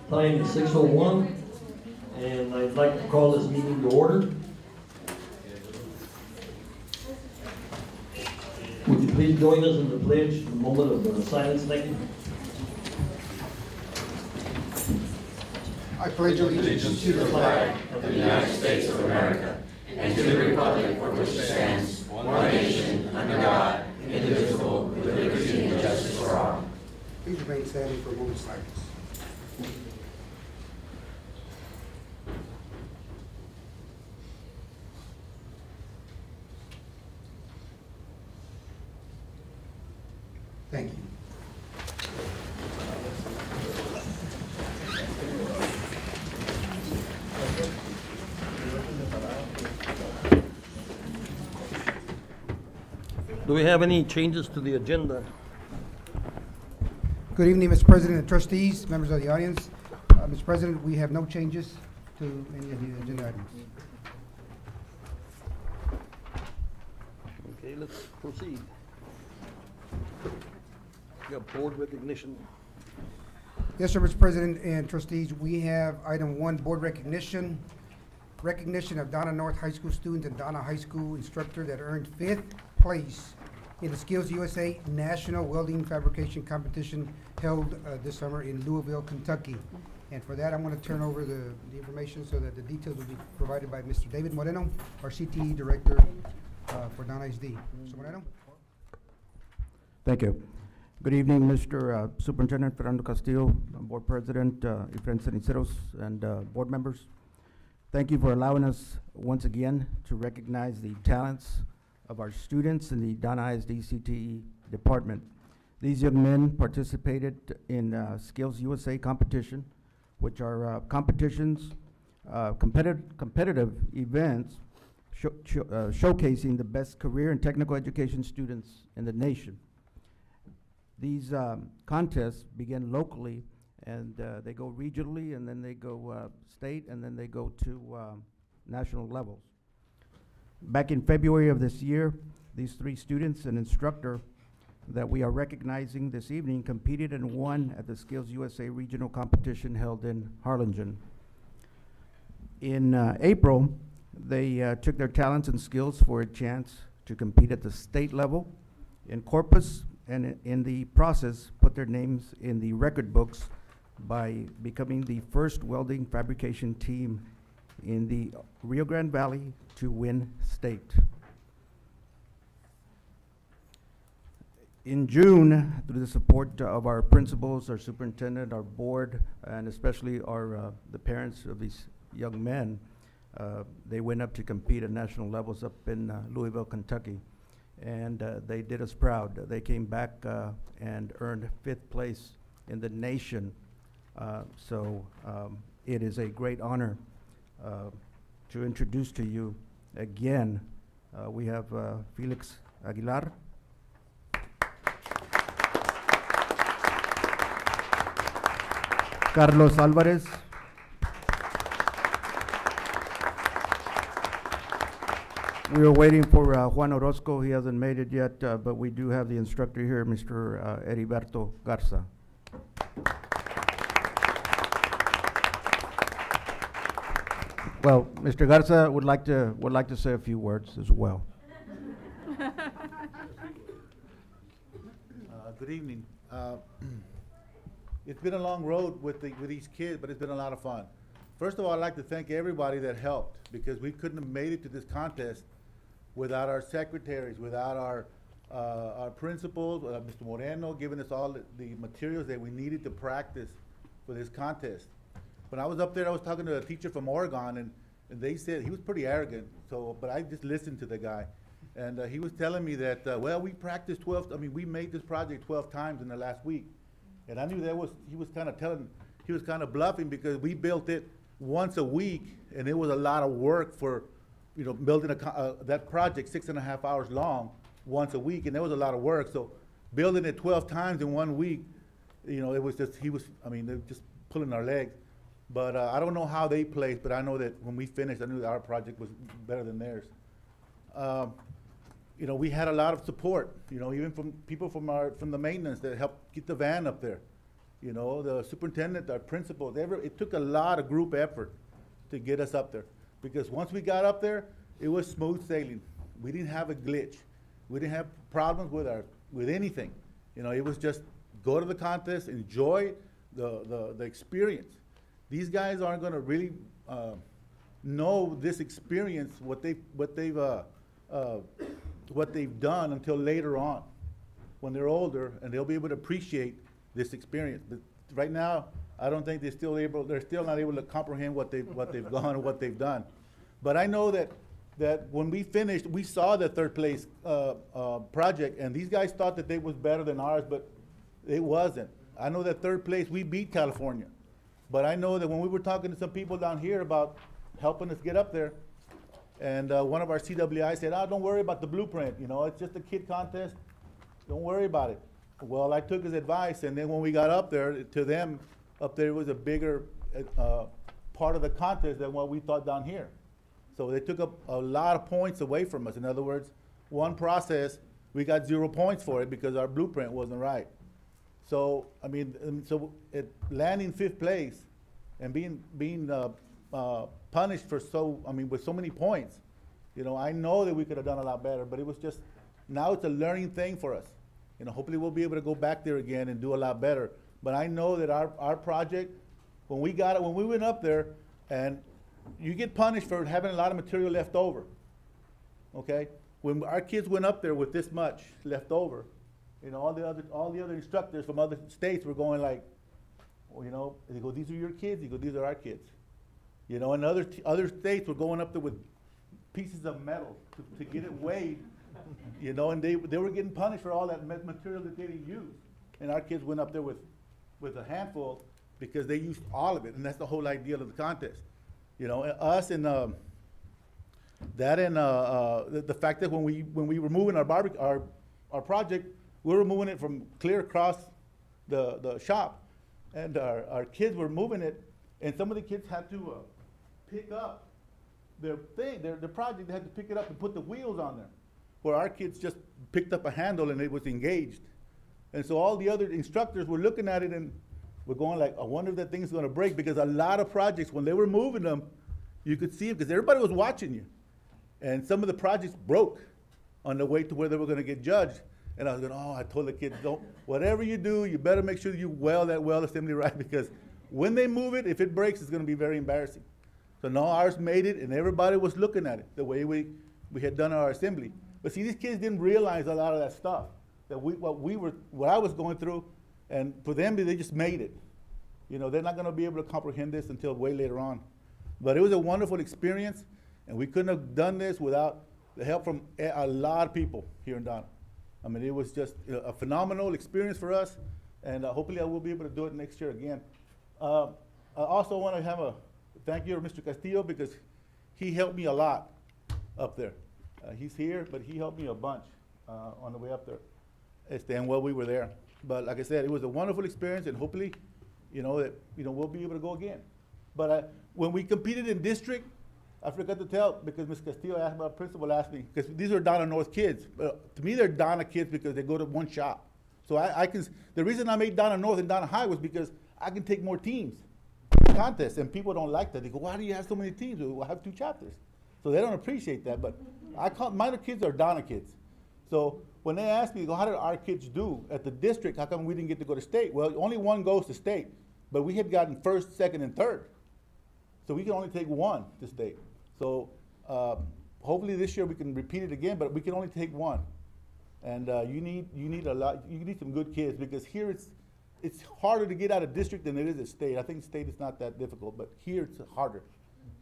Time is 6:01, and I'd like to call this meeting to order. Would you please join us in the pledge, the moment of silence, thank you. I pledge allegiance to the flag of the United States of America and to the republic for which it stands, one nation, under God, indivisible, with liberty and justice for all. Please remain standing for a moment's silence. Thank you. Do we have any changes to the agenda? Good evening, Mr. President and trustees, members of the audience. Mr. President, we have no changes to any of the agenda items. Okay, let's proceed. We got board recognition. Yes, sir, Mr. President and trustees, we have item 1, board recognition. Recognition of Donna North High School student and Donna High School instructor that earned 5th place in the Skills USA National Welding Fabrication Competition held this summer in Louisville, Kentucky. And for that, I'm going to turn over the information so that the details will be provided by Mr. David Moreno, our CTE director for Donna SD. Mr. Moreno? Thank you. Good evening, Mr. Superintendent Fernando Castillo, Board President Efren Ceniceros, and board members. Thank you for allowing us once again to recognize the talents of our students in the Donna ISD CTE department. These young men participated in Skills USA competition, which are competitions, competitive events showcasing the best career and technical education students in the nation. These contests begin locally, and they go regionally, and then they go state, and then they go to national levels. Back in February of this year, these 3 students and instructor that we are recognizing this evening competed and won at the Skills USA regional competition held in Harlingen. In April, they took their talents and skills for a chance to compete at the state level in Corpus, and in the process put their names in the record books by becoming the first welding fabrication team in the Rio Grande Valley to win state. In June, through the support of our principals, our superintendent, our board, and especially our the parents of these young men, they went up to compete at national levels up in Louisville, Kentucky. And they did us proud. They came back and earned 5th place in the nation. So it is a great honor to introduce to you again. We have Felix Aguilar. Carlos Alvarez. We are waiting for Juan Orozco. He hasn't made it yet, but we do have the instructor here, Mr. Heriberto Garza. Well, Mr. Garza would like to say a few words as well. Good evening. It's been a long road with these kids, but it's been a lot of fun. First of all, I'd like to thank everybody that helped, because we couldn't have made it to this contest without our secretaries, without our principals, Mr. Moreno giving us all the materials that we needed to practice for this contest. When I was up there, I was talking to a teacher from Oregon, and they said he was pretty arrogant. but I just listened to the guy, and he was telling me that well, we practiced we made this project 12 times in the last week, and I knew he was kind of bluffing, because we built it once a week, and it was a lot of work for, building that project 6.5 hours long once a week, and there was a lot of work. So building it 12 times in 1 week, it was just, they're just pulling our legs. But I don't know how they placed, but I know that when we finished, I knew that our project was better than theirs. We had a lot of support, even from people from the maintenance that helped get the van up there. you know, the superintendent, our principals, it took a lot of group effort to get us up there. Because once we got up there, it was smooth sailing. We didn't have a glitch. We didn't have problems with anything. You know, it was just go to the contest, enjoy the experience. These guys aren't gonna really know this experience, what they've done until later on, when they're older, and they'll be able to appreciate this experience. But right now, I don't think they're still not able to comprehend what they've gone and what they've done. But I know that when we finished, we saw the third place project, and these guys thought that they was better than ours, but it wasn't. I know that third place, we beat California. But I know that when we were talking to some people down here about helping us get up there, and one of our CWI said, "Oh, don't worry about the blueprint, you know, it's just a kid contest, don't worry about it." Well, I took his advice, and then when we got up there, to them, up there was a bigger part of the contest than what we thought down here. So they took up a lot of points away from us. In other words, one process, we got 0 points for it because our blueprint wasn't right. So, I mean, landing 5th place and being punished for with so many points, you know, I know that we could have done a lot better, but it was just, now it's a learning thing for us. You know, hopefully we'll be able to go back there again and do a lot better. But I know that our project, when we went up there, and you get punished for having a lot of material left over, okay? When our kids went up there with this much left over, you know, all the other instructors from other states were going like, well, you know, they go, "These are your kids." You go, "These are our kids." You know, and other states were going up there with pieces of metal to get it weighed, you know, and they were getting punished for all that material that they didn't use. And our kids went up there with a handful because they used all of it, and that's the whole idea of the contest. You know, us and the fact that when we were moving our project, we were moving it from clear across the shop, and our kids were moving it, and some of the kids had to pick up their project. They had to pick it up and put the wheels on there, where our kids just picked up a handle and it was engaged. And so all the other instructors were looking at it and we're going like, I wonder if that thing's gonna break, because a lot of projects, when they were moving them, you could see it because everybody was watching you. And some of the projects broke on the way to where they were gonna get judged. And I was going, oh, I told the kids, whatever you do, you better make sure you weld that weld assembly right, because when they move it, if it breaks, it's gonna be very embarrassing. So no, ours made it, and everybody was looking at it the way we had done our assembly. But see, these kids didn't realize a lot of that stuff, that what I was going through, and for them, they just made it. You know, they're not gonna be able to comprehend this until way later on. But it was a wonderful experience, and we couldn't have done this without the help from a lot of people here in Donna. I mean, it was just a phenomenal experience for us, and hopefully I will be able to do it next year again. I also want to have a thank you to Mr. Castillo, because he helped me a lot up there. He's here, but he helped me a bunch on the way up there, and while we were there. But like I said, it was a wonderful experience, and hopefully, we'll be able to go again. But when we competed in district, I forgot to tell, because Ms. Castillo asked, my principal asked me, because these are Donna North kids. To me, they're Donna kids because they go to one shop. So the reason I made Donna North and Donna High was because I can take more teams to contests, and people don't like that. They go, why do you have so many teams? Well, I have 2 chapters. So they don't appreciate that, but minor kids are Donna kids. So when they asked me, how did our kids do at the district? How come we didn't get to go to state? Well, only one goes to state, but we had gotten 1st, 2nd, and 3rd. So we can only take 1 to state. So hopefully this year we can repeat it again, but we can only take 1. And you need a lot. You need some good kids, because here it's harder to get out of district than it is at state. I think state is not that difficult, but here it's harder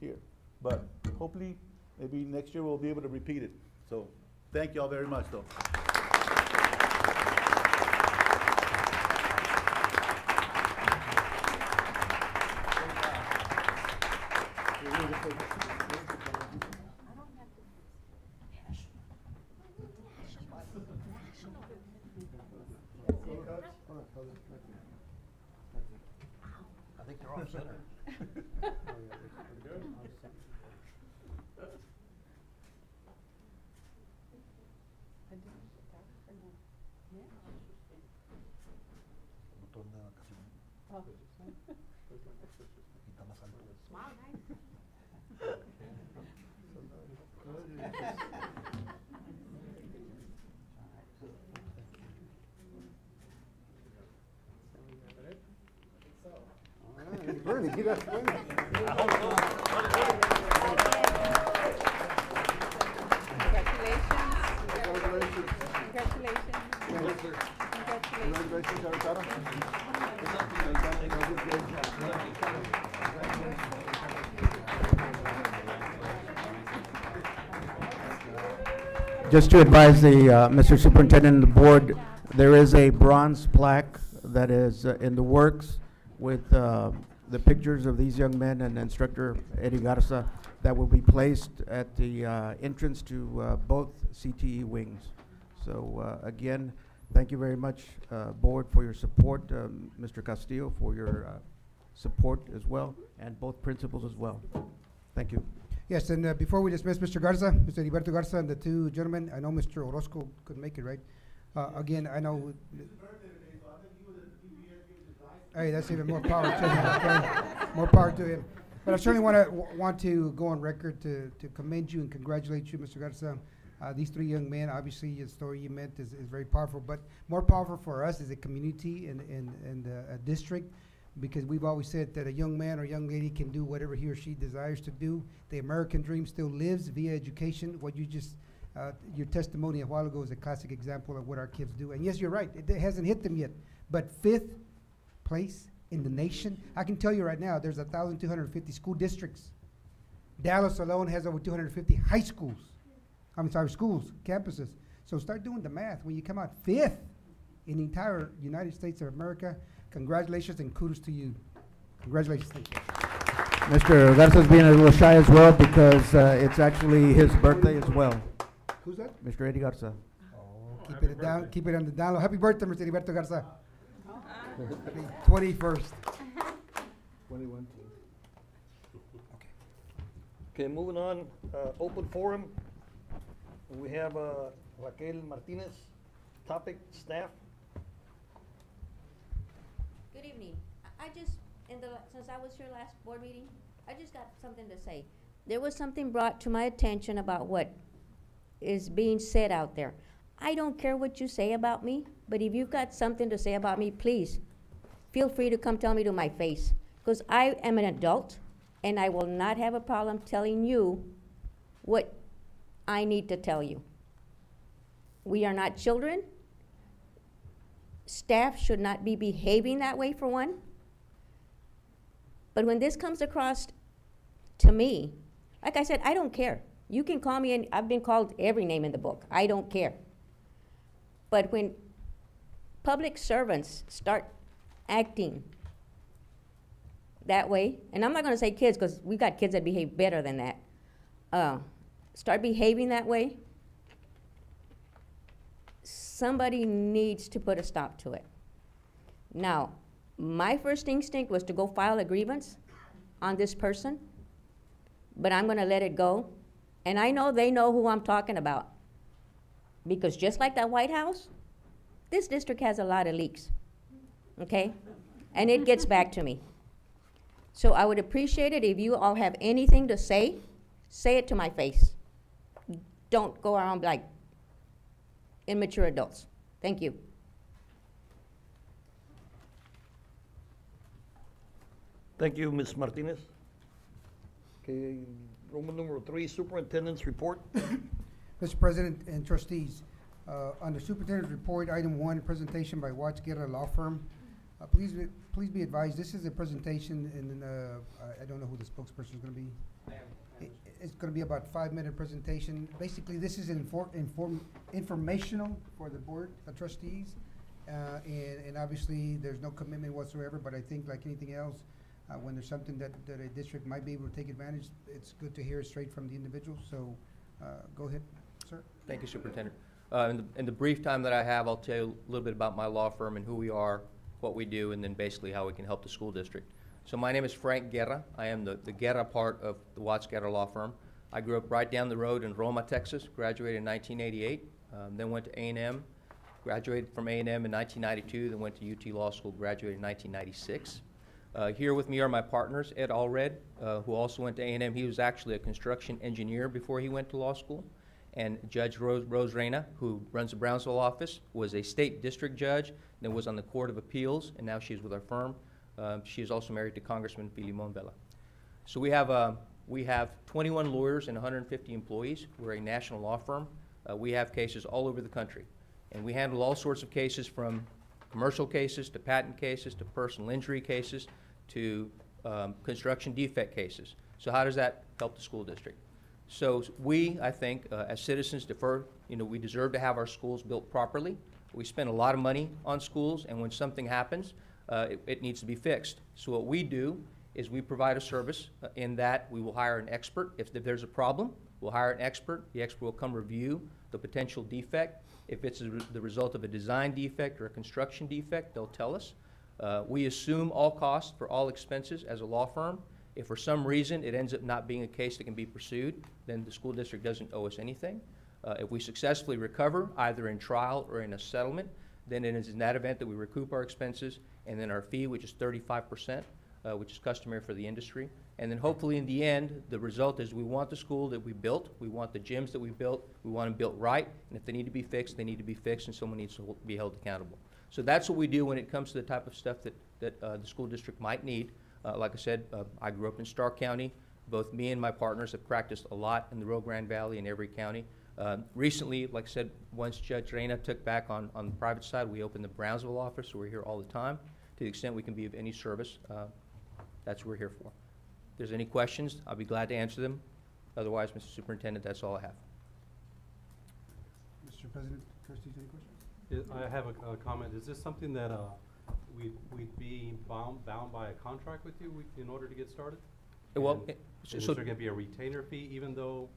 here. But hopefully maybe next year we'll be able to repeat it. So thank you all very much, though. I think you're off center. Bernie, get up, Bernie. Congratulations. Congratulations. Just to advise the, Mr. Superintendent and the board, there is a bronze plaque that is in the works with the pictures of these young men and Instructor Eddie Garza that will be placed at the entrance to both CTE wings. So again, thank you very much, board, for your support, Mr. Castillo, for your support as well, and both principals as well. Thank you. Yes, and before we dismiss Mr. Garza, Mr. Heriberto Garza, and the two gentlemen, I know Mr. Orozco couldn't make it, right? Again, I know. Hey, that's even more power to him. Okay? More power to him. But I certainly want to go on record to commend you and congratulate you, Mr. Garza. These three young men, obviously, the story you meant is very powerful. But more powerful for us as a community and a district, because we've always said that a young man or young lady can do whatever he or she desires to do. The American dream still lives via education. What you just, your testimony a while ago is a classic example of what our kids do. And yes, you're right, it hasn't hit them yet. But 5th place in the nation, I can tell you right now, there's 1,250 school districts. Dallas alone has over 250 high schools. Schools, campuses. So start doing the math. When you come out 5th in the entire United States of America, congratulations and kudos to you. Congratulations. Thank you. Mr. Garza's being a little shy as well because it's actually his birthday as well. Who's that? Mr. Eddie Garza. Oh, keep it down. Keep it on the down low. Happy birthday, Mr. Heriberto Garza. Happy 21st. 21. Okay, moving on, open forum. We have Raquel Martinez, topic, staff. Good evening. I just, since I was here last board meeting, I just got something to say. There was something brought to my attention about what is being said out there. I don't care what you say about me, but if you've got something to say about me, please feel free to come tell me to my face. Because I am an adult, and I will not have a problem telling you what I need to tell you. We are not children. Staff should not be behaving that way, for one. But when this comes across to me, like I said, I don't care. You can call me, and I've been called every name in the book. I don't care. But when public servants start acting that way, and I'm not going to say kids because we've got kids that behave better than that, start behaving that way, somebody needs to put a stop to it. Now, my first instinct was to go file a grievance on this person, but I'm going to let it go. And I know they know who I'm talking about, because just like that White House, this district has a lot of leaks, okay? And it gets back to me. So I would appreciate it if you all have anything to say it to my face. Don't go around like immature adults. Thank you. Thank you, Ms. Martinez. Okay, Roman number 3, superintendent's report. Mr. President and trustees, under superintendent's report, item 1, presentation by Watts Guerra Law Firm. Please be advised, this is a presentation, and I don't know who the spokesperson is going to be. It's going to be about a 5-minute presentation. Basically, this is informational for the board of trustees, and obviously there's no commitment whatsoever. But I think, like anything else, when there's something that a district might be able to take advantage, it's good to hear it straight from the individual. So, go ahead, sir. Thank you, Superintendent. In the brief time that I have, I'll tell you a little bit about my law firm and who we are, what we do, and then basically how we can help the school district. So my name is Frank Guerra. I am the Guerra part of the Watts Guerra Law Firm. I grew up right down the road in Roma, Texas, graduated in 1988, then went to A&M, Graduated from A&M in 1992, then went to UT Law School, graduated in 1996. Here with me are my partners, Ed Allred, who also went to A&M. He was actually a construction engineer before he went to law school. And Judge Rose Reyna, who runs the Brownsville office, was a state district judge, then was on the Court of Appeals, and now she's with our firm. She is also married to Congressman Filimon Vela. So we have 21 lawyers and 150 employees. We're a national law firm. We have cases all over the country. And we handle all sorts of cases, from commercial cases to patent cases to personal injury cases to construction defect cases. So how does that help the school district? So we, I think, as citizens we deserve to have our schools built properly. We spend a lot of money on schools, and when something happens, it needs to be fixed. So what we do is we provide a service in that we will hire an expert. If there's a problem, we'll hire an expert. The expert will come review the potential defect. If it's the result of a design defect or a construction defect, they'll tell us. We assume all costs for all expenses as a law firm. If for some reason it ends up not being a case that can be pursued, then the school district doesn't owe us anything. If we successfully recover, either in trial or in a settlement, then it is in that event that we recoup our expenses, and then our fee, which is 35%, which is customary for the industry. And then hopefully in the end, the result is we want the school that we built, we want the gyms that we built, we want them built right, and if they need to be fixed, they need to be fixed, and someone needs to be held accountable. So that's what we do when it comes to the type of stuff that the school district might need. Like I said, I grew up in Stark County. Both me and my partners have practiced a lot in the Rio Grande Valley and every county. Recently, like I said, once Judge Reyna took back on the private side, we opened the Brownsville office, so we're here all the time. To the extent we can be of any service, that's what we're here for. If there's any questions, I'll be glad to answer them. Otherwise, Mr. Superintendent, that's all I have. Mr. President, trustees, any questions? I have a comment. Is this something that we'd be bound by a contract with you in order to get started? Well, is there going to be a retainer fee even though?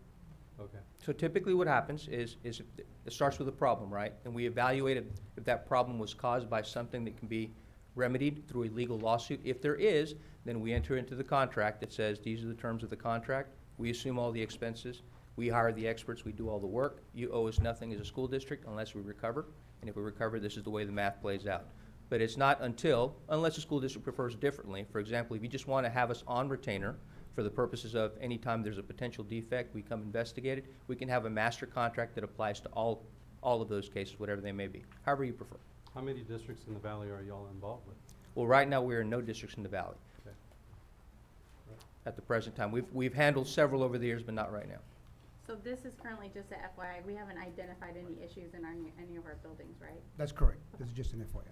Okay. So typically what happens is it starts with a problem, right? And we evaluate if that problem was caused by something that can be remedied through a legal lawsuit. If there is, then we enter into the contract that says these are the terms of the contract. We assume all the expenses. We hire the experts. We do all the work. You owe us nothing as a school district unless we recover. And if we recover, this is the way the math plays out. But it's not unless the school district prefers differently. For example, if you just want to have us on retainer for the purposes of any time there's a potential defect, we come investigate it, we can have a master contract that applies to all of those cases, whatever they may be, however you prefer. How many districts in the valley are y'all involved with? Well, right now we're in no districts in the valley. Okay. At the present time. We've handled several over the years, but not right now. So this is currently just a FYI. We haven't identified any issues in any of our buildings, right? That's correct. This is just an FYI.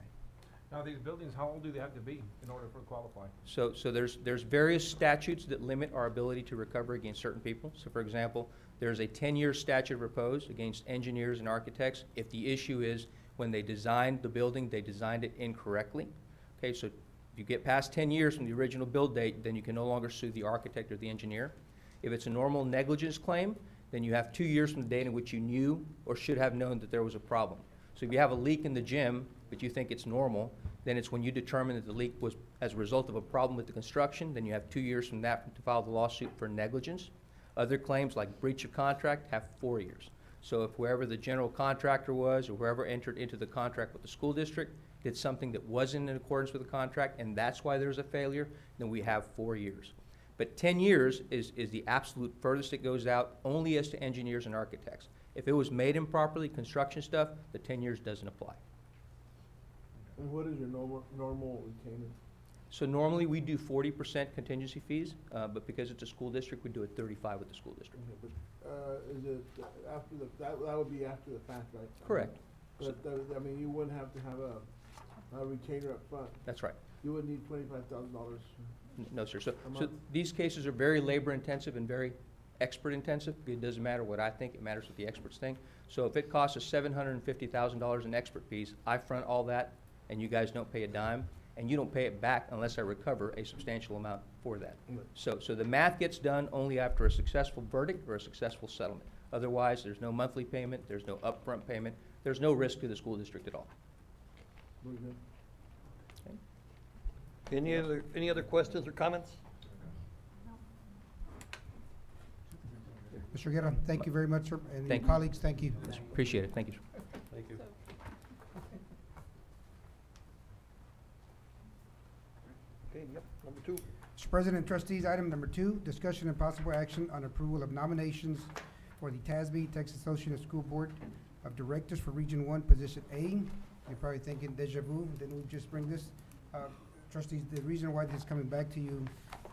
Now, these buildings, how old do they have to be in order for qualify? So there's various statutes that limit our ability to recover against certain people. So for example, there's a 10-year statute of repose against engineers and architects if the issue is when they designed the building, they designed it incorrectly. Okay, so if you get past 10 years from the original build date, then you can no longer sue the architect or the engineer. If it's a normal negligence claim, then you have 2 years from the date in which you knew or should have known that there was a problem. So if you have a leak in the gym, but you think it's normal, then it's when you determine that the leak was as a result of a problem with the construction, then you have 2 years from that to file the lawsuit for negligence. Other claims like breach of contract have 4 years. So if whoever the general contractor was or whoever entered into the contract with the school district did something that wasn't in accordance with the contract and that's why there's a failure, then we have 4 years. But 10 years is the absolute furthest it goes out, only as to engineers and architects. If it was made improperly, construction stuff, the 10 years doesn't apply. And what is your normal retainer? So normally we do 40% contingency fees, but because it's a school district, we do it 35 with the school district. Okay, but, is it after that would be after the fact, right? Correct. But, I mean, you wouldn't have to have a retainer up front. That's right. You would need $25,000. No, sir. So month? these cases are very labor intensive and very expert intensive. It doesn't matter what I think, it matters what the experts think. So if it costs us $750,000 in expert fees, I front all that and you guys don't pay a dime, and you don't pay it back unless I recover a substantial amount for that. Right. So the math gets done only after a successful verdict or a successful settlement. Otherwise, there's no monthly payment, there's no upfront payment, there's no risk to the school district at all. Very good. Okay. Any other questions or comments? Mr. Guerra, thank you very much, sir. And your Thank you. colleagues, thank you. Appreciate it. Thank you, sir. Thank you. yep, number 2. Mr. President and trustees, item number 2, discussion and possible action on approval of nominations for the TASB, Texas Association of School Board of Directors for Region 1, Position A. You're probably thinking deja vu, didn't we just bring this? Trustees, the reason why this is coming back to you,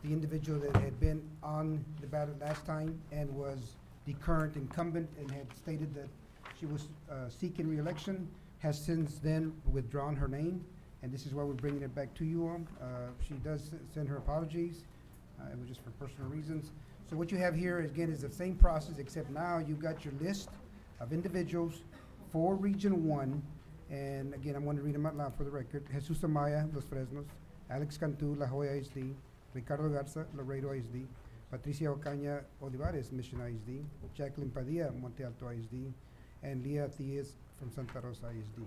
the individual that had been on the ballot last time and was the current incumbent and had stated that she was seeking re-election, has since then withdrawn her name, and this is why we're bringing it back to you all. She does send her apologies. It was just for personal reasons. So what you have here, again, is the same process, except now you've got your list of individuals for Region 1. And again, I'm going to read them out loud for the record. Jesus Amaya, Los Fresnos. Alex Cantu, La Joya ISD. Ricardo Garza, Laredo ISD. Patricia Ocaña Olivares, Mission ISD. Jacqueline Padilla, Monte Alto ISD. And Leah Thies from Santa Rosa ISD.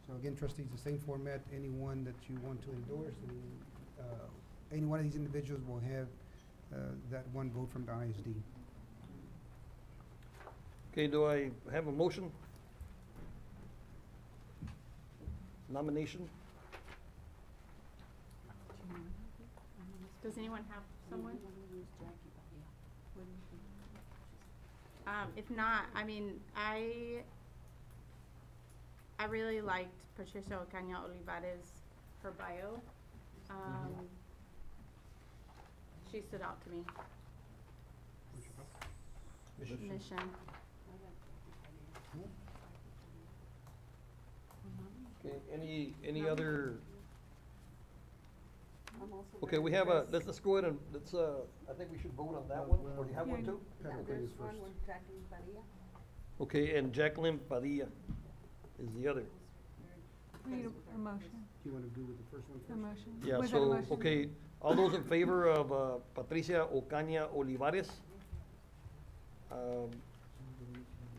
So again, trustees, the same format. Anyone that you want to endorse, any one of these individuals will have that one vote from the ISD. Okay, do I have a motion? Nomination? Does anyone have someone? If not, I mean, I really liked Patricia Ocaña Olivares, her bio. She stood out to me. Mission. Okay, any other? Okay, we have let's go ahead and, I think we should vote on that one, or do you have one too? There's one with Okay, and Jacqueline Padilla is the other. Need a motion, Do you want to do with the first one a first? motion. Yeah, Was that a so, motion? okay, all those in favor of Patricia Ocaña Olivares?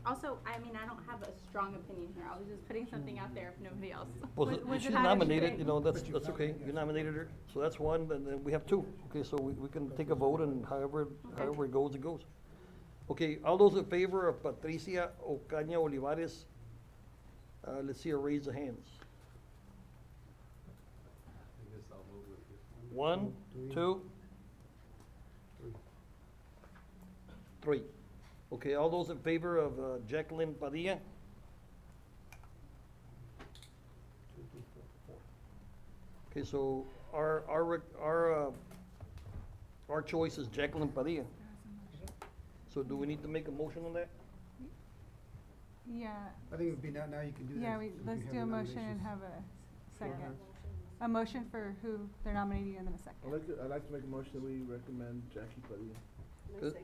Also, I mean, I don't have a strong opinion here. I was just putting something out there if nobody else. Well, Was she's it not nominated, a- you know, that's okay, you nominated her, so that's one, and then we have 2. Okay, so we can take a vote, and however it goes, it goes. Okay, all those in favor of Patricia Ocaña Olivares, let's see a raise of hands. I guess I'll vote with you. 1, 2, 3. Okay, all those in favor of Jacqueline Padilla? 2, 3, 4, 4. Okay, so our choice is Jacqueline Padilla. So do we need to make a motion on that? Yeah, I think it would be now you can do that. yeah, if you let's have do the a motion and nominations. have a second. A motion for who they're nominating and then a second. I'd like to make a motion that we recommend Jackie Padilla. Good.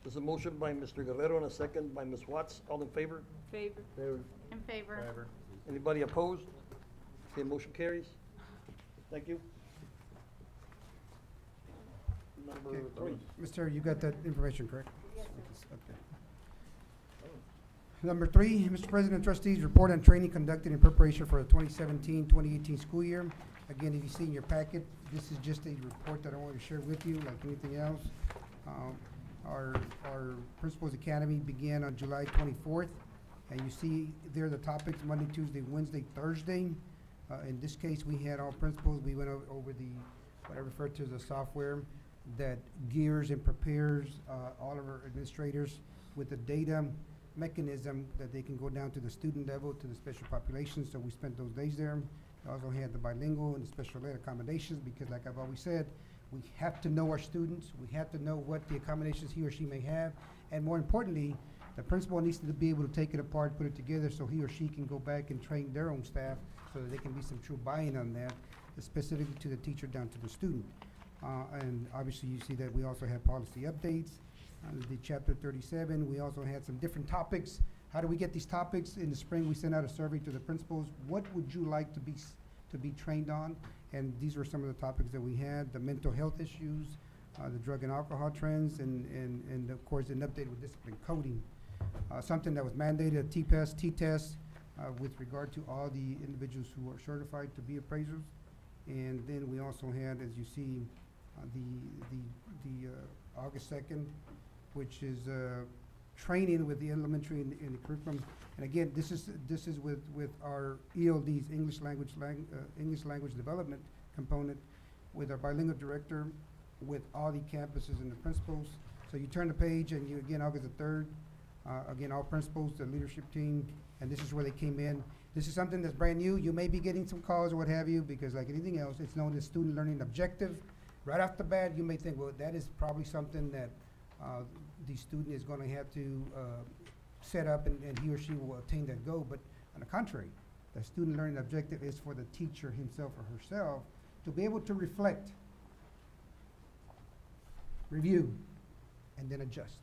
There's a motion by Mr. Guerrero and a second by Ms. Watts. All in favor? Favor. Favor. In favor. Anybody opposed? Okay, motion carries. Thank you. Number Okay. 3. Mr. You got that information, correct? Okay. Number 3, Mr. President, trustees, report on training conducted in preparation for the 2017-2018 school year. Again, if you see in your packet, this is just a report that I want to share with you, like anything else. Our Principals Academy began on July 24th, and you see there the topics Monday, Tuesday, Wednesday, Thursday. In this case, we had all principals. We went over what I refer to as the software that gears and prepares all of our administrators with the data mechanism that they can go down to the student level, to the special population. So we spent those days there. We also had the bilingual and the special ed accommodations, because like I've always said, we have to know our students. We have to know what the accommodations he or she may have. And more importantly, the principal needs to be able to take it apart, put it together, so he or she can go back and train their own staff, so that there can be some true buy-in on that, specifically to the teacher down to the student. And obviously you see that we also have policy updates. The chapter 37, we also had some different topics. How do we get these topics? In the spring, we sent out a survey to the principals. What would you like to be trained on? And these were some of the topics that we had: the mental health issues, the drug and alcohol trends, and of course an update with discipline coding. Something that was mandated, a T-PES, T-test, with regard to all the individuals who are certified to be appraisers. And then we also had, as you see, the August 2nd, which is training with the elementary and the curriculum. And again, this is with our ELDs, English language development component. with our bilingual director, with all the campuses and the principals. So you turn the page and you, again, August the 3rd, again, all principals, the leadership team, and this is where they came in. This is something that's brand new. You may be getting some calls or what have you, because like anything else, it's known as student learning objective. Right off the bat, you may think, well, that is probably something that the student is gonna have to set up and he or she will attain that goal. But on the contrary, the student learning objective is for the teacher himself or herself to be able to reflect, review, and then adjust.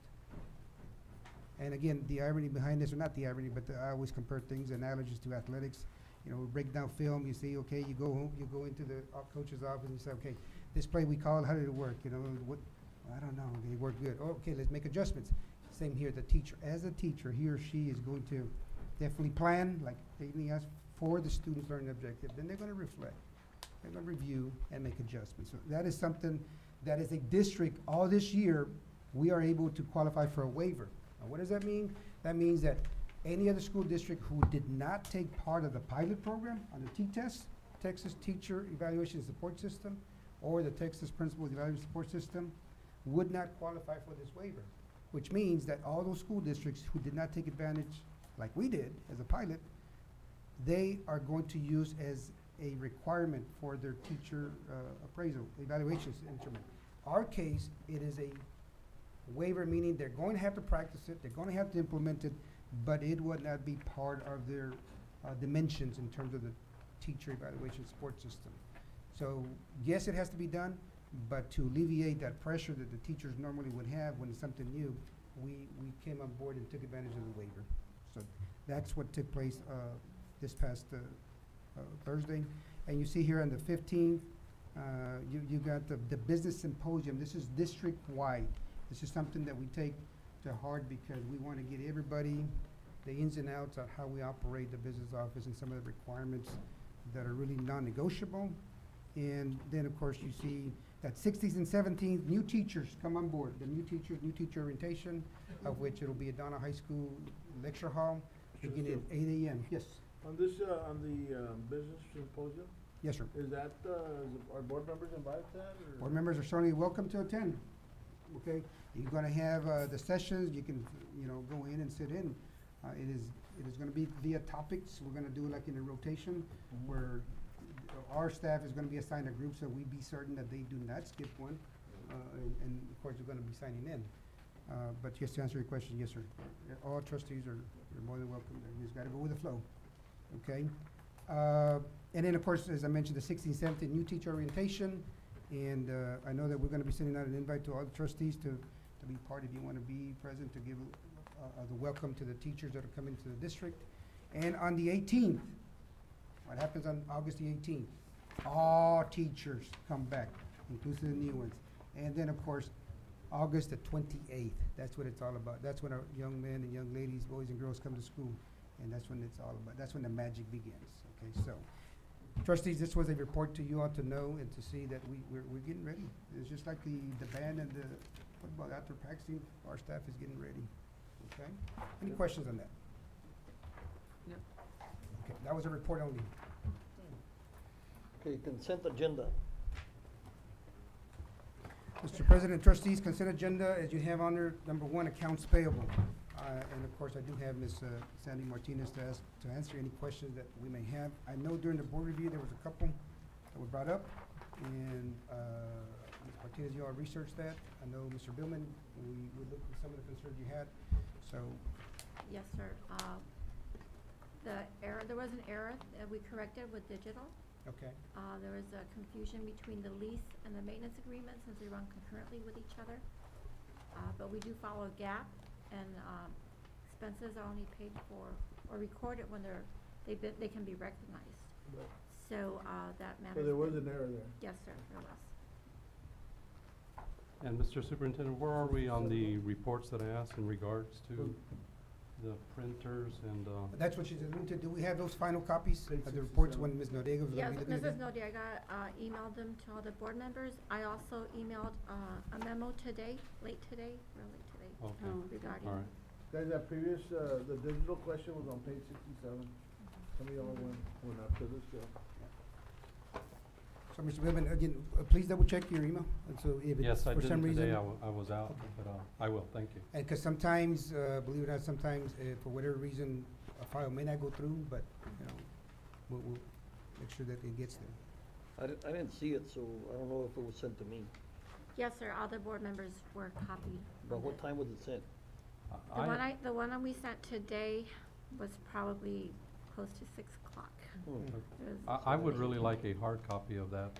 And again, the irony behind this, or not the irony, but I always compare things, analogies to athletics. You know, we break down film, you see, okay, you go home, you go into the coach's office and you say, okay, this play we called, how did it work? You know, what, I don't know, it worked good. Oh, okay, let's make adjustments. Same here, the teacher. As a teacher, he or she is going to definitely plan, like David asked, for the student's learning objective. Then they're gonna reflect, they're gonna review and make adjustments. So that is something that is a district, all this year, we are able to qualify for a waiver. Now, what does that mean? That means that any other school district who did not take part of the pilot program on the T-test, Texas Teacher Evaluation Support System, or the Texas Principals Evaluation Support System, would not qualify for this waiver. Which means that all those school districts who did not take advantage, like we did as a pilot, they are going to use as a requirement for their teacher appraisal, evaluation instrument. Our case, it is a waiver, meaning they're going to have to practice it, they're going to have to implement it, but it would not be part of their dimensions in terms of the teacher evaluation support system. So yes, it has to be done, but to alleviate that pressure that the teachers normally would have when it's something new, we came on board and took advantage of the waiver. So that's what took place this past Thursday. And you see here on the 15th, you got the business symposium. This is district-wide. This is something that we take to heart because we want to get everybody the ins and outs of how we operate the business office and some of the requirements that are really non-negotiable. And then, of course, you see that 16th and 17th, new teachers come on board. The new teachers, new teacher orientation, of which it'll be at Donna High School Lecture Hall, beginning at 8 a.m. Yes? On this, on the business symposium, Yes, sir. is that, are board members invited to that, or? Board members are certainly welcome to attend, okay? You're gonna have the sessions, you can, you know, go in and sit in. It is gonna be via topics. We're gonna do it like in a rotation, where our staff is gonna be assigned a group, so we be certain that they do not skip one. And of course, we're gonna be signing in. But just to answer your question, yes, sir. All trustees you're more than welcome. You just gotta go with the flow, okay? And then, of course, as I mentioned, the 16th, 17th, new teacher orientation. And I know that we're gonna be sending out an invite to all the trustees to be part, if you wanna be present, to give the welcome to the teachers that are coming to the district. And on the 18th, what happens on August the 18th? All teachers come back, inclusive the new ones. And then, of course, August the 28th, that's what it's all about. That's when our young men and young ladies, boys and girls come to school. And that's when it's all about, that's when the magic begins, okay? So, trustees, this was a report to you all to know and to see that we're getting ready. It's just like the band and the football after practicing, our staff is getting ready, okay? Any questions on that? No. Okay, that was a report only. Okay, consent agenda. Mr. President, trustees, consent agenda, as you have on there, number 1, accounts payable. And of course, I do have Ms. Sandy Martinez to answer any questions that we may have. I know during the board review, there was a couple that were brought up, and Ms. Martinez, you all researched that. I know Mr. Billman, we looked at some of the concerns you had, so. Yes, sir. There was an error that we corrected with digital. Okay. There was a confusion between the lease and the maintenance agreement since they run concurrently with each other. But we do follow GAAP, and expenses are only paid for or recorded when they can be recognized. Right. So that matters. So there was an error there? Yes, sir, there was. And Mr. Superintendent, where are we on the reports that I asked in regards to the printers and? That's what she's alluding to. Do we have those final copies of the reports when Ms. Noriega was Yes, gonna be looking at Mrs. that? Noriega emailed them to all the board members. I also emailed a memo today, late today, Okay, regarding. all right. Guys, that previous, the digital question was on page 67. Some of y'all went after this, yeah. So, Mr. Billman, again, please double check your email, and so if it's Yes, I for some didn't today, reason. I was out, but, I will, thank you. And because sometimes, believe it or not, sometimes, for whatever reason, a file may not go through, but, you know, we'll make sure that it gets there. I didn't see it, so I don't know if it was sent to me. Yes, sir, all the board members were copied. But of what it. time was it sent? The one that we sent today was probably close to 6 o'clock. Hmm. It was- I would really like a hard copy of that.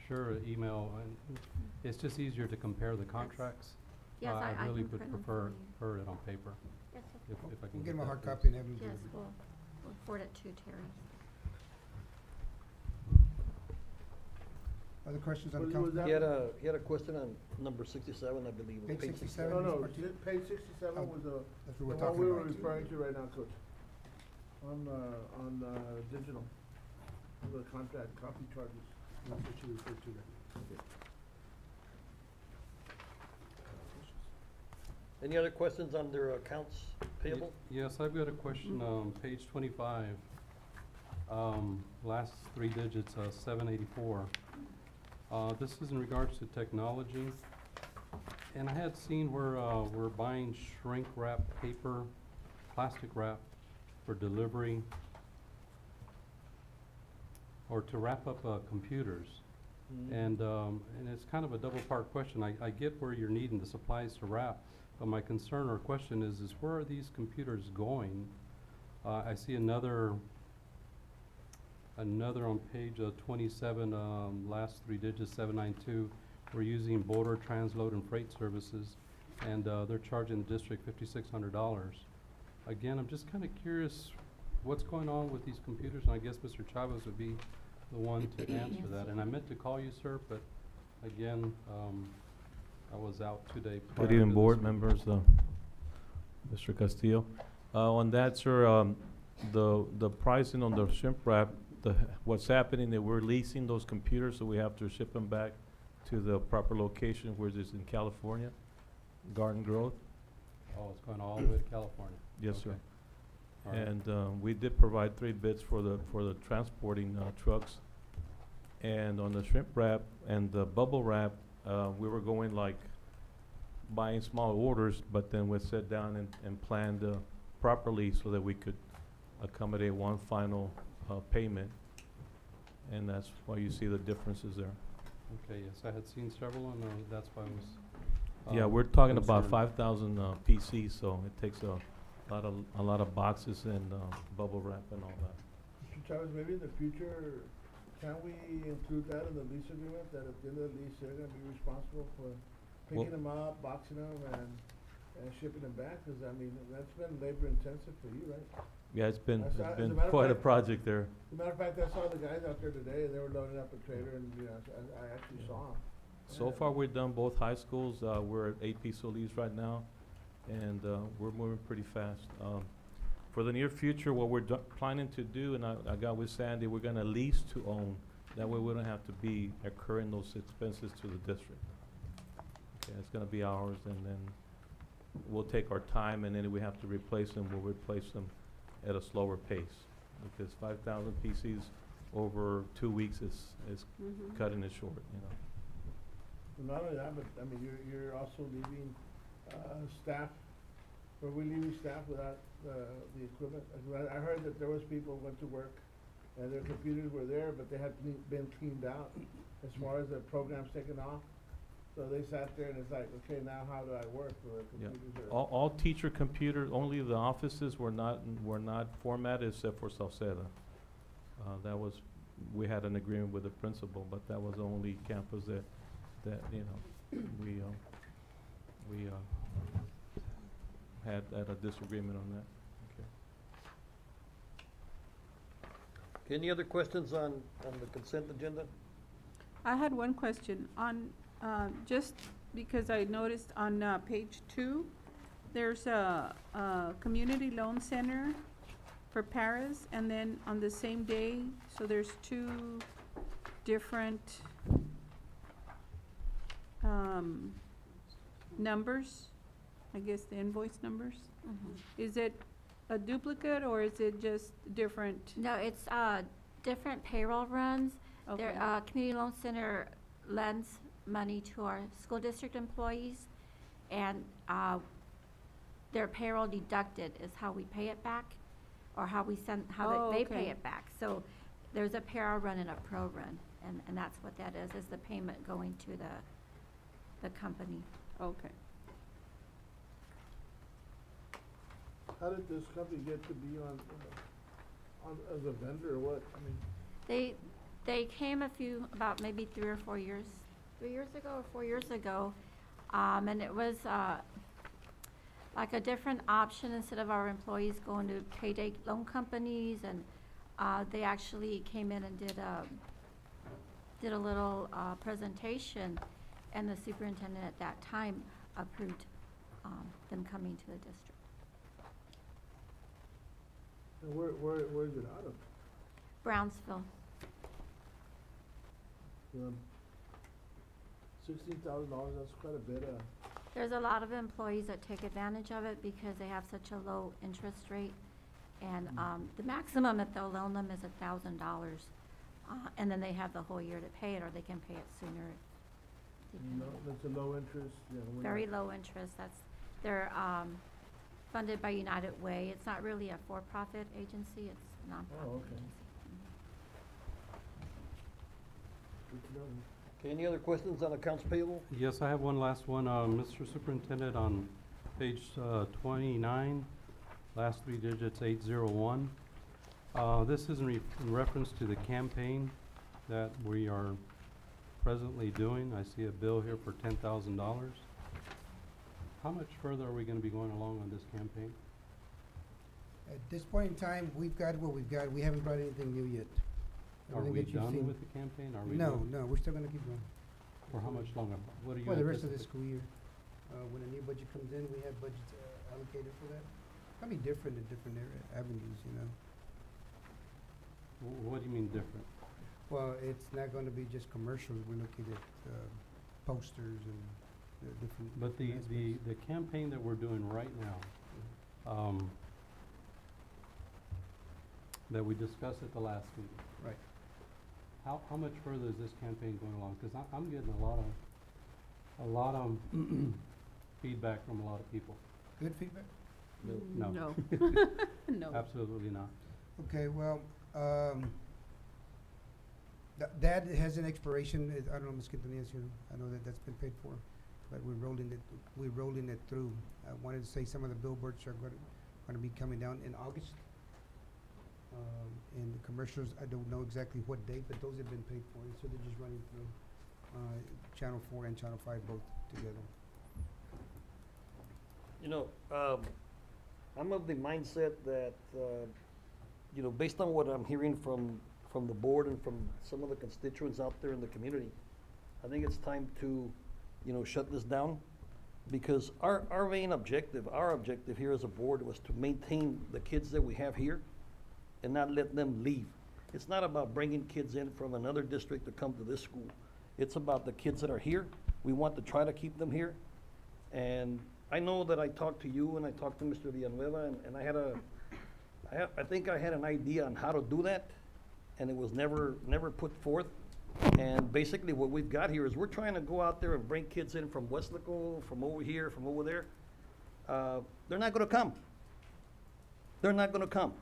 Sure, email, and it's just easier to compare the contracts. Yes, I really can would print them prefer, for you. it on paper, Yes, sir. if I can We'll get get him a that, hard please. copy and have him Yes, deliver. we'll forward it to Terry. Other questions on the Was council? that- He had a question on number 67, I believe. Page 67? No, no, Martin? page 67 Oh, was the That's what we're one talking we were about. referring to right now, Coach. On digital, the contract copy charges. That's what you referred to there. Any other questions on their accounts payable? Yes, I've got a question on page 25. Last three digits, 784. This is in regards to technology. And I had seen where we're buying shrink wrap paper, plastic wrap for delivery or to wrap up computers. And it's kind of a double part question. I get where you're needing the supplies to wrap, but my concern or question is where are these computers going? I see another on page 27, last three digits, 792. We're using border transload and freight services, and they're charging the district $5,600. Again, I'm just kind of curious what's going on with these computers, and I guess Mr. Chavez would be the one to answer that. And I meant to call you, sir, but again, I was out today. Good evening, board members, Mr. Castillo. On that, sir, the pricing on the shrimp wrap, what's happening that we're leasing those computers, so we have to ship them back to the proper location, which is in California, Garden Grove. Oh, it's going all the way to California. Yes, Okay. sir. All right. And we did provide 3 bids for the transporting trucks. And on the shrimp wrap and the bubble wrap, we were going like buying small orders, but then we sat down and planned properly so that we could accommodate one final payment. And that's why you see the differences there. Okay, yes, I had seen several, and that's why I was. Yeah, we're talking about concerned. 5,000 PCs, so it takes a lot of boxes and bubble wrap and all that. Mr. Chavez, maybe in the future, can we include that in the lease agreement, that at the end of the lease, they're gonna be responsible for picking them up, boxing them, and shipping them back? Cause I mean, that's been labor intensive for you, right? Yeah, it's been As a matter of quite a fact- project there. As a matter of fact, I saw the guys out there today, and they were loading up a trailer, and, you know, I actually saw them. So far, we've done both high schools. We're at 8 piece lease right now, and we're moving pretty fast. For the near future, what we're planning to do, and I got with Sandy, we're gonna lease to own. That way we don't have to be incurring those expenses to the district. Okay, it's gonna be ours, and then we'll take our time, and then if we have to replace them, we'll replace them at a slower pace. Because 5,000 PCs over 2 weeks is cutting it short, you know. And not only that, but, I mean, you're also leaving, staff, were we leaving staff without, the equipment? I heard that there was people who went to work, and their computers were there, but they had been cleaned out as far as the programs taken off. So they sat there and it's like, okay, now how do I work? The Yeah. computers are. All teacher computers, only the offices were not formatted except for Salceda. That was, we had an agreement with the principal, but that was the only campus that, you know, we had a disagreement on that. Okay. Any other questions on the consent agenda? I had one question on, just because I noticed on page 2, there's a community loan center for Paris, and then on the same day, so there's 2 different numbers, I guess the invoice numbers. Is it a duplicate or is it just different? No, it's different payroll runs. Their, Okay. Community Loan Center lends money to our school district employees, and, their payroll deducted is how we pay it back, or how we send, how Oh, they pay okay. it back. So there's a payroll run and a pro run, and that's what that is the payment going to the company. Okay. How did this company get to be on, as a vendor or what? I mean, They came about maybe 3 or 4 years, 3 years ago or 4 years ago, and it was, like a different option instead of our employees going to payday loan companies, and, they actually came in and did a little, presentation, and the superintendent at that time approved, them coming to the district. and where is it out of? Brownsville. $16,000, that's quite a bit, There's a lot of employees that take advantage of it because they have such a low interest rate. And, the maximum that they'll loan them is $1,000. And then they have the whole year to pay it, or they can pay it sooner. that's a low interest, you know. Very low interest. They're, funded by United Way. It's not really a for-profit agency, it's a nonprofit Oh, okay. agency. Good to know. Okay, any other questions on accounts payable? Yes, I have one last one. Mr. Superintendent, on page 29, last three digits, 801. This is in reference to the campaign that we are presently doing. I see a bill here for $10,000. How much further are we gonna be going along on this campaign? At this point in time, we've got what we've got. We haven't brought anything new yet. Are Everything we that you've done seen- with the campaign? Are we No, doing- no, we're still gonna keep going. For how much longer? What are you For the rest of the anticipate- school year. When a new budget comes in, we have budgets allocated for that. Probably different in different avenues, you know. What do you mean different? Well, it's not gonna be just commercials. We're looking at posters and different. But the aspects. campaign that we're doing right now, that we discussed at the last meeting. Right. How much further is this campaign going along? Cause I'm getting a lot of feedback from a lot of people. Good feedback? No. No. No. Absolutely not. Okay, well, that has an expiration. I don't know, Ms. Quintanilla, I know that's been paid for, but we're rolling it through. I wanted to say some of the billboards are gonna be coming down in August. And the commercials, I don't know exactly what date, but those have been paid for, so they're just running through, Channel 4 and Channel 5 both together. You know, I'm of the mindset that, you know, based on what I'm hearing from the board and from some of the constituents out there in the community, I think it's time to, you know, shut this down. Because our main objective, our objective here as a board was to maintain the kids that we have here and not let them leave. It's not about bringing kids in from another district to come to this school. It's about the kids that are here. We want to try to keep them here. And I know that I talked to you and I talked to Mr. Villanueva, and I think I had an idea on how to do that, and it was never put forth. And basically what we've got here is we're trying to go out there and bring kids in from Westlaco, from over here, from over there. They're not gonna come. They're not gonna come.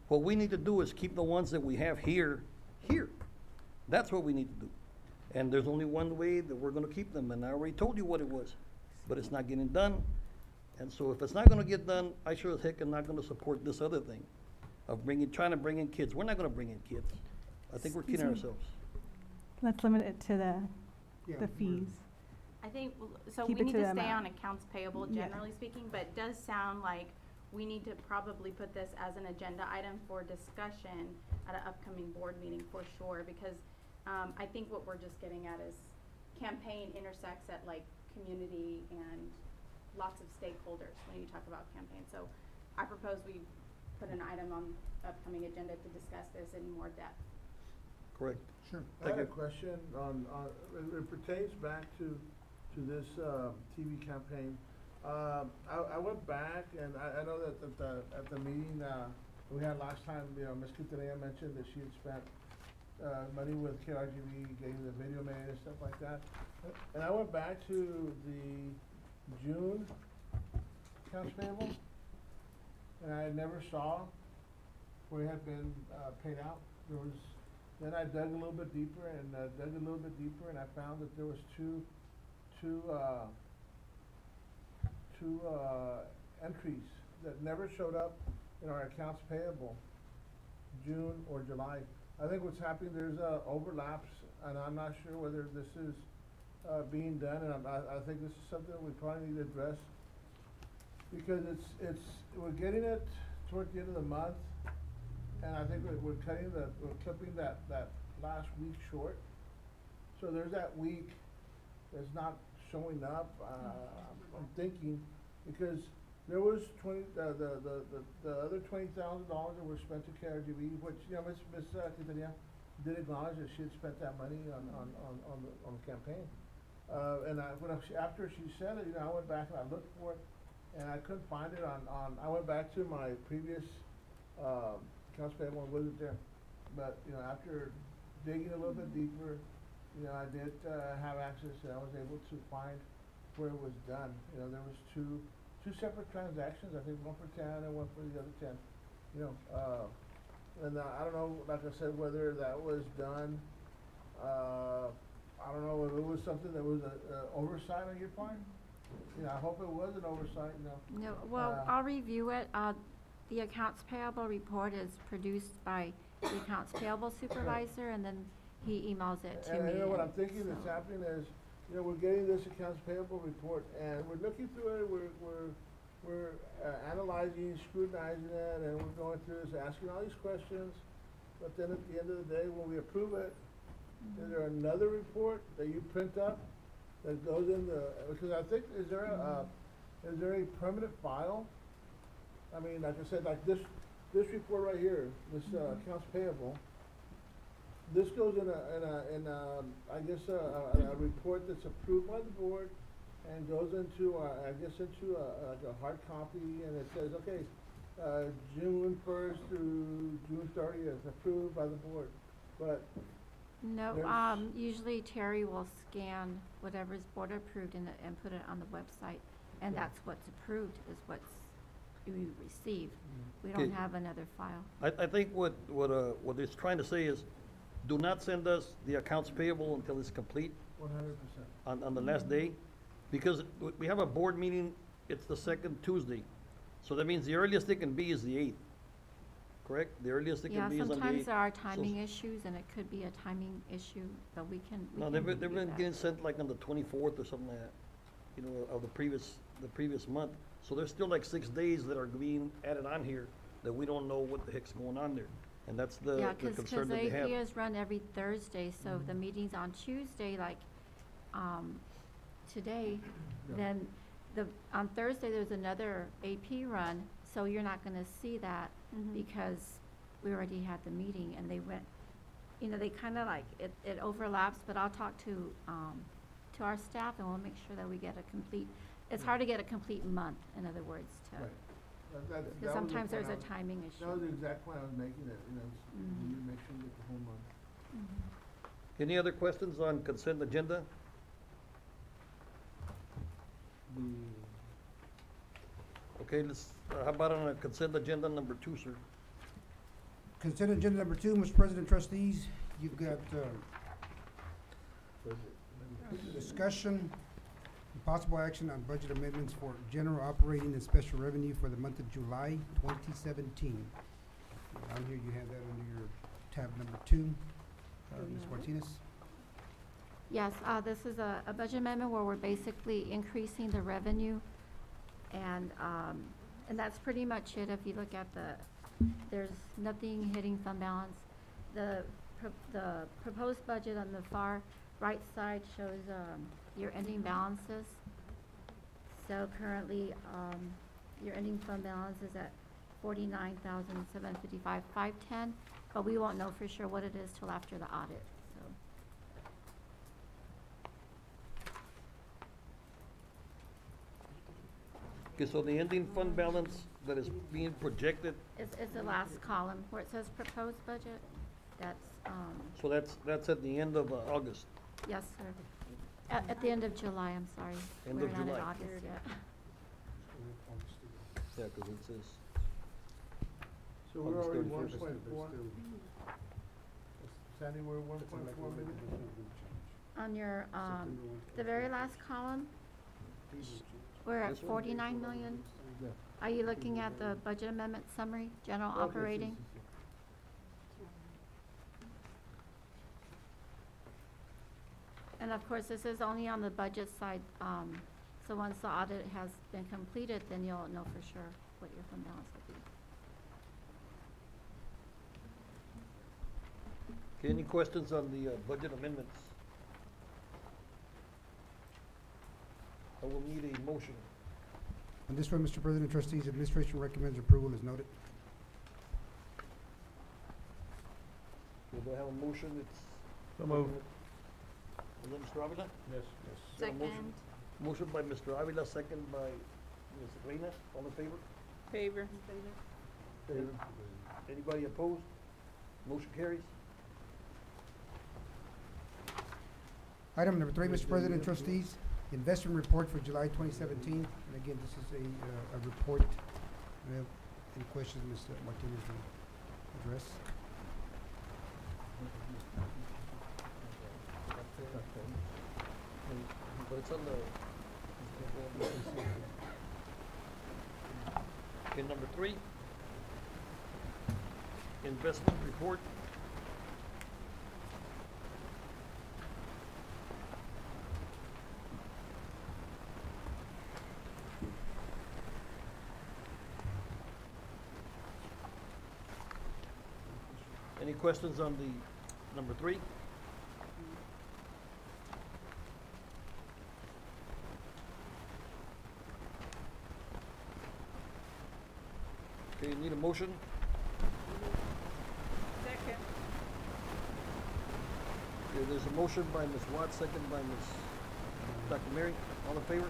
What we need to do is keep the ones that we have here, here. That's what we need to do. And there's only one way that we're gonna keep them, and I already told you what it was, but it's not getting done. And so if it's not gonna get done, I sure as heck am not gonna support this other thing of trying to bring in kids. We're not gonna bring in kids. I think we're kidding Excuse me. ourselves. Let's limit it to the Yeah, fees. I think, so Keep we it need to to the stay amount. on accounts payable, Yeah. generally speaking, but it does sound like we need to probably put this as an agenda item for discussion at an upcoming board meeting for sure, because, I think what we're just getting at is campaign intersects at like community and lots of stakeholders when you talk about campaign. So I propose we put an item on upcoming agenda to discuss this in more depth. Correct. Sure. I had a Thank you. question it pertains back to this, TV campaign. I went back and I know that at the meeting, we had last time, you know, Ms. Quintanilla mentioned that she had spent, money with KRGB, getting the video made and stuff like that. And I went back to the June accounts payable, and I never saw where it had been, paid out. Then I dug a little bit deeper and, and I found that there was two entries that never showed up in our accounts payable, June or July. I think what's happening, there's overlaps, and I'm not sure whether this is being done, and I think this is something that we probably need to address, because we're getting it toward the end of the month, and I think we're clipping that last week short. So there's that week that's not showing up. I'm thinking, because there was the other $20,000 that were spent to KRGB, which, you know, Ms. Quintanilla did acknowledge that she had spent that money on the campaign. And after she said it, you know, I went back and I looked for it, and I couldn't find it I went back to my previous accounts payable, and it wasn't there. But, you know, after digging a little bit deeper, you know, I did have access, and I was able to find where it was done. You know, there was two separate transactions, I think one for 10 and one for the other 10. You know, and I don't know, like I said, whether that was done, I don't know if it was something that was a oversight on your part. You know, I hope it was an oversight, you know. No, well, I'll review it. The accounts payable report is produced by the accounts payable supervisor, and then he emails it to me. And you know what I'm thinking is happening is, you know, we're getting this accounts payable report, and we're looking through it, we're analyzing, scrutinizing it, and we're going through this, asking all these questions, but then at the end of the day, when we approve it, is there another report that you print up that goes in because I think, is there a permanent file? I mean, like I said, like this report right here, this accounts payable, this goes in I guess a report that's approved by the board, and goes into I guess into like a hard copy, and it says, okay, June 1st through June 30th, approved by the board. But no, usually Terry will scan whatever's board approved and put it on the website, and that's what's approved is what's we receive. We don't have another file. I think what it's trying to say is, do not send us the accounts payable until it's complete 100%. on the last day, because we have a board meeting, it's the second Tuesday. So that means the earliest it can be is the 8th, correct? The earliest it can be is on the 8th. Yeah, sometimes there are timing issues, and it could be a timing issue, but we can No, they've been getting sent like on the 24th or something like that, you know, of the previous month. So there's still like 6 days that are being added on here that we don't know what the heck's going on there. And that's the concern that they have. Yeah, because AP is run every Thursday, so the meeting's on Tuesday, like, today, then on Thursday, there's another AP run, so you're not gonna see that because we already had the meeting, and they went, you know, they kinda like, it overlaps, but I'll talk to our staff, and we'll make sure that we get a complete, it's hard to get a complete month, in other words, to. Right. Because sometimes there's a timing issue. That was the exact point I was making, that, you know, you make sure you get the whole month. Any other questions on consent agenda? Okay, let's, how about on a consent agenda number 2, sir? Consent agenda number 2, Mr. President, trustees, you've got, discussion and possible action on budget amendments for general operating and special revenue for the month of July 2017. Down here you have that under your tab number 2. Ms. Martinez? Yes, this is a budget amendment where we're basically increasing the revenue, and that's pretty much it. If you look at there's nothing hitting fund balance. The proposed budget on the far right side shows your ending balances. So currently, your ending fund balance is at $49,755,510, but we won't know for sure what it is till after the audit. Okay, so the ending fund balance that is being projected, It's the last column where it says proposed budget. That's, So that's at the end of August. yes, sir. At the end of July, I'm sorry. End We're of not in July. August yet. Yeah, 'cause it says, So we're August already 31st. 1.4. Sandy, we're 1.4 million? On your, the very last column, we're at This one? 49 million. Yeah. Are you looking at the budget amendment summary, general Okay, operating? And of course, this is only on the budget side, so once the audit has been completed, then you'll know for sure what your fund balance will be. okay, any questions on the budget amendments? I will need a motion. On this one, Mr. President, trustees, administration recommends approval as noted. Do I have a motion? It's. So moved. Is that Mr. Avila? Yes. Got a motion? Second. Motion by Mr. Avila, second by Ms. Reyna. All in favor? Favor. Anybody opposed? Motion carries. Item number 3, Mr. President, trustees, investment report for July 2017. And again, this is a report. Do you have any questions, Mr. Martinez, to address? But it's on the. Okay, number 3. Investment report. Any questions on the number 3? Okay, you need a motion? Second. Okay, there's a motion by Ms. Watts, second by Ms. Dr. Mary. All in favor?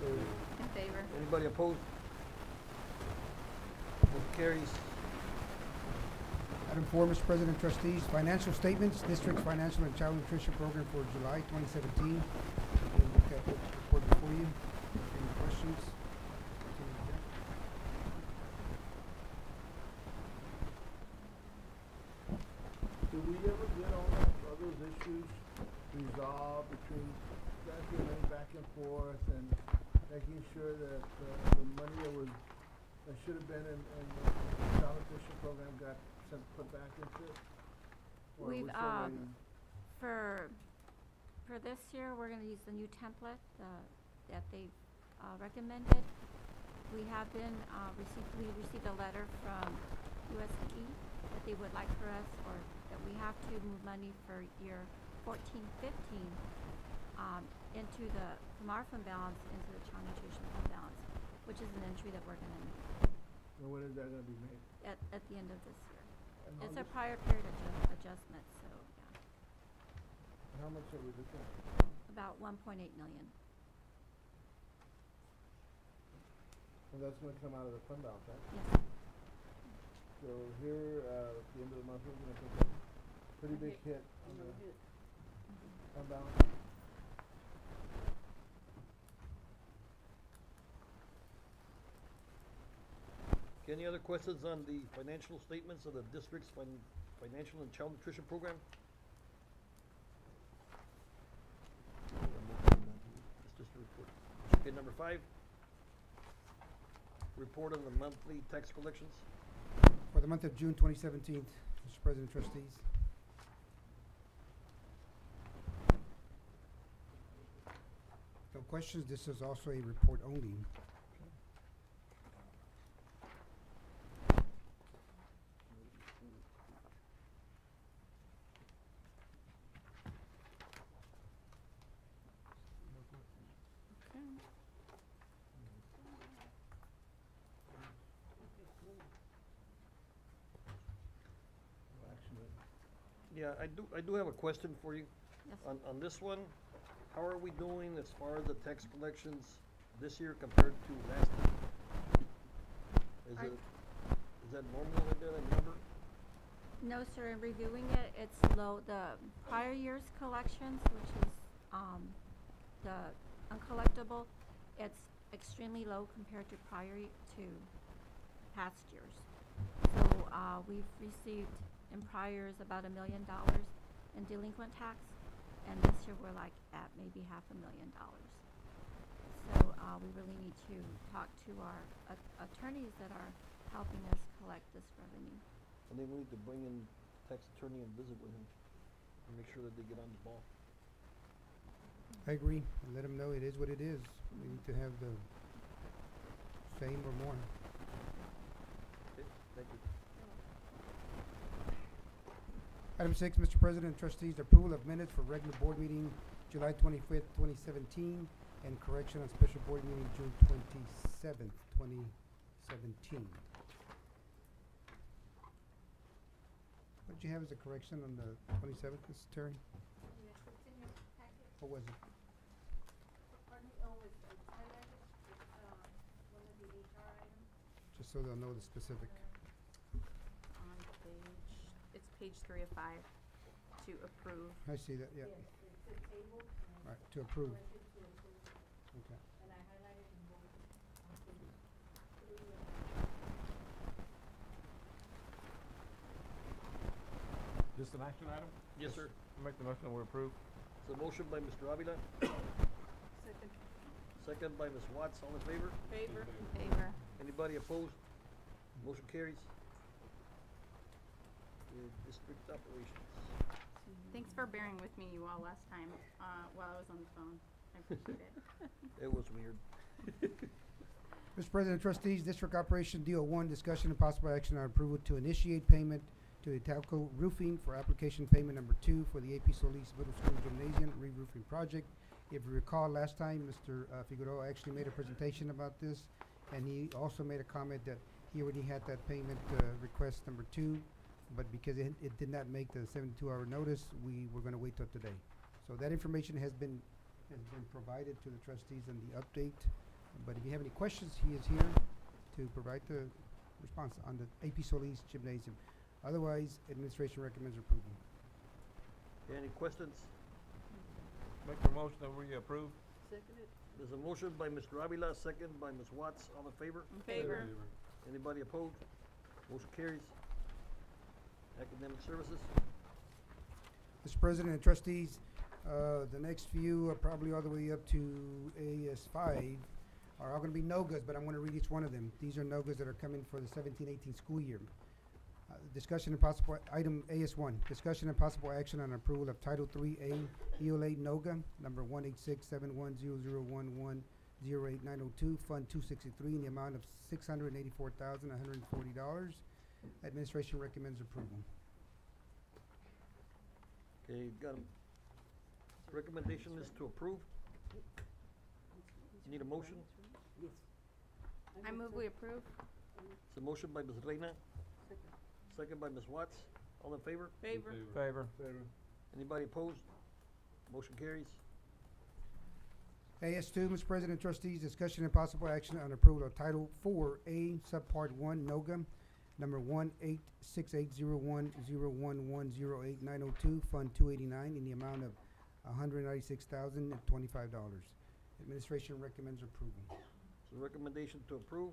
In favor. Anybody opposed? Motion carries. Item 4, Mr. President, trustees, financial statements, district's financial and child nutrition program for July 2017. Again, look at the report before you. Any questions? Did we ever get all those issues resolved between transferring money back and forth and making sure that the money that should have been in the child nutrition program got put back into it? Or are we We've, still waiting? for this year, we're gonna use the new template, that they recommended. We have been, we received a letter from USDE that they would like for us, or that we have to move money for year 14-15, from our fund balance into the child nutrition fund balance, which is an entry that we're gonna make And when is that gonna be made? at the end of this year. And It's how a prior period adjustment, so, yeah, How much are we looking at? about 1.8 million. And that's gonna come out of the fund balance, right? Yes. So here, at the end of the month, we're gonna take a pretty big hit on the fund balance. Okay, any other questions on the financial statements of the district's financial and child nutrition program? It's just a report. Okay, number 5. Report on the monthly tax collections. For the month of June 2017, Mr. President, trustees. No questions. This is also a report only. Okay. Yeah, I do have a question for you. Yes. On this one, how are we doing as far as the tax collections this year compared to last year? Is I- it, is that normal right there, that number? No, sir, in reviewing it, it's low, the prior year's collections, which is, the uncollectible, it's extremely low compared to to past years. So, we've received in prior years about $1 million in delinquent tax, and this year we're like at maybe $500,000. So, we really need to talk to our attorneys that are helping us collect this revenue. I think we need to bring in tax attorney and visit with him and make sure that they get on the ball. I agree. Let them know it is what it is. We need to have the same or more. Okay, thank you. Item 6, Mr. President, trustees, approval of minutes for regular board meeting July 25th, 2017, and correction on special board meeting June 27th, 2017. What did you have as a correction on the 27th, Mrs. Terry? Yes, it's in your packet. What was it? Pardon me, it's highlighted, it's, one of the HR items. Just so they'll know the specific. On it's page 3 of 5, to approve. I see that, yeah. Yes, it's a table. All right, to approve. Corrected to approve, Okay. and I highlighted in bold. Just an action item? Yes, sir. Make the motion we approve. So motion by Mr. Avila, Second. second by Ms. Watts, all in favor? Favor. Favor. Anybody opposed? Motion carries. District operations. Thanks for bearing with me, you all, last time, while I was on the phone. I appreciate it. It was weird. Mr. President, trustees, District Operation DO1, discussion and possible action on approval to initiate payment to Italco Roofing for application payment number 2 for the AP Solis Middle School Gymnasium re-roofing project. If you recall, last time, Mr. Figueroa actually made a presentation about this, and he also made a comment that he already had that payment request number 2, but because it did not make the 72-hour notice, we were going to wait till today. So that information has been provided to the trustees in the update. But if you have any questions, he is here to provide the response on the AP Solis Gymnasium. Otherwise, administration recommends approval. Okay, any questions? Make the motion that we approve. Seconded. There's a motion by Mr. Avila, second by Ms. Watts, all in favor? In favor. Anybody opposed? Motion carries. Academic services. Mr. President and trustees, the next few are probably all the way up to AS5 are all going to be NOGAs, but I'm going to read each one of them. These are NOGAs that are coming for the 17-18 school year. Discussion and possible, item AS1, discussion and possible action on approval of Title III-A EOLA NOGA, number 186711011089002, Fund 263, in the amount of $684,140. Administration recommends approval. Okay, got a recommendation is to approve. Need a motion? I move we approve. It's a motion by Ms. Reina, second by Ms. Watts, all in favor? Favor. Favor. Anybody opposed? Motion carries. AS2, Mr. President, trustees, discussion and possible action on approval of Title IV-A, Subpart 1, NOGA, number 186801011089002, Fund 289, in the amount of $196,025. Administration recommends approval. So recommendation to approve.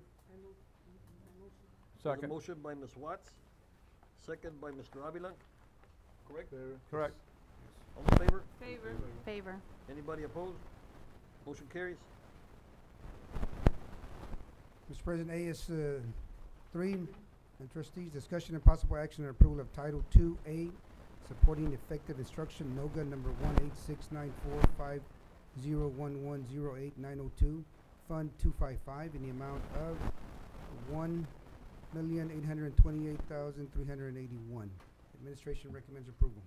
There's a Second. motion by Ms. Watts, second by Mr. Avila, correct? Correct. All in favor? Favor. Favor. Anybody opposed? Motion carries. Mr. President, AS3, and trustees, discussion and possible action on approval of Title II-A, supporting effective instruction, NOGA number 186945011089002, Fund 255, in the amount of $1,828,381. Administration recommends approval.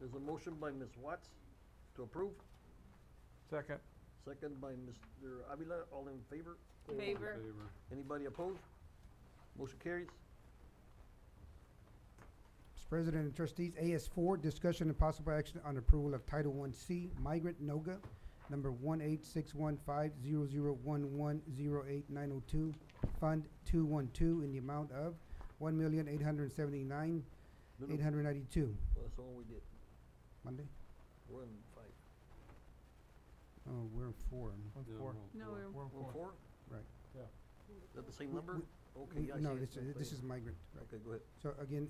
There's a motion by Ms. Watts to approve, Second. second by Mr. Avila, all in favor? Favor. Anybody opposed? Motion carries. Mr. President and trustees, AS4, discussion and possible action on approval of Title I-C, Migrant NOGA, number 186150011089002, Fund 212, in the amount of $1,879,892. Well, that's the one we did. Monday? We're in 5. Oh, we're in 4. No, we're, We're in 4? Right. Is that the same We- number? we- Okay, yeah, I see No, it. this is migrant, right. Okay, go ahead. So again,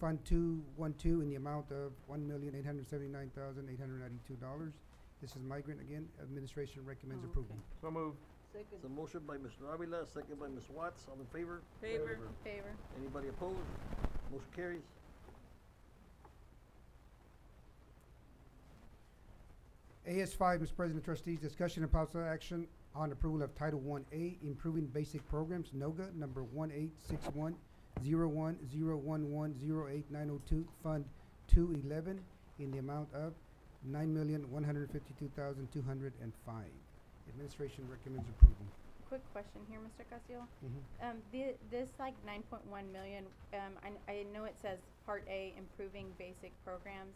Fund 212 in the amount of $1,879,892. This is migrant again. Administration recommends Oh, approval. okay. So move. It's a motion by Mr. Avila, second by Ms. Watts. All in favor? favor. In favor. Anybody opposed? Motion carries. AS5, Mr. President, trustees, discussion and possible action on approval of Title 1A, Improving Basic Programs, NOGA, number 186101011089002, Fund 211, in the amount of $9,152,205. Administration recommends approval. Quick question here, Mr. Castillo. Mhm. This like 9.1 million, I know it says Part A, improving basic programs.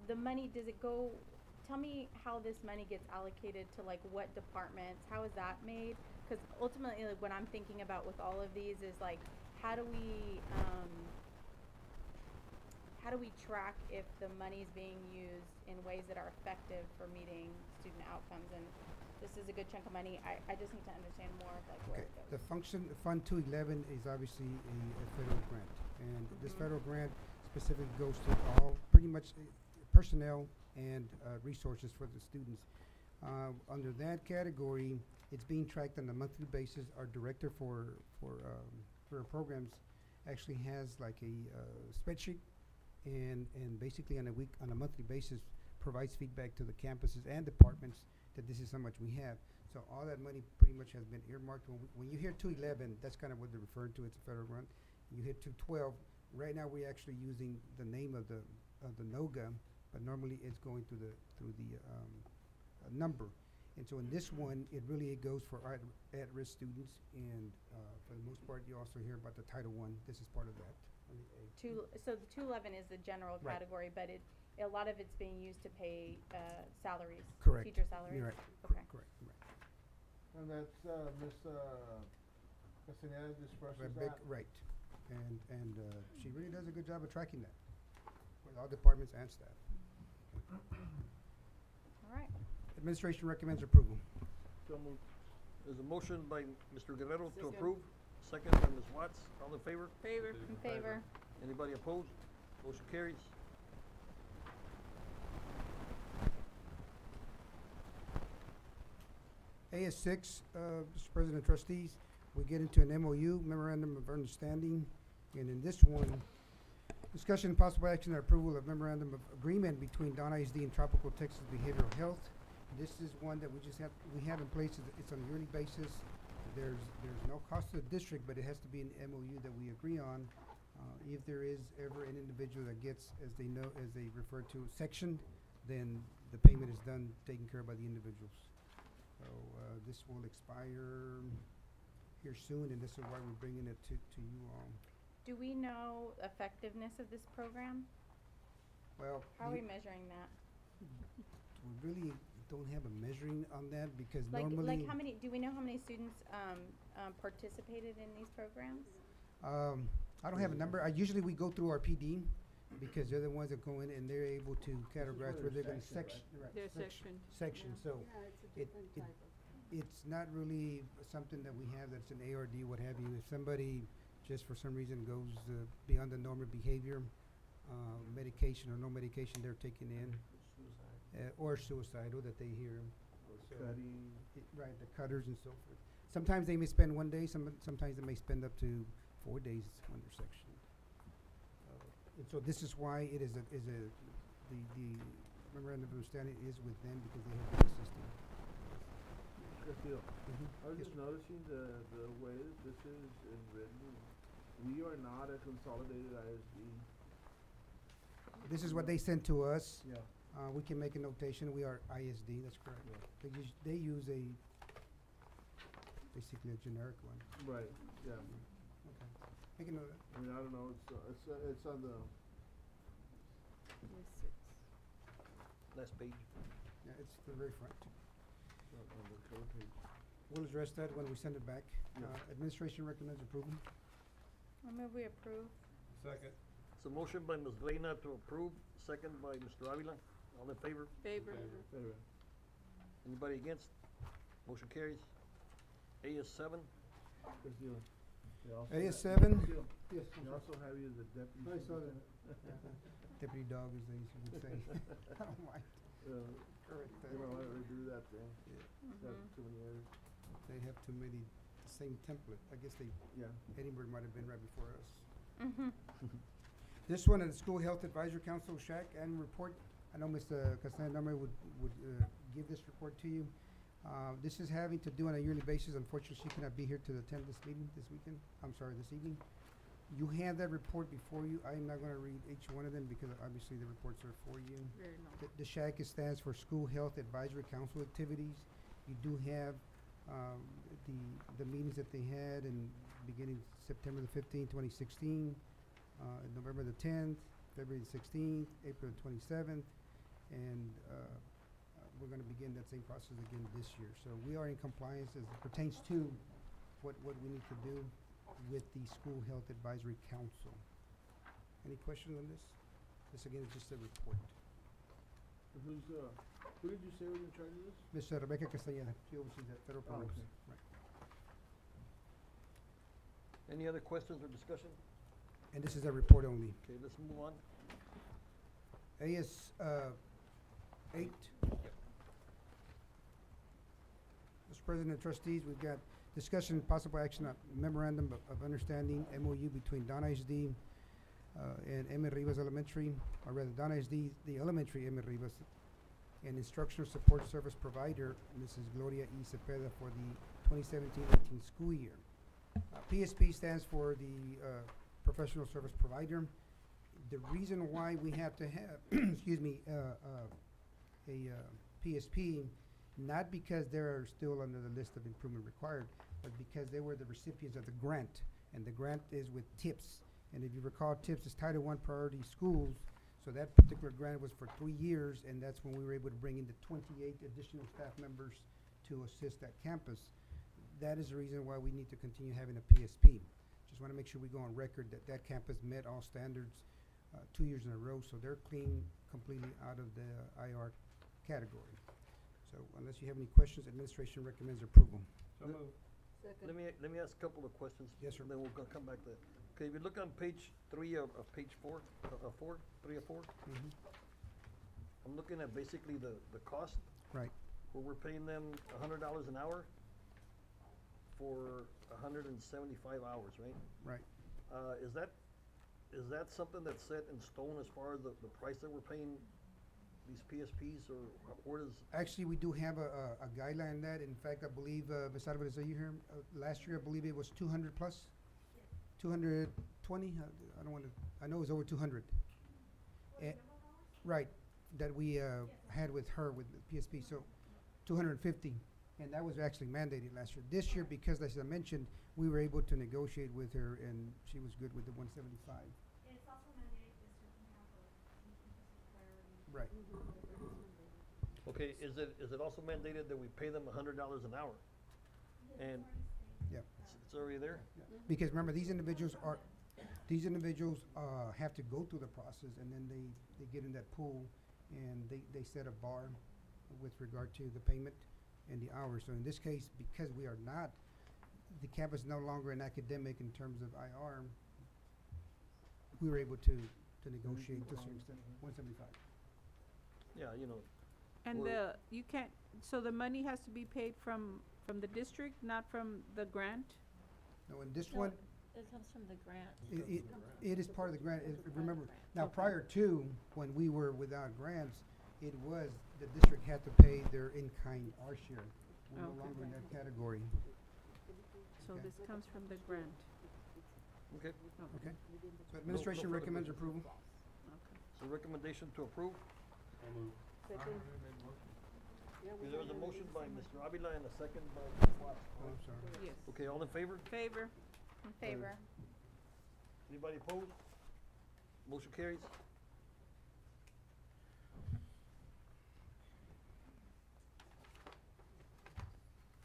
The money, does it go, tell me how this money gets allocated to like what departments, how is that made? Cause ultimately, like, what I'm thinking about with all of these is like, how do we track if the money's being used in ways that are effective for meeting student outcomes? And this is a good chunk of money. I just need to understand more of like where Okay, it the goes. function, Fund 211 is obviously a federal grant. And this federal grant specifically goes to all, pretty much personnel and resources for the students. Under that category, it's being tracked on a monthly basis. Our director for our programs actually has like a spreadsheet and basically on a monthly basis provides feedback to the campuses and departments that this is how much we have. So all that money pretty much has been earmarked. When you hear 211, that's kind of what they're referring to. It's a federal grant. You hit 212. Right now, we're actually using the name of the NOGA, but normally it's going through the number. And so in this one, it goes for at-risk students, and for the most part, you also hear about the Title I. This is part of that. So the 211 is the general Right. category, but a lot of it's being used to pay salaries. Correct. Teacher salaries. You're right. Okay. Correct. Right. And that's, Ms. Castaneda disperses Rebecca, that? right. And she really does a good job of tracking that with all departments and staff. All right. Administration recommends approval. So moved. There's a motion by Mr. Guerrero to approve, second by Ms. Watts. All in favor? Favor. In favor. Anybody opposed? Motion carries. AS6, Mr. President, trustees, we get into an MOU, Memorandum of Understanding, and in this one, discussion and possible action on approval of Memorandum of Agreement between Donna ISD and Tropical Texas Behavioral Health. This is one that we have in place. It's on a yearly basis. There's no cost to the district, but it has to be an MOU that we agree on. If there is ever an individual that gets, as they refer to, sectioned, then the payment is done, taken care of by the individuals. So this will expire here soon, and this is why we're bringing it to you all. Do we know effectiveness of this program? Well, How are we measuring that? we really don't have a measuring on that because Like normally. how many, do we know how many students participated in these programs? I don't have a number. Usually we go through our PD because they're the ones that go in and they're able to categorize where they're gonna section. They're sectioned. Section, so it's not really something that we have that's an ARD, what have you. If somebody just for some reason goes beyond the normal behavior, medication or no medication they're taking in, or suicidal that they hear. Cutting. Right, the cutters and so forth. Sometimes they may spend 1 day, sometimes they may spend up to 4 days under section. And so this is why it is the memorandum of understanding is with them because they have been assisting. Castillo, I was just noticing the way that this is written. We are not a consolidated ISD. This is what they sent to us. Yeah. We can make a notation. We are ISD. That's correct. They use basically a generic one. Right, yeah. Okay. Make a note of that. I mean, I don't know, it's on the, Last page. Yeah, it's the very front. on the cover page. We'll address that when we send it back. Yeah. Administration recommends approval. I move we approve. Second. It's a motion by Ms. Glena to approve, second by Mr. Avila. All in favor? Favor. Favor. Anybody against? Motion carries. AS7, Castillo. They also AS7. have- Castillo, Yes, They also have you as the deputy. I saw that. superintendent. Deputy dog, as they used to say. I don't mind. Correct. They don't want to redo that thing. Yeah. That's too many years. They have too many, same template. I guess Yeah. Edinburgh might have been right before us. Mm-hmm. This one, the School Health Advisory Council, SHAC, annual report. I know Mr. Castaneda would give this report to you. This is having to do on a yearly basis. Unfortunately, she cannot be here to attend this meeting this weekend. I'm sorry, this evening. You have that report before you. I am not gonna read each one of them because obviously the reports are for you. Very long. The SHAC stands for School Health Advisory Council Activities. You do have, the meetings that they had in beginning September the 15th, 2016, November the 10th, February the 16th, April the 27th, and we're gonna begin that same process again this year. So we are in compliance as it pertains to what we need to do with the School Health Advisory Council. Any questions on this? This again is just a report. Who did you say was in charge of this? Ms. Rebecca Castaneda, she oversees that federal Oh, programs. okay. Right. any other questions or discussion? And this is a report only. Okay, let's move on. AS 8. Mr. President and trustees, we've got discussion and possible action on memorandum of understanding, MOU, between Donna HD and Emmett Rivas Elementary, or rather Donna HD, the elementary Emmett Rivas, and instructional support service provider, Mrs. Gloria E. Cepeda, for the 2017-18 school year. PSP stands for the professional service provider. The reason why we have to have, excuse me, a PSP, not because they're still under the list of improvement required, but because they were the recipients of the grant, and the grant is with TIPS. And if you recall, TIPS is Title I priority schools, so that particular grant was for 3 years, and that's when we were able to bring in the 28 additional staff members to assist that campus. That is the reason why we need to continue having a PSP. Just want to make sure we go on record that that campus met all standards 2 years in a row, so they're clean completely out of the IR category. So unless you have any questions, administration recommends approval. So moved. Let me ask a couple of questions. Yes, sir. Then we'll come back to that. Okay, if you look on page 3 of page 4, 3 of 4, Mhm. I'm looking at basically the cost, Right. where we're paying them $100 an hour for 175 hours, right? Right. Is that something that's set in stone as far as the price that we're paying these PSPs, or where does? Actually, we do have a guideline on that. In fact, I believe, Ms. Alvarez, are you here? Last year, I believe it was 200 plus? 220? I don't want to, I know it was over 200. Right, that we had with her, with the PSP, so 250. And that was actually mandated last year. This year, because as I mentioned, we were able to negotiate with her, and she was good with the 175. It's also mandated this year we have a Right. Okay, is it also mandated that we pay them $100 an hour? And Yep. it's already there? Because remember, these individuals have to go through the process, and then they get in that pool, and they set a bar with regard to the payment and the hours. So in this case, because we are not, the campus is no longer an academic in terms of IR, we were able to negotiate to a certain extent, 175. Yeah, you know, And Or- you can't, so the money has to be paid from the district, not from the grant? Now, in this No, one, It comes from the grant. it is part of the grant. Remember, grant. now Okay. prior to, when we were without grants, it was, the district had to pay their in-kind, our share. We're no Okay. longer in that category. So Okay. this comes from the grant? okay, Okay? So administration further recommends questions. approval. Okay. so recommendation to approve. Second. Okay, there was a motion by Mr. Avila and a second by Ms. Watts. Oh, I'm sorry. Yes. Okay, all in favor? Favor? In favor. Anybody opposed? Motion carries.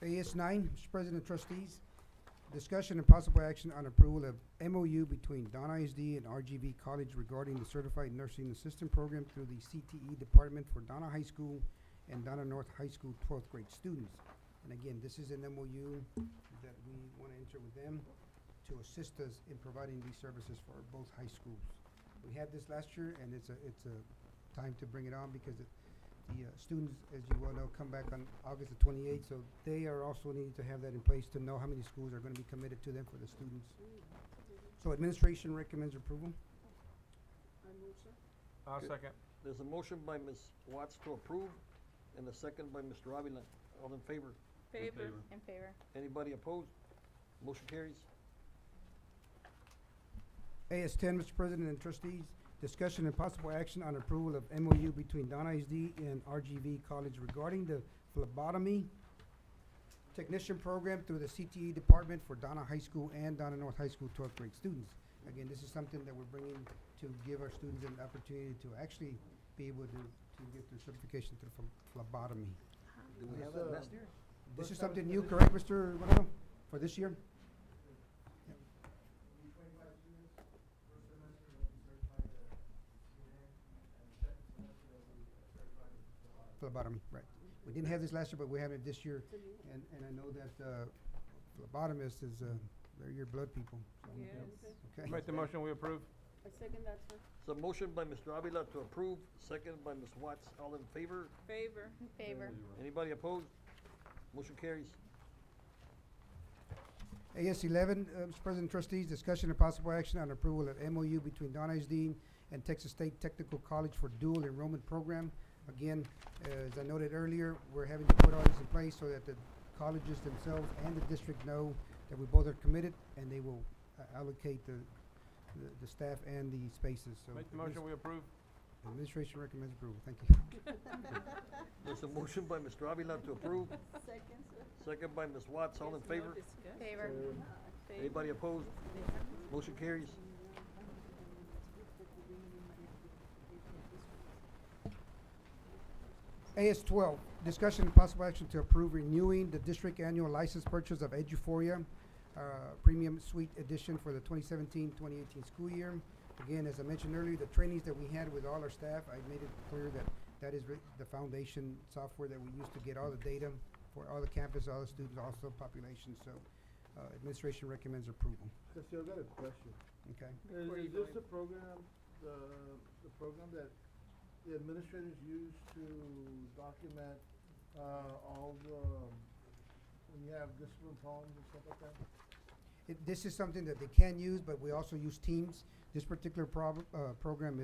AS 9, Mr. President, trustees, discussion and possible action on approval of MOU between Donna ISD and RGV College regarding the Certified Nursing Assistant Program through the CTE Department for Donna High School and Donna North High School 12th grade students. And again, this is an MOU that we want to enter with them to assist us in providing these services for both high schools. We had this last year, and it's a time to bring it on because the students, as you well know, come back on August the 28th, so they are also needing to have that in place to know how many schools are going to be committed to them for the students. So administration recommends approval. I'll Okay. second. There's a motion by Ms. Watts to approve and a second by Mr. Avila. All in favor? Favor. In favor. Anybody opposed? Motion carries. AS10, Mr. President and trustees, discussion and possible action on approval of MOU between Donna ISD and RGV College regarding the phlebotomy technician program through the CTE Department for Donna High School and Donna North High School 12th grade students. Again, this is something that we're bringing to give our students an opportunity to actually be able to get their certification through phlebotomy. Do we have that last year? This is something new, correct, Mr. Moreno, for this year? Phlebotomy, right. We didn't have this last year, but we have it this year, and I know that phlebotomist is, they're your blood people, so. Okay. Make the motion, we approve. I second that, sir. So motion by Mr. Avila to approve, second by Ms. Watts. All in favor? Favor. In favor. Anybody opposed? Motion carries. AS11, Mr. President, trustees, discussion and possible action on approval of MOU between Donna ISD and Texas State Technical College for dual enrollment program. Again, as I noted earlier, we're having to put all this in place so that the colleges themselves and the district know that we both are committed, and they will allocate the staff and the spaces, so. Make the motion, we approve. Administration recommends approval, thank you. There's a motion by Mr. Avila to approve, Second, sir. second by Ms. Watts. All in favor? Favor. Anybody opposed? Motion carries. AS12, discussion and possible action to approve renewing the district annual license purchase of Eduphoria Premium Suite Edition for the 2017-2018 school year. Again, as I mentioned earlier, the trainings that we had with all our staff, I made it clear that that is the foundation software that we use to get all the data for all the campus, all the students, also population. So administration recommends approval. Castillo, I've got a question. Okay. Is this the program, the program that the administrators use to document, all the, when you have discipline problems and stuff like that? This is something that they can use, but we also use Teams. This particular program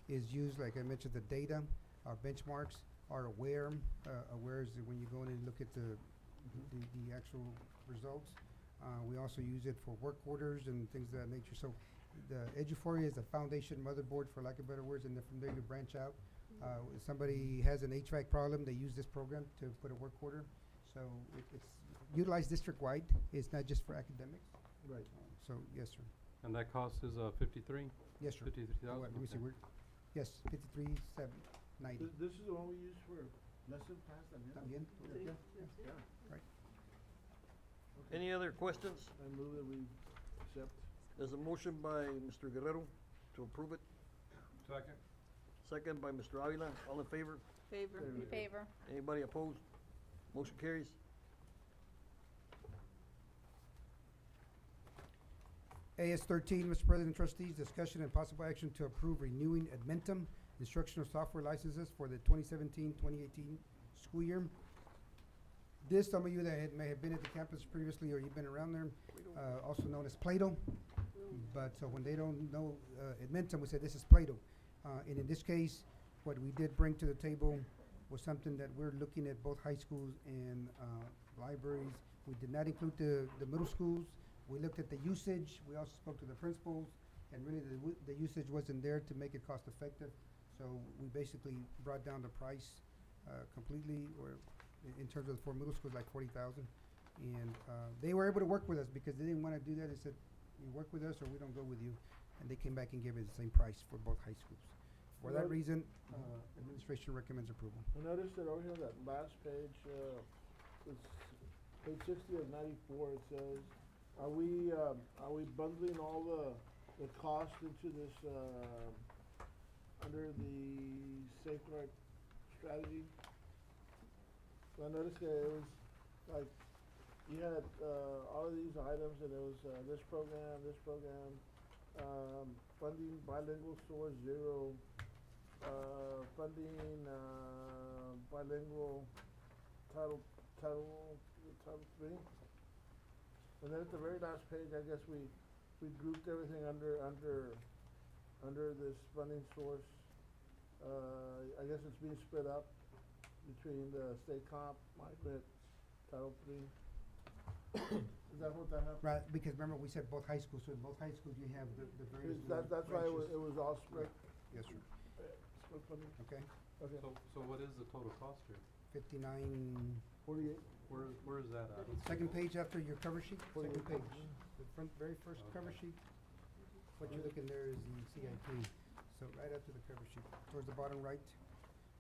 is used, like I mentioned, the data, our benchmarks, our Aware. Aware is when you go in and look at the actual results. We also use it for work orders and things of that nature. So the Eduphoria is a foundation motherboard, for lack of better words, and then from there you branch out. If somebody has an HVAC problem, they use this program to put a work order. So it's utilized district-wide. It's not just for academics. Right. So, yes, sir. And that cost is 53? Yes, sir. 53,000? Let me see, yes, 53,790. This is the one we use for lesson plans también? También. Okay. Yeah. Yeah. Right. Okay. Any other questions? I move that we accept. There's a motion by Mr. Guerrero to approve it, Second. second by Mr. Avila. All in favor? Favor. In favor. Anybody opposed? Motion carries. AS13, Mr. President, trustees, discussion and possible action to approve renewing Admentum instructional software licenses for the 2017-2018 school year. This, some of you that may have been at the campus previously or you've been around there, also known as Plato. But so when they don't know Admentum, we say this is Plato. And in this case, what we did bring to the table was something that we're looking at both high schools and libraries. We did not include the middle schools. We looked at the usage. We also spoke to the principals, and really the usage wasn't there to make it cost effective. So we basically brought down the price completely, or in terms of for middle schools, like 40,000. And they were able to work with us because they didn't want to do that. They said, you work with us or we don't go with you. And they came back and gave us the same price for both high schools. For that reason, administration recommends approval. I noticed that over here on that last page, it's page 60 of 94, it says, Are we bundling all the costs into this, under the safeguard strategy? So I noticed that it was like, you had, all of these items and it was, this program, funding bilingual source 0, funding, bilingual title 3. And then at the very last page, I guess we grouped everything under this funding source. I guess it's being split up between the state comp, migrant, Title 3. Is that what that happened? Right, because remember, we said both high schools, so in both high schools, you have the various little That's why it branches. was all split. Yes, sir. Split funding. Okay, Okay. So what is the total cost here? 59, 48. Where is that at? second page after your cover sheet, second 48. page. The front, very first cover sheet. What you're looking there is the CIP. So right after the cover sheet, towards the bottom right,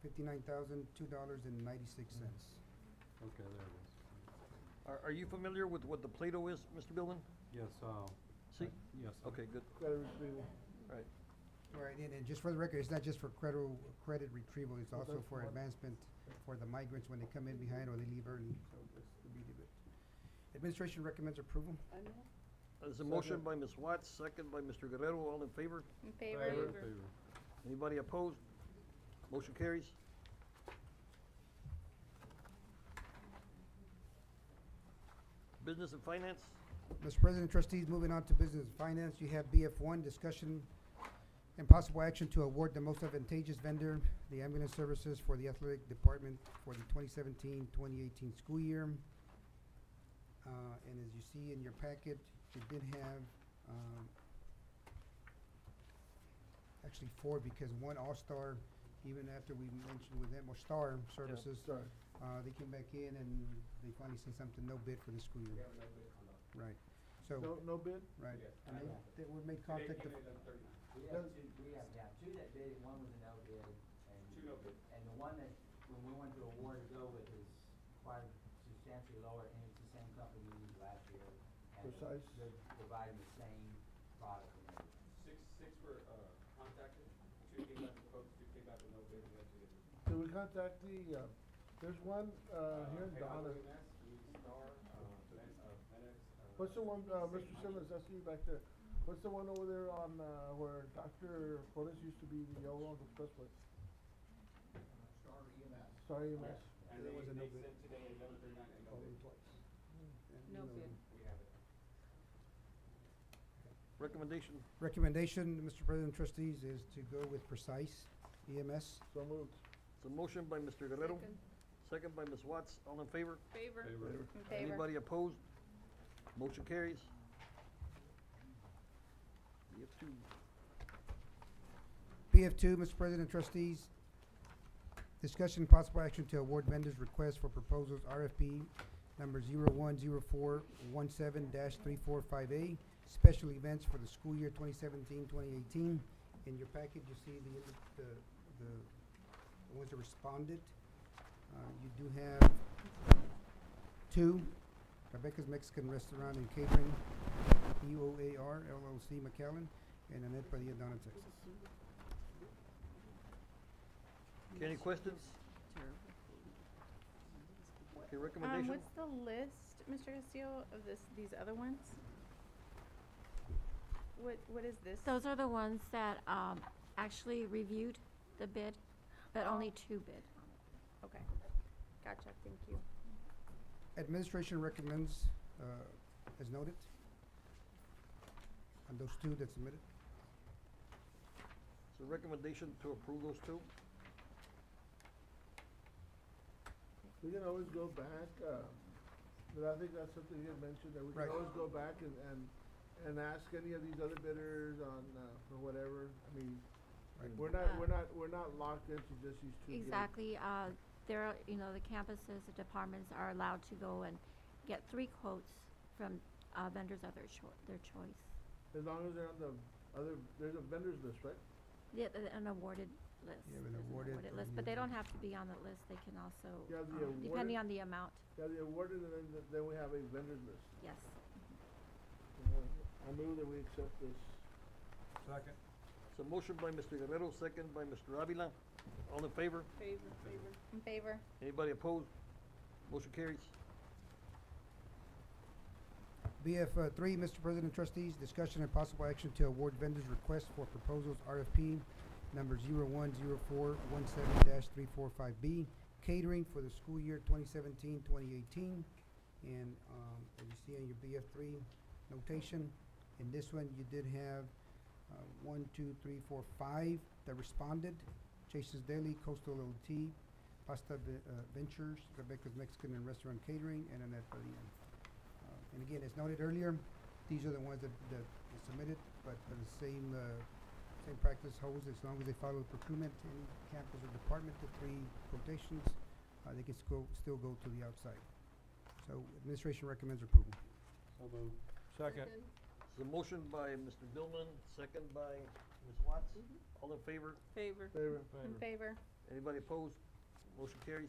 $59,002.96. Okay, there it is. Are you familiar with what the Plato is, Mr. Billman? Yes, See? yes. Okay, good. Credit retrieval. Right. Right, and just for the record, it's not just for credit retrieval, it's also that's for what- advancement for the migrants when they come in behind or they leave early, so that's the beauty of it. Administration recommends approval. There's a motion by Ms. Watts, second by Mr. Guerrero, all in favor? In favor? In favor. Anybody opposed? Motion carries. Business and Finance, Mr. President, trustees, moving on to business and finance, you have BF1, discussion and possible action to award the most advantageous vendor, the ambulance services for the athletic department for the 2017-2018 school year. And as you see in your packet, you did have, actually 4, because one All-Star, even after we mentioned with them, or Star Services, Sorry. they came back in and they finally seen something, no bid for the school year. Right, so, No bid? right, and they would make contact. We have two that bid, one was a no bid, and. Two no bid. And the one that, when we went to award to go with is quite substantially lower, and it's the same company we used last year. And Precise. they're providing the same product and everything. Six were, contacted, 2 came back with quotes, 2 came back with no bid, and that's it. Did we contact there's one, here in Donna. What's the one, Mr. Simmons, I see you back there. What's the one over there on, where Dr. Flores used to be the yellow on the expressway? Star EMS. And There was a no bid. sent today at 11:39 and no bid. No bid. We have it. recommendation, Recommendation, Mr. President, trustees, is to go with Precise EMS. So moved. it's a motion by Mr. Guerrero, Second. second by Ms. Watts, all in favor? Favor? Favor. In favor? Anybody opposed? Motion carries. We have 2. BF2, Mr. President, trustees, discussion and possible action to award vendors request for proposals RFP number 010417-345A, special events for the school year 2017-2018. In your packet, you see the ones that responded. You do have 2, Rebecca's Mexican Restaurant and Catering, EOAR LLC McAllen, and Annette Padilla, Donna, Texas. Okay, any questions? Okay, recommendation? What's the list, Mr. Castillo, of these other ones? What is this? Those are the ones that, actually reviewed the bid, but only 2 bid. Okay, gotcha, thank you. Administration recommends, as noted, on those 2 that submitted. So recommendation to approve those 2? We can always go back, but I think that's something you had mentioned, that we can Right. always go back and ask any of these other bidders on, for whatever. I mean, Right. we're not locked into just these 2 bids. Exactly, there are, the campuses, the departments are allowed to go and get 3 quotes from, vendors of their choice. As long as they're on the other, there's a vendors list, right? Yeah, an awarded list. Yeah, an There's awarded list, but they don't have to be on the list, they can also, Yeah, the depending awarded- on the amount, Yeah, the awarded, and then we have a vendors list. yes. I move that we accept this. Second. So motion by Mr. Guerrero, second by Mr. Avila. All in favor? In favor. Anybody opposed? Motion carries. BF three, Mr. President, trustees, discussion and possible action to award vendors request for proposals RFP number 010417-345B, catering for the school year 2017-2018. And, as you see on your BF three notation, in this one, you did have, 1, 2, 3, 4, 5 that responded. Chase's Deli, Coastal LT, Pasta Ventures, Rebecca's Mexican and Restaurant Catering, and Annette Padilla. And again, as noted earlier, these are the ones that submitted, but the same practice holds as long as they follow procurement in campus or department, the 3 quotations, they can still go to the outside. So administration recommends approval. So moved. Second. So motion by Mr. Billman, second by Ms. Watts. All in favor? Favor. In favor. Anybody opposed? Motion carries.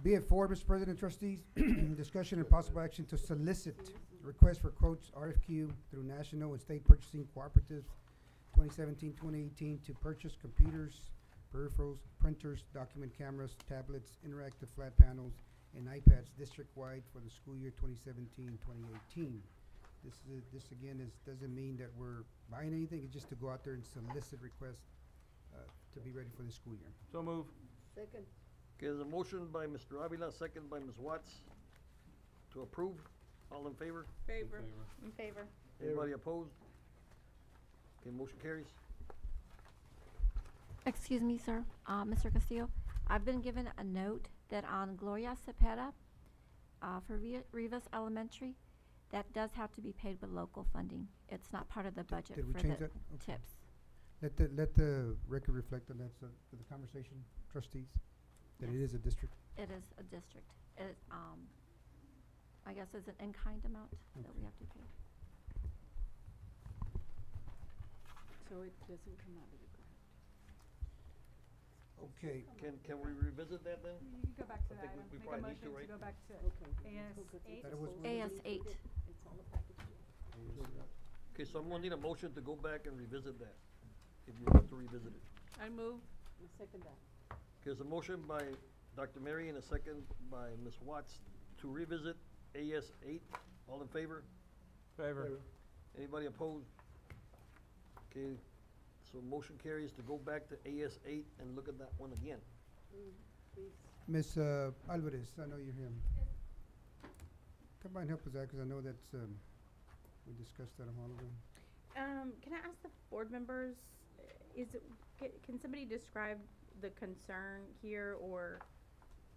Be it forward, Mr. President, trustees, discussion and possible action to solicit requests for quotes RFQ through national and state purchasing cooperatives 2017-2018 to purchase computers, peripherals, printers, document cameras, tablets, interactive flat panels, and iPads district-wide for the school year 2017-2018. This again doesn't mean that we're buying anything, it's just to go out there and solicit requests to be ready for the school year. So move. Second. Okay, there's a motion by Mr. Avila, second by Ms. Watts to approve. All in favor? Favor. In favor. Anybody opposed? Okay, motion carries. Excuse me, sir, Mr. Castillo, I've been given a note that on Gloria Cepeda, for Rivas Elementary, that does have to be paid with local funding. It's not part of the budget Did we for change the that? Okay. tips. Let the record reflect on that, so for the conversation, trustees, that it is a district. It is a district. It, I guess it's an in-kind amount that we have to pay. So it doesn't come out of the grant. Okay, Can we revisit that then? You can go back to I that think item. we Make a probably need to, motion to right? go back to AS eight. That it was AS 8. Okay, so I'm gonna need a motion to go back and revisit that, if you want to revisit it. I move. Second that. Okay, there's a motion by Dr. Mary and a second by Ms. Watts to revisit AS 8. All in favor? Favor. Anybody opposed? Okay, so motion carries to go back to AS 8 and look at that one again. Ms. Alvarez, I know you're here. Come by and help us out, because I know that's, we discussed that a while ago. Can I ask the board members, can somebody describe the concern here, or,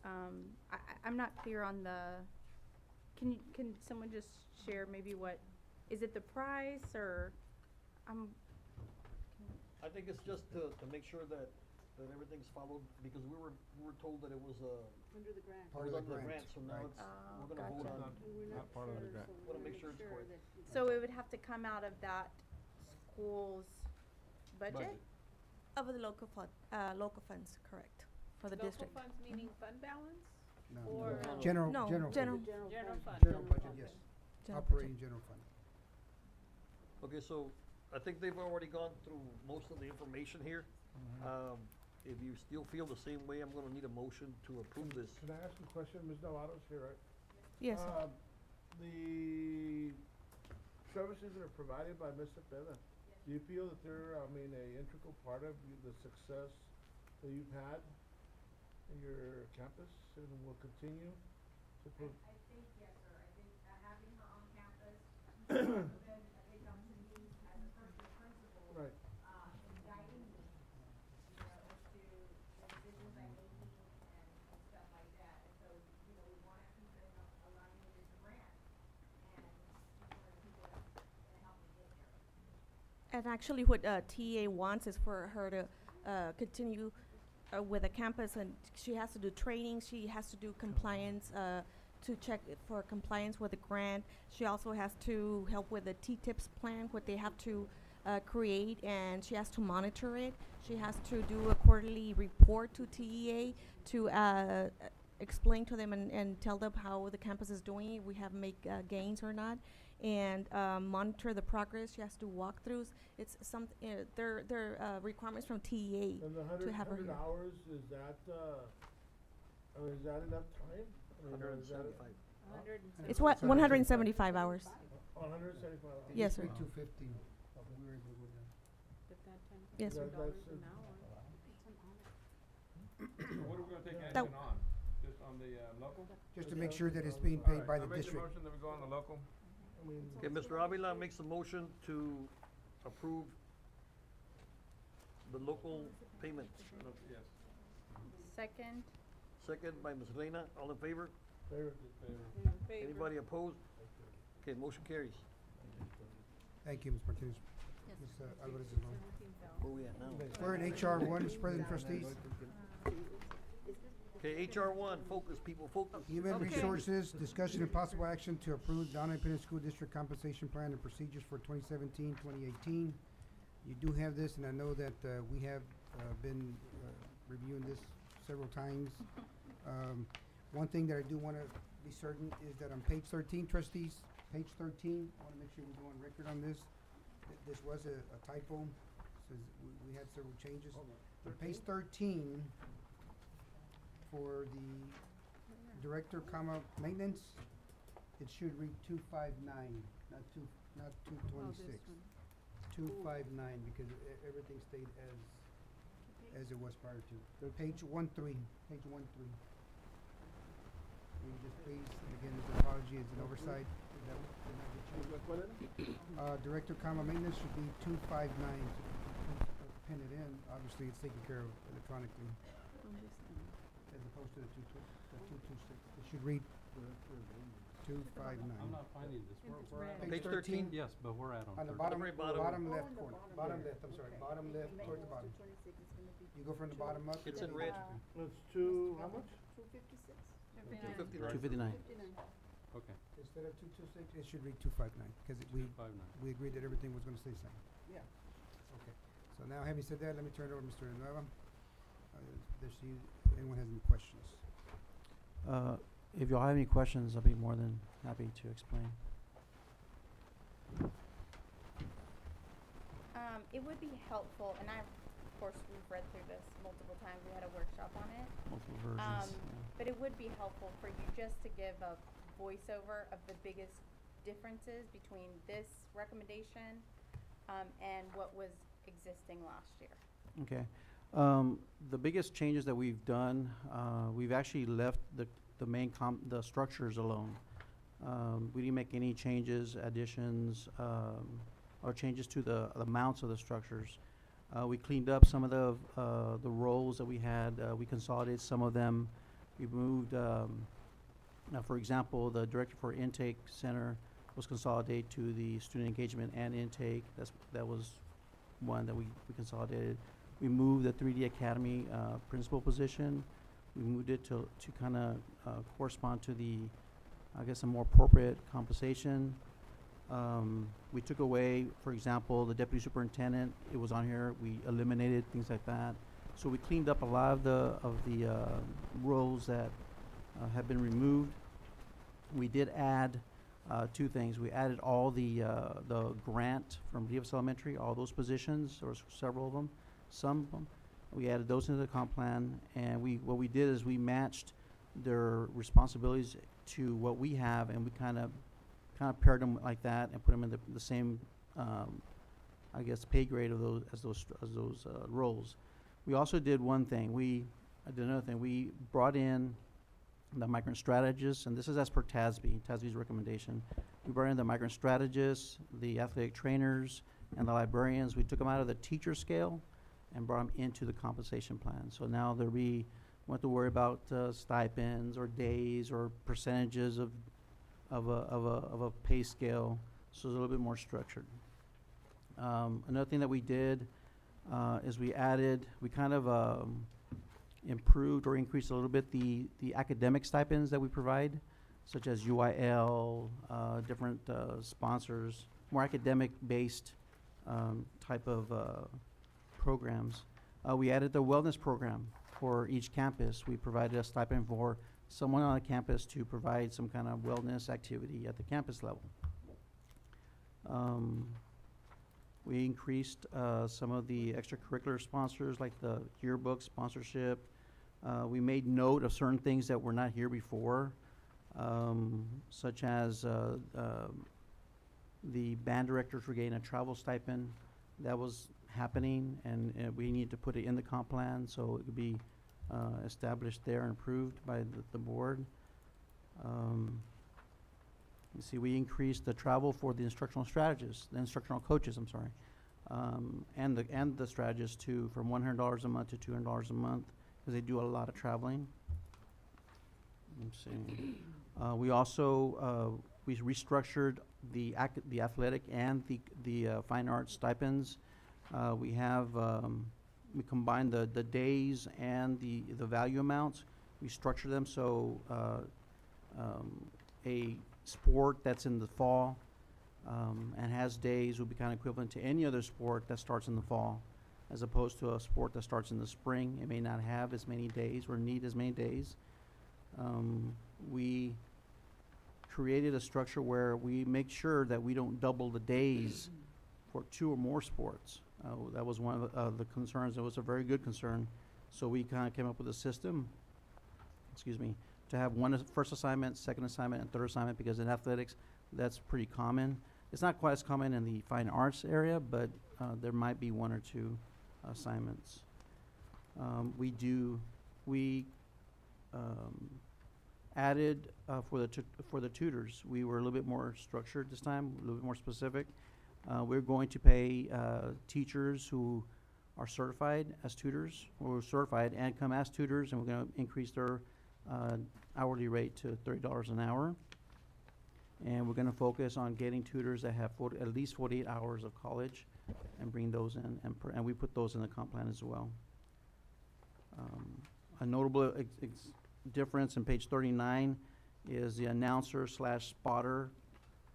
I'm not clear on can someone just share maybe what, is it the price, or, I think it's just to make sure that everything's followed, because we were told that it was, Under the grant. Part of the under the grant, grant, so now right. it's, we're gonna vote on. Not part of the grant. Wanna make sure it's correct. so it would have to come out of that school's budget? Of the local funds, correct, for the district. Local funds meaning fund balance? No, Or- no. No, General general. fund. General fund. General budget, yes. General Operating general fund. Okay, so I think they've already gone through most of the information here. If you still feel the same way, I'm gonna need a motion to approve this. Can I ask a question? Ms. Novato's here, right? Yes, sir. The services that are provided by Ms. Cepeda, do you feel that they're, a integral part of the success that you've had in your campus and will continue to I think, yes, sir, I think having her on campus, then a big opportunity as a first-year principal, Right. in guiding me, as to the decisions I'm making and stuff like that. And so, we wanna keep it aligned with this grant, and we wanna keep it and help me get there. And actually what TEA wants is for her to continue with the campus, and she has to do training, she has to do compliance, to check for compliance with the grant. She also has to help with the T-TIPS plan, what they have to create, and she has to monitor it. She has to do a quarterly report to TEA to explain to them and tell them how the campus is doing, if we have make gains or not, and monitor the progress. She has to do walkthroughs. It's some, they're requirements from TEA And the to have her here. hours, is that, I mean, is that enough time? I mean, is that- 175. It's what, 175 hours. 175 hours? Yes, sir. 250. We were able to go down. Yes, sir. That's What are we gonna take That- action on? Just on the, local? Just to make sure that it's being paid by the I make a district. motion that we go on the local. I mean, Okay, Mr. Avila makes a motion to approve the local payment. Yes. Second. Second by Ms. Reina, all in favor? favor. Anybody opposed? Okay, motion carries. Thank you, Ms. Martinez. Ms. Alvarez as well. Where we at now? We're in HR one, Mr. President, trustees. Okay, HR one, focus, people, focus. Human Okay. Resources, discussion and possible action to approve Donna Independent School District compensation plan and procedures for 2017-2018. You do have this, and I know that we have been reviewing this several times. One thing that I do want to be certain is that on page 13, trustees, page 13, I want to make sure we go on record on this. This was a typo, says we had several changes. On page 13, for the director, maintenance, it should read 259, not 226. 259, because everything stayed as it was prior to. Page 13. Will you just please, and again, this apology is an oversight. Did not get changed. Director, maintenance should be 259. So please, pin it in. Obviously, it's taken care of electronically, as opposed to the 226. It should read 259. I'm not finding this. We're at. Page 13? Yes, but we're at On the 13. bottom, Very bottom. bottom left corner, bottom left, I'm sorry, bottom left towards the bottom. You go from the bottom up. It's in red. It's two, how much? 259. Okay, Instead of 226, it should read 259, because we 259. agreed that everything was gonna stay the same. Yeah. Okay, so now having said that, let me turn it over to Mr. Nueva. Anyone has any questions? If y'all have any questions, I'll be more than happy to explain. It would be helpful, and of course, we've read through this multiple times, we had a workshop on it. Multiple versions. But it would be helpful for you just to give a voiceover of the biggest differences between this recommendation, and what was existing last year. Okay. The biggest changes that we've done, we've actually left the main the structures alone. We didn't make any changes, additions, or changes to the amounts of the structures. We cleaned up some of the roles that we had. We consolidated some of them. We moved, now for example, the director for intake center was consolidated to the student engagement and intake. That was one that we consolidated. We moved the 3D Academy principal position. We moved it to kind of correspond to the, I guess, a more appropriate compensation. We took away, for example, the deputy superintendent. It was on here. We eliminated things like that. So we cleaned up a lot of the roles that have been removed. We did add two things. We added all the grant from Rivas Elementary, all those positions. There was several of them, some of them. We added those into the comp plan, and what we did is we matched their responsibilities to what we have, and we kind of paired them like that and put them in the same, I guess, pay grade of those roles. We also did one thing. I did another thing. We brought in the migrant strategists, and this is as per TASB's recommendation. We brought in the migrant strategists, the athletic trainers, and the librarians. We took them out of the teacher scale and brought them into the compensation plan. So now we won't have to worry about stipends or days or percentages of a pay scale. So it's a little bit more structured. Another thing that we did is we kind of improved or increased a little bit the academic stipends that we provide, such as UIL, different sponsors, more academic-based type of programs. We added the wellness program for each campus. We provided a stipend for someone on the campus to provide some kind of wellness activity at the campus level. We increased some of the extracurricular sponsors, like the yearbook sponsorship. We made note of certain things that were not here before, such as the band directors were getting a travel stipend. That was happening, and we need to put it in the comp plan so it could be established there and approved by the board. You see, we increased the travel for the instructional strategists, the instructional coaches, I'm sorry, and the strategists too, from $100 a month to $200 a month, because they do a lot of traveling. Let's see. We also we restructured the athletic and the fine arts stipends. We have we combined the days and the value amounts. We structure them so a sport that's in the fall and has days would be kind of equivalent to any other sport that starts in the fall, as opposed to a sport that starts in the spring. It may not have as many days or need as many days. We created a structure where we make sure that we don't double the days for 2 or more sports. That was one of the concerns. It was a very good concern. So we kind of came up with a system, excuse me, to have first assignment, second assignment, and third assignment, because in athletics, that's pretty common. It's not quite as common in the fine arts area, but there might be 1 or 2 assignments. We added for the tutors. We were a little bit more structured this time, a little bit more specific. We're going to pay teachers who are certified as tutors, or certified and come as tutors, and we're going to increase their hourly rate to $30 an hour. And we're going to focus on getting tutors that have at least 48 hours of college and bring those in, and we put those in the comp plan as well. A notable difference in page 39 is the announcer / spotter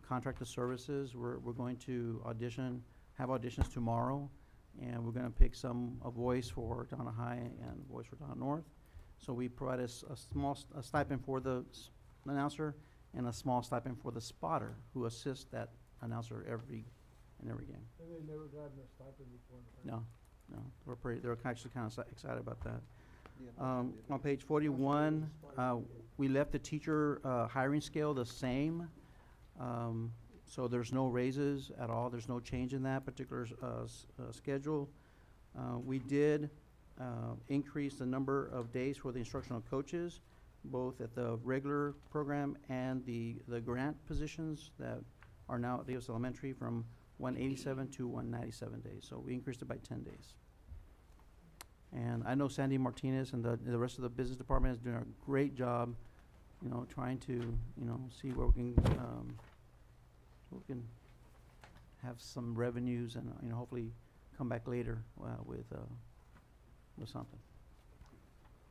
contracted services. We're going to have auditions tomorrow, and we're going to pick a voice for Donna High and a voice for Donna North. So we provide a small stipend for the announcer and a small stipend for the spotter who assists that announcer in every game. And they never gotten a stipend before? No. They're actually kind of excited about that. On page 41, we left the teacher hiring scale the same. So there's no raises at all. There's no change in that particular schedule. We did increase the number of days for the instructional coaches, both at the regular program and the grant positions that are now at Davis Elementary, from 187 to 197 days. So we increased it by 10 days. And I know Sandy Martinez and the rest of the business department is doing a great job, trying to, see where we can have some revenues and, hopefully come back later with something.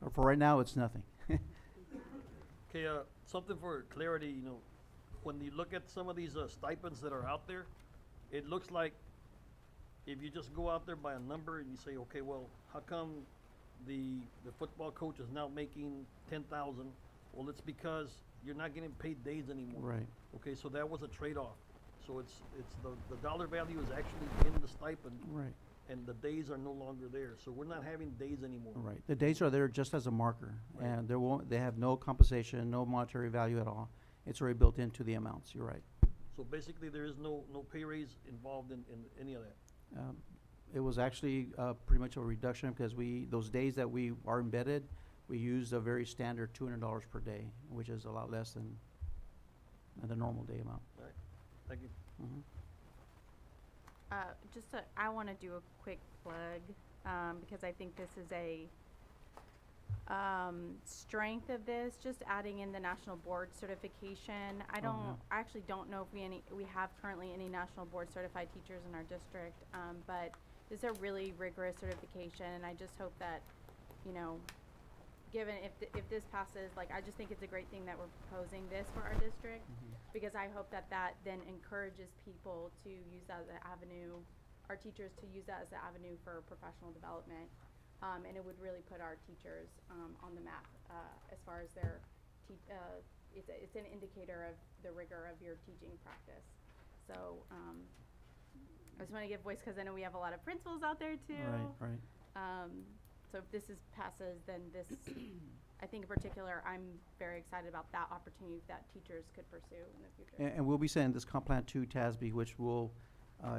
Or for right now, it's nothing. Okay, something for clarity, when you look at some of these stipends that are out there, it looks like if you just go out there by a number and you say, okay, well, how come the football coach is now making $10,000? Well, it's because you're not getting paid days anymore. Right. Okay, so that was a trade-off. So it's the dollar value is actually in the stipend. Right. And the days are no longer there, so we're not having days anymore. Right. The days are there just as a marker, Right. and they have no compensation, no monetary value at all. It's already built into the amounts. You're right. So basically, there is no pay raise involved in any of that. It was actually pretty much a reduction, because those days that we are embedded, we used a very standard $200 per day, which is a lot less than the normal day amount. All right, thank you. Mm-hmm. I want to do a quick plug, because I think this is a strength of this, just adding in the national board certification. I actually don't know if we have currently any national board certified teachers in our district, but it's a really rigorous certification, and I just hope that, given if this passes, I just think it's a great thing that we're proposing this for our district, because I hope that then encourages people to use that as an avenue, our teachers to use that as an avenue for professional development, and it would really put our teachers on the map as far as their it's an indicator of the rigor of your teaching practice. So, I just want to give voice because I know we have a lot of principals out there too. Right. So if this passes, then this, I think in particular, I'm very excited about that opportunity that teachers could pursue in the future. And we'll be sending this comp plan to TASB, which will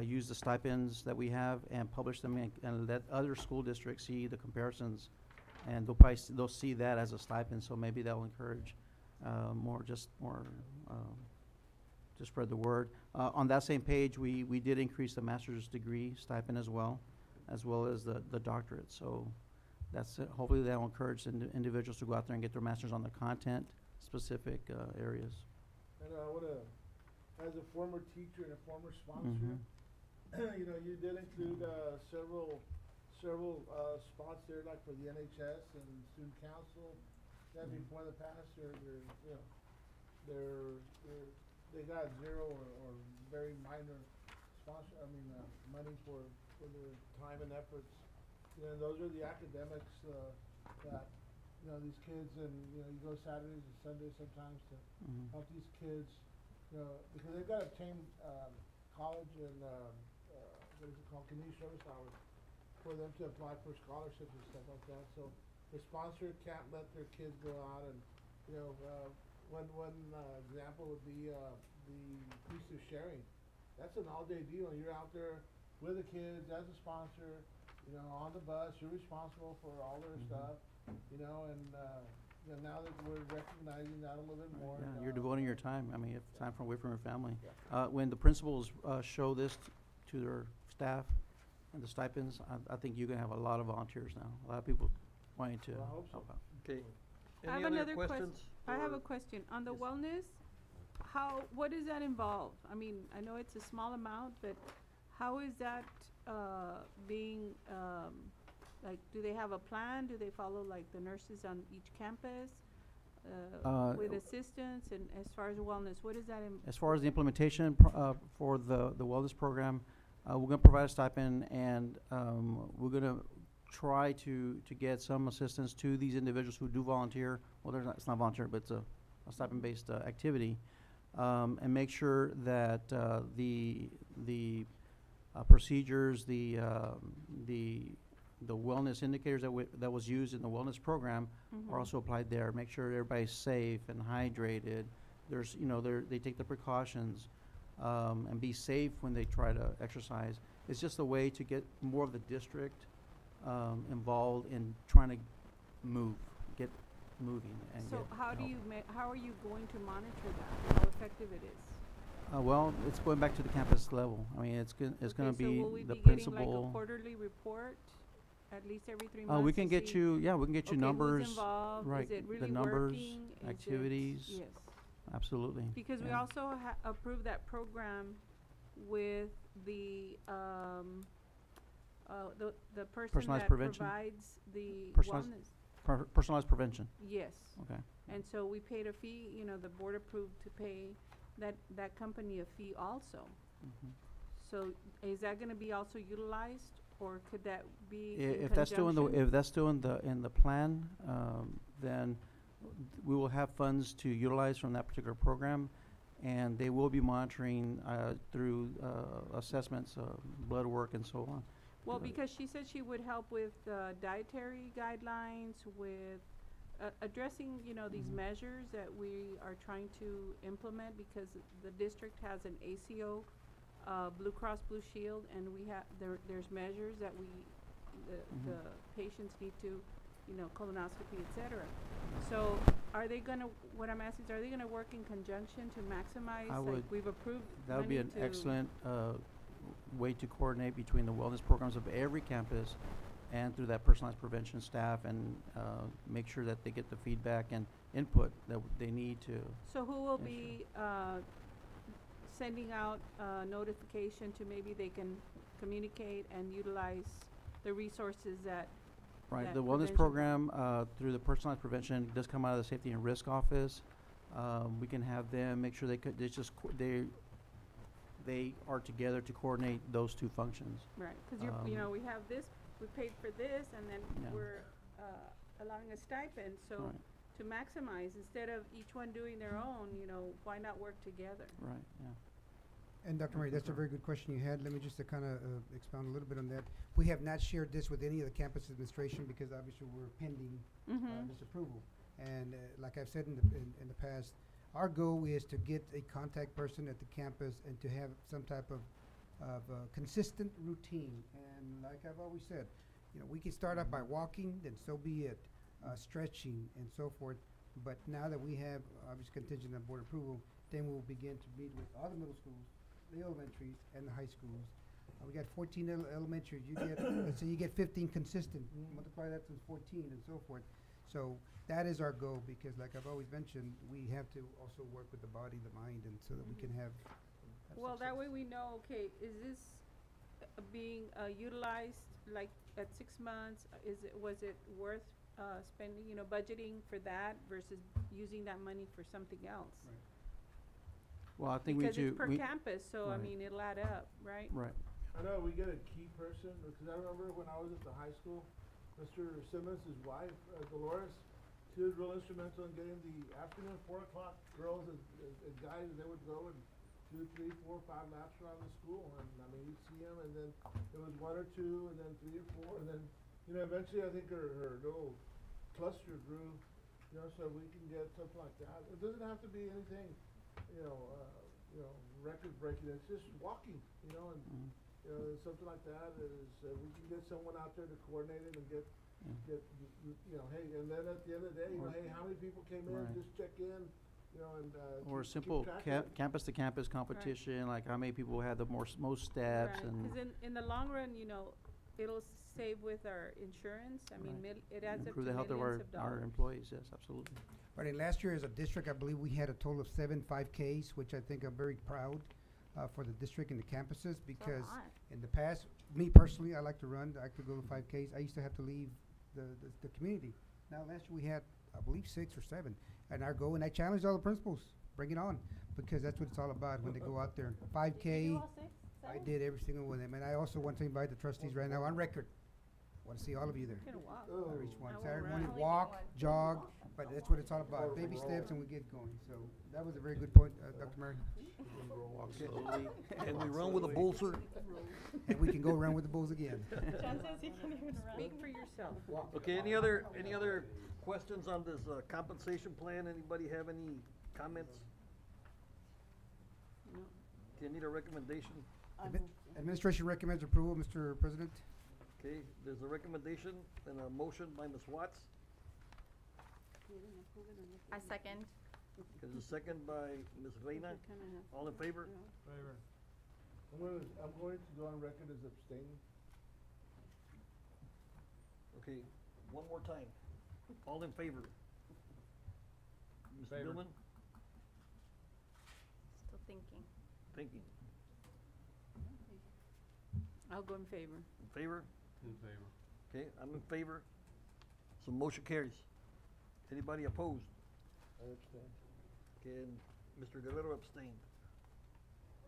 use the stipends that we have and publish them and let other school districts see the comparisons. And they'll probably, they'll see that as a stipend, so maybe that'll encourage to spread the word. On that same page, we did increase the master's degree stipend as well as the doctorate. So that's it. Hopefully that will encourage individuals to go out there and get their master's on the content-specific areas. And I wanna, as a former teacher and a former sponsor, you know, you did include several spots there, like for the NHS and student council. That before the past, they got zero or very minor money for their time and efforts. You know, those are the academics that, you know, these kids, and, you know, you go Saturdays and Sundays sometimes to help these kids, you know, because they've got to obtain college and, what is it called, community service hours for them to apply for scholarships and stuff like that. So the sponsor can't let their kids go out and, you know, one example would be the Feast of Sharing. That's an all-day deal. You're out there with the kids as a sponsor, you know, on the bus. You're responsible for all their stuff, you know, and you know, now that we're recognizing that a little bit more. Yeah, you're devoting your time. I mean, you have time away from your family. When the principals show this to their staff and the stipends, I think you're gonna have a lot of volunteers now. A lot of people wanting to help out. Okay. I have Any other another questions? I have a question. On the wellness, what does that involve? I mean, I know it's a small amount, but how is that being, like, do they have a plan? Do they follow, like, the nurses on each campus with assistance? And as far as wellness, what is that? As far as the implementation for the wellness program, we're gonna provide a stipend, and we're gonna try to get some assistance to these individuals who do volunteer. Well, it's not volunteer, but it's a stipend-based activity, and make sure that the procedures, the wellness indicators that was used in the wellness program are also applied there. Make sure everybody's safe and hydrated. There's, you know, they take the precautions, and be safe when they try to exercise. It's just a way to get more of the district involved in trying to get moving. And so get how help. are you going to monitor that, how effective it is? Well, it's going back to the campus level. I mean, it's gonna So be will we the be principal. getting like a quarterly report, at least every 3 months? We can get you, we can get you numbers. Who's involved? Right, Is it really the numbers, working? Is it- activities. Yes. Absolutely. Because we yeah. also approved that program with the person Personalized that prevention? provides the Personalized- wellness. Personalized prevention. Yes. Okay. And so we paid a fee, you know, the board approved to pay that company a fee also. So is that gonna be also utilized, or could that be in If that's still in the plan, then we will have funds to utilize from that particular program, and they will be monitoring through assessments, blood work, and so on. Well, because she said she would help with dietary guidelines, with addressing, you know, these measures that we are trying to implement, because the district has an ACO, Blue Cross Blue Shield, and we have, there's measures that the patients need to, you know, colonoscopy, et cetera. So are they gonna, what I'm asking is, are they gonna work in conjunction to maximize, like, we've approved That would be money an to- excellent way to coordinate between the wellness programs of every campus and through that personalized prevention staff, and make sure that they get the feedback and input that they need to. So who will be sending out notification to maybe they can communicate and utilize the resources that Right, that the wellness prevention- program through the personalized prevention does come out of the safety and risk office. We can have them make sure they are together to coordinate those two functions. Right, because you know, we have this, we paid for this, and then Yeah. we're allowing a stipend, so Right. to maximize, instead of each one doing their own, you know, why not work together? Right, yeah. And Dr. Murray, that's a very good question you had. Let me just kind of expound a little bit on that. We have not shared this with any of the campus administration because obviously we're pending this approval. And like I've said in the past, our goal is to get a contact person at the campus and to have some type of consistent routine. And like I've always said, you know, we can start out by walking, then so be it, stretching and so forth. But now that we have obviously contingent on board approval, then we'll begin to meet with all the middle schools, the elementaries, and the high schools. We got 14 elementaries. You get, let's say you get 15 consistent. Multiply that times 14 and so forth. So that is our goal because, like I've always mentioned, we have to also work with the body, the mind, and so that we can have. Well, that way we know, okay, is this being utilized like at 6 months? Was it worth spending, you know, budgeting for that versus using that money for something else? Right. Well, I think Because it's per campus, so I right. mean, it'll add up, right? Right. I know we get a key person, because I remember when I was at the high school, Mr. Simmons, his wife, Dolores, she was real instrumental in getting the afternoon 4 o'clock girls and guys, they would go and 2, 3, 4, 5 laps around the school, and I mean, you'd see them, and then it was 1 or 2, and then 3 or 4, and then, you know, eventually I think her little cluster grew, you know, so we can get something like that. It doesn't have to be anything, you know, record breaking, it's just walking, you know, and, you know, something like that is, we can get someone out there to coordinate it and get, you know, hey, and then at the end of the day, you know, hey, how many people came in, Right. just check in, you know, and, Or a keep simple track of it. campus-to-campus competition, like how many people had the most steps Right, and. because in the long run, you know, it'll save with our insurance. I mean, Right. it adds up to Improve the health of millions of our dollars. employees, yes, absolutely. Right, and last year as a district, I believe we had a total of 7 5Ks, which I think I'm very proud for the district and the campuses because in the past, me personally, I like to run, I like to go to 5Ks. I used to have to leave the community. Now last year we had, I believe, 6 or 7. And our goal, and I challenged all the principals, bring it on, because that's what it's all about when they go out there. 5K, I did every single one of them. And I also want to invite the trustees right now on record. Want to see all of you there. You can walk. I reach one. I won't Saturday run. morning, Only walk, one. jog, but that's what it's all about. Baby steps and we get going. So that was a very good point, Dr. Murray. Walk slowly. And we run with a bull, sir? And we can go around with the bulls again. John says he can even run. Speak for yourself. Okay, any other questions on this compensation plan? Anybody have any comments? No. Do you need a recommendation? Administration recommends approval, Mr. President. Okay, there's a recommendation and a motion by Ms. Watts. I second. There's a second by Ms. Reina. All in favor? I'm going to go on record as abstaining. Okay, one more time. All in favor? Mr. Billman? Still thinking. Thinking. I'll go in favor. In favor? In favor. Okay, I'm in favor. So motion carries. Anybody opposed? I abstain. Okay, and Mr. Guerrero abstained.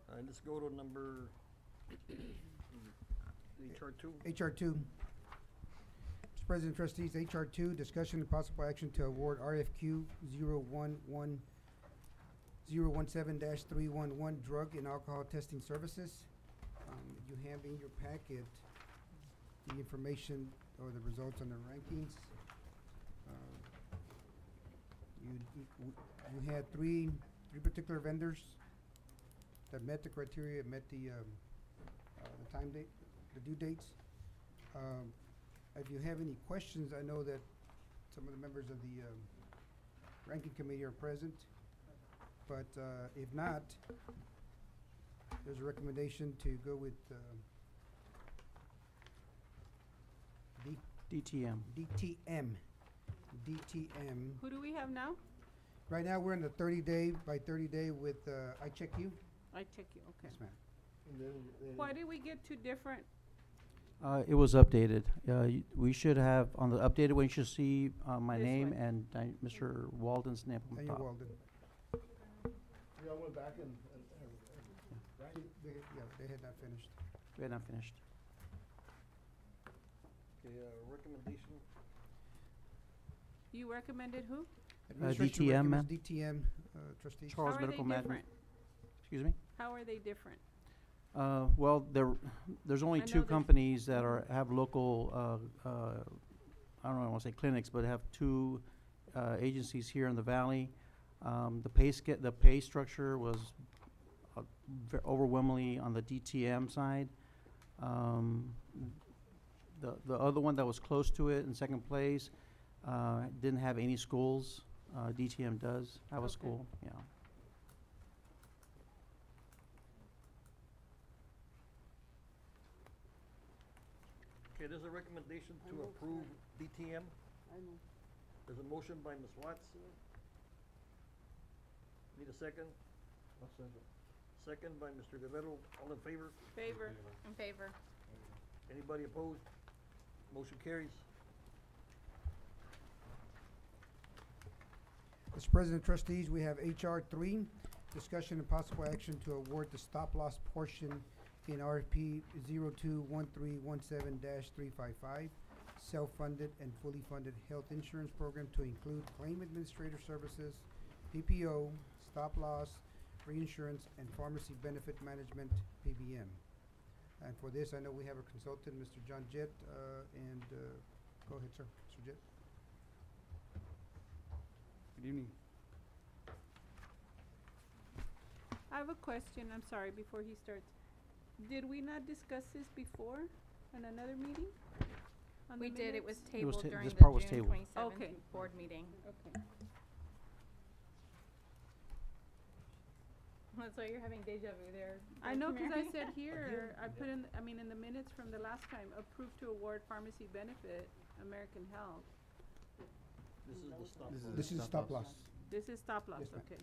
All right, let's go to number HR 2. HR 2. Mr. President, trustees, HR 2, discussion and possible action to award RFQ 017-311 drug and alcohol testing services. You have in your packet the information or the results on the rankings. You had three particular vendors that met the criteria, met the time date, the due dates. If you have any questions, I know that some of the members of the ranking committee are present, but if not, there's a recommendation to go with DTM. DTM. Who do we have now? Right now, we're in the 30-day by 30-day with I Check You. I check you, okay. Yes, ma'am. And then Why did we get two different? It was updated. We should have, on the updated one, you should see my This name one. and Mr. Walden's name on Daniel top. Walden. we all went back and right? They had not finished. We had not finished. Okay, recommendation. You recommended who? Administration DTM, recommends ma'am. DTM, trustees. Charles How are they Medical Management. different? Excuse me? How are they different? Well, there's only I know two there's- companies that have local, I don't know, I wanna say clinics, but have two, agencies here in the valley. The pay structure was overwhelmingly on the DTM side. The other one that was close to it in second place, didn't have any schools. DTM does have a Okay. school, yeah. Okay, there's a recommendation to approve DTM. There's a motion by Ms. Watts. Need a second? Second by Mr. Guerrero. All in favor? Favor. In favor. Anybody opposed? Motion carries. Mr. President, trustees, we have HR 3, discussion and possible action to award the stop-loss portion in RFP 021317-355, self-funded and fully funded health insurance program to include claim administrator services, PPO, stop-loss, reinsurance, and pharmacy benefit management, PBM. And for this, I know we have a consultant, Mr. John Jett, go ahead, sir, Mr. Jett. Good evening. I have a question, I'm sorry, before he starts. Did we not discuss this before in another meeting? On the We did, it was minutes? tabled during this the part was June tabled. 27th Okay. board meeting. Okay. That's why you're having deja vu there. I know, cause I Mary. said here, I put in, I mean, in the minutes from the last time, approved to award pharmacy benefit, American Health. This is the stop. This is stop-loss. This is stop loss, Yes, ma'am. okay.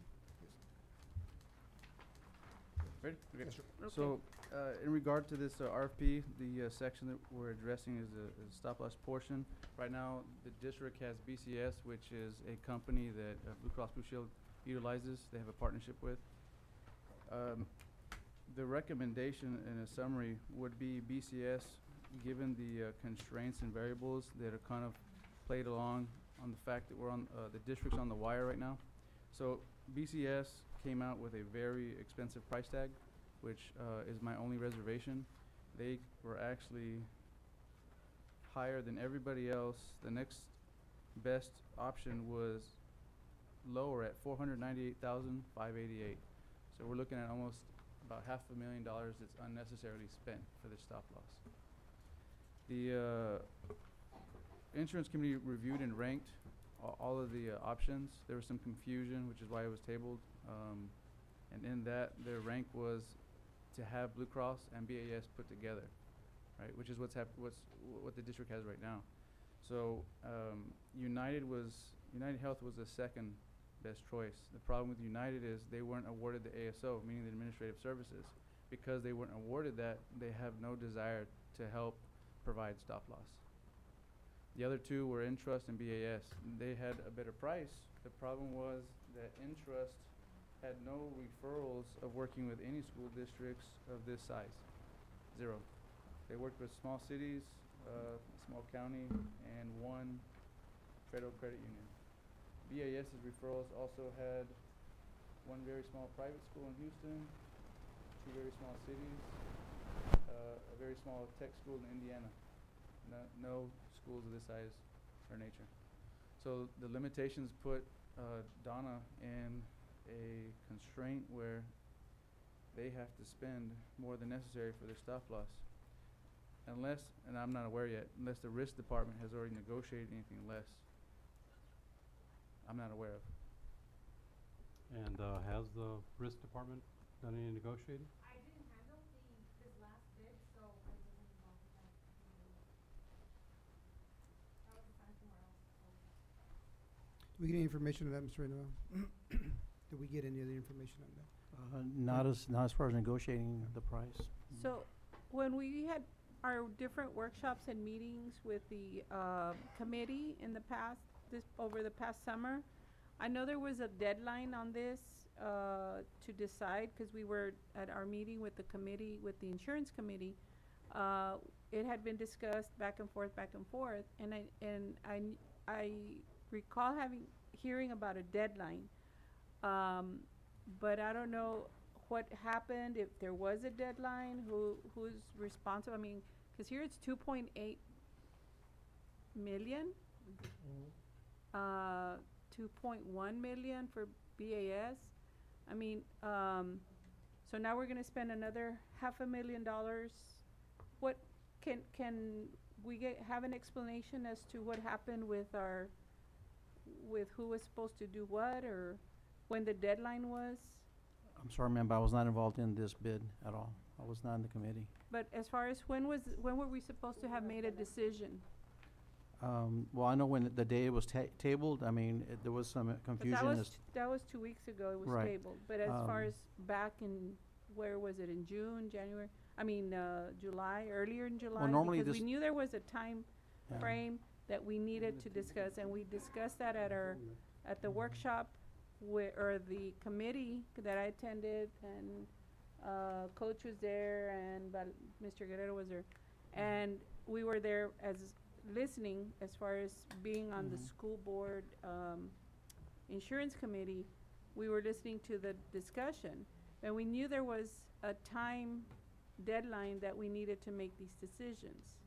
Ready? Okay. Yes, sir. Okay. So, in regard to this RFP, the section that we're addressing is a stop loss portion. Right now, the district has BCS, which is a company that Blue Cross Blue Shield utilizes. They have a partnership with. The recommendation in a summary would be BCS, given the constraints and variables that are kind of played along on the fact that we're on, the district's on the wire right now. So BCS came out with a very expensive price tag, which is my only reservation. They were actually higher than everybody else. The next best option was lower at $498,588. So we're looking at almost about $500,000 that's unnecessarily spent for this stop loss. The insurance committee reviewed and ranked all of the options. There was some confusion, which is why it was tabled. And in that, their rank was to have Blue Cross and BAS put together, right? Which is what the district has right now. So United Health was the second best choice. The problem with United is they weren't awarded the ASO, meaning the administrative services. Because they weren't awarded that, they have no desire to help provide stop loss. The other two were Intrust and BAS. They had a better price. The problem was that Intrust had no referrals of working with any school districts of this size. Zero. They worked with small cities, small county, and one federal credit union. BAS's referrals also had one very small private school in Houston, two very small cities, a very small tech school in Indiana. No schools of this size or nature. So the limitations put Donna in a constraint where they have to spend more than necessary for their stop loss. Unless, and I'm not aware yet, unless the risk department has already negotiated anything less. I'm not aware of. And has the risk department done any negotiating? I didn't handle this last bid, so I wasn't involved with that. That was assigned somewhere else. Do we get any information on that, Mr. Renoval? Did we get any other information on that? Not as far as negotiating the price. So, when we had our different workshops and meetings with the committee in the past, over the past summer, I know there was a deadline on this to decide, because we were at our meeting with the committee, with the insurance committee. It had been discussed back and forth, and I recall hearing about a deadline. But I don't know what happened, if there was a deadline, who's responsible. I mean, because here it's 2.8 million, 2.1 million for BAS. I mean, so now we're gonna spend another $500,000. What, can we have an explanation as to what happened with who was supposed to do what, or when the deadline was? I'm sorry, ma'am, but I was not involved in this bid at all. I was not in the committee. But as far as when were we supposed to have made a decision? Well, I know when the day it was tabled, I mean, there was some But confusion as that was 2 weeks ago, it was Right. tabled. But as far as back in, where was it, in June, January? I mean, July, earlier in July? normally Because this- we knew there was a time Yeah. frame that we needed to discuss, and we discussed that at the workshop or the committee that I attended, and Coach was there, and Mr. Guerrero was there. And we were there as listening, as far as being on the school board insurance committee. We were listening to the discussion, and we knew there was a time deadline that we needed to make these decisions.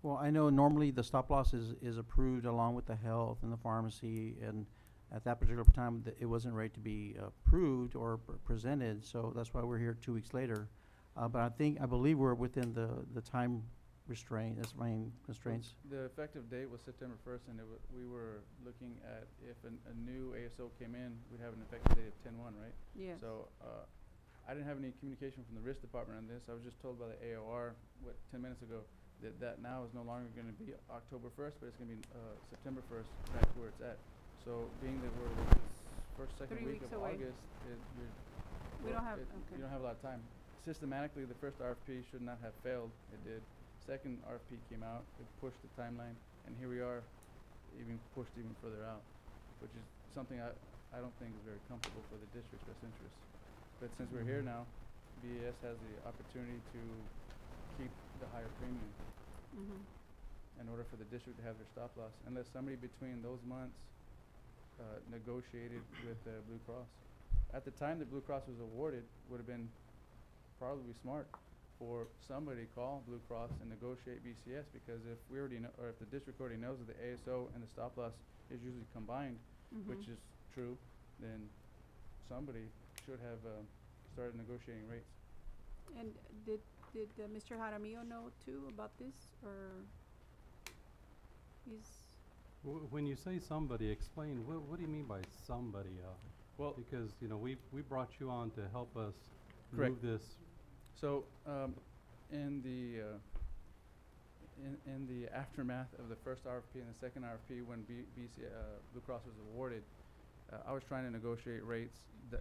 Well, I know normally the stop loss is approved along with the health and the pharmacy, and at that particular time, it wasn't ready to be approved or presented, so that's why we're here 2 weeks later. But I believe we're within the time constraints. The effective date was September 1st, and we were looking at if a new ASO came in, we'd have an effective date of 10/1, right? Yes. So, I didn't have any communication from the risk department on this. I was just told by the AOR, 10 minutes ago, that now is no longer gonna be October 1st, but it's gonna be, September 1st, back to where it's at. So, being that we're first, second 3 week weeks of away. August, We don't have, you don't have a lot of time. Systematically, the first RFP should not have failed. It did. Second RFP came out, it pushed the timeline, and here we are, pushed even further out, which is something I don't think is very comfortable for the district's best interest. But since we're here now, BAS has the opportunity to keep the higher premium in order for the district to have their stop loss, unless somebody between those months negotiated with Blue Cross. At the time that Blue Cross was awarded, would have been probably smart for somebody to call Blue Cross and negotiate BCS, because if we already know, or if the district already knows that the ASO and the stop loss is usually combined, which is true, then somebody should have started negotiating rates. and did Mr. Jaramillo know too about this, or he's? When you say somebody, explain, what do you mean by somebody? Well, because, you know, we brought you on to help us Correct. move this. So, in the aftermath of the first RFP and the second RFP, when Blue Cross was awarded, I was trying to negotiate rates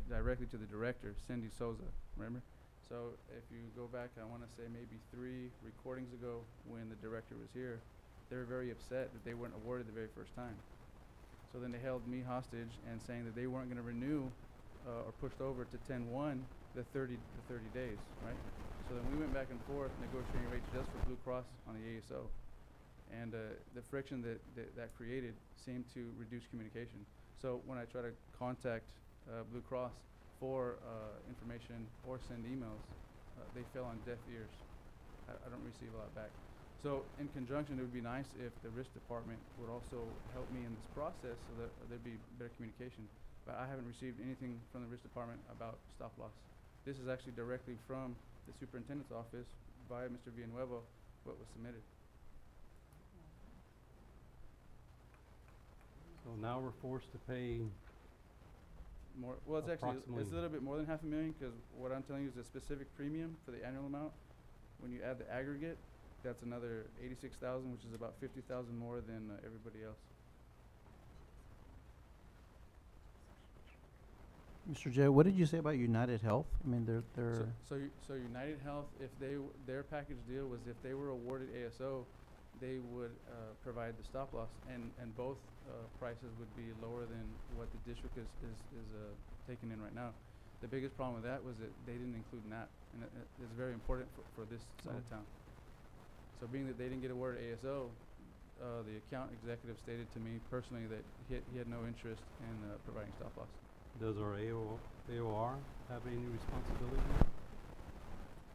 directly to the director, Cindy Souza, remember? So if you go back, I wanna say maybe 3 recordings ago, when the director was here, they were very upset that they weren't awarded the very first time. So then they held me hostage and saying that they weren't gonna renew, or pushed over to 10/1, the 30 days, right? So then we went back and forth negotiating rates just for Blue Cross on the ASO. And the friction that created seemed to reduce communication. So when I try to contact Blue Cross for information or send emails, they fell on deaf ears. I don't receive a lot back. So in conjunction, it would be nice if the risk department would also help me in this process so that there'd be better communication. But I haven't received anything from the risk department about stop loss. This is actually directly from the superintendent's office via Mr. Villanueva, what was submitted. So now we're forced to pay More, well, it's actually, it's approximately- a little bit more than $500,000, because what I'm telling you is a specific premium for the annual amount. When you add the aggregate, that's another 86,000, which is about 50,000 more than everybody else. Mr. J, what did you say about United Health? I mean, they're So United Health, if their package deal was if they were awarded ASO, they would provide the stop loss, and both prices would be lower than what the district is taking in right now. The biggest problem with that was that they didn't include NAP, and it's very important for this side of town. So being that they didn't get awarded ASO, the account executive stated to me personally that he had no interest in providing stop loss. Does our AOR have any responsibility?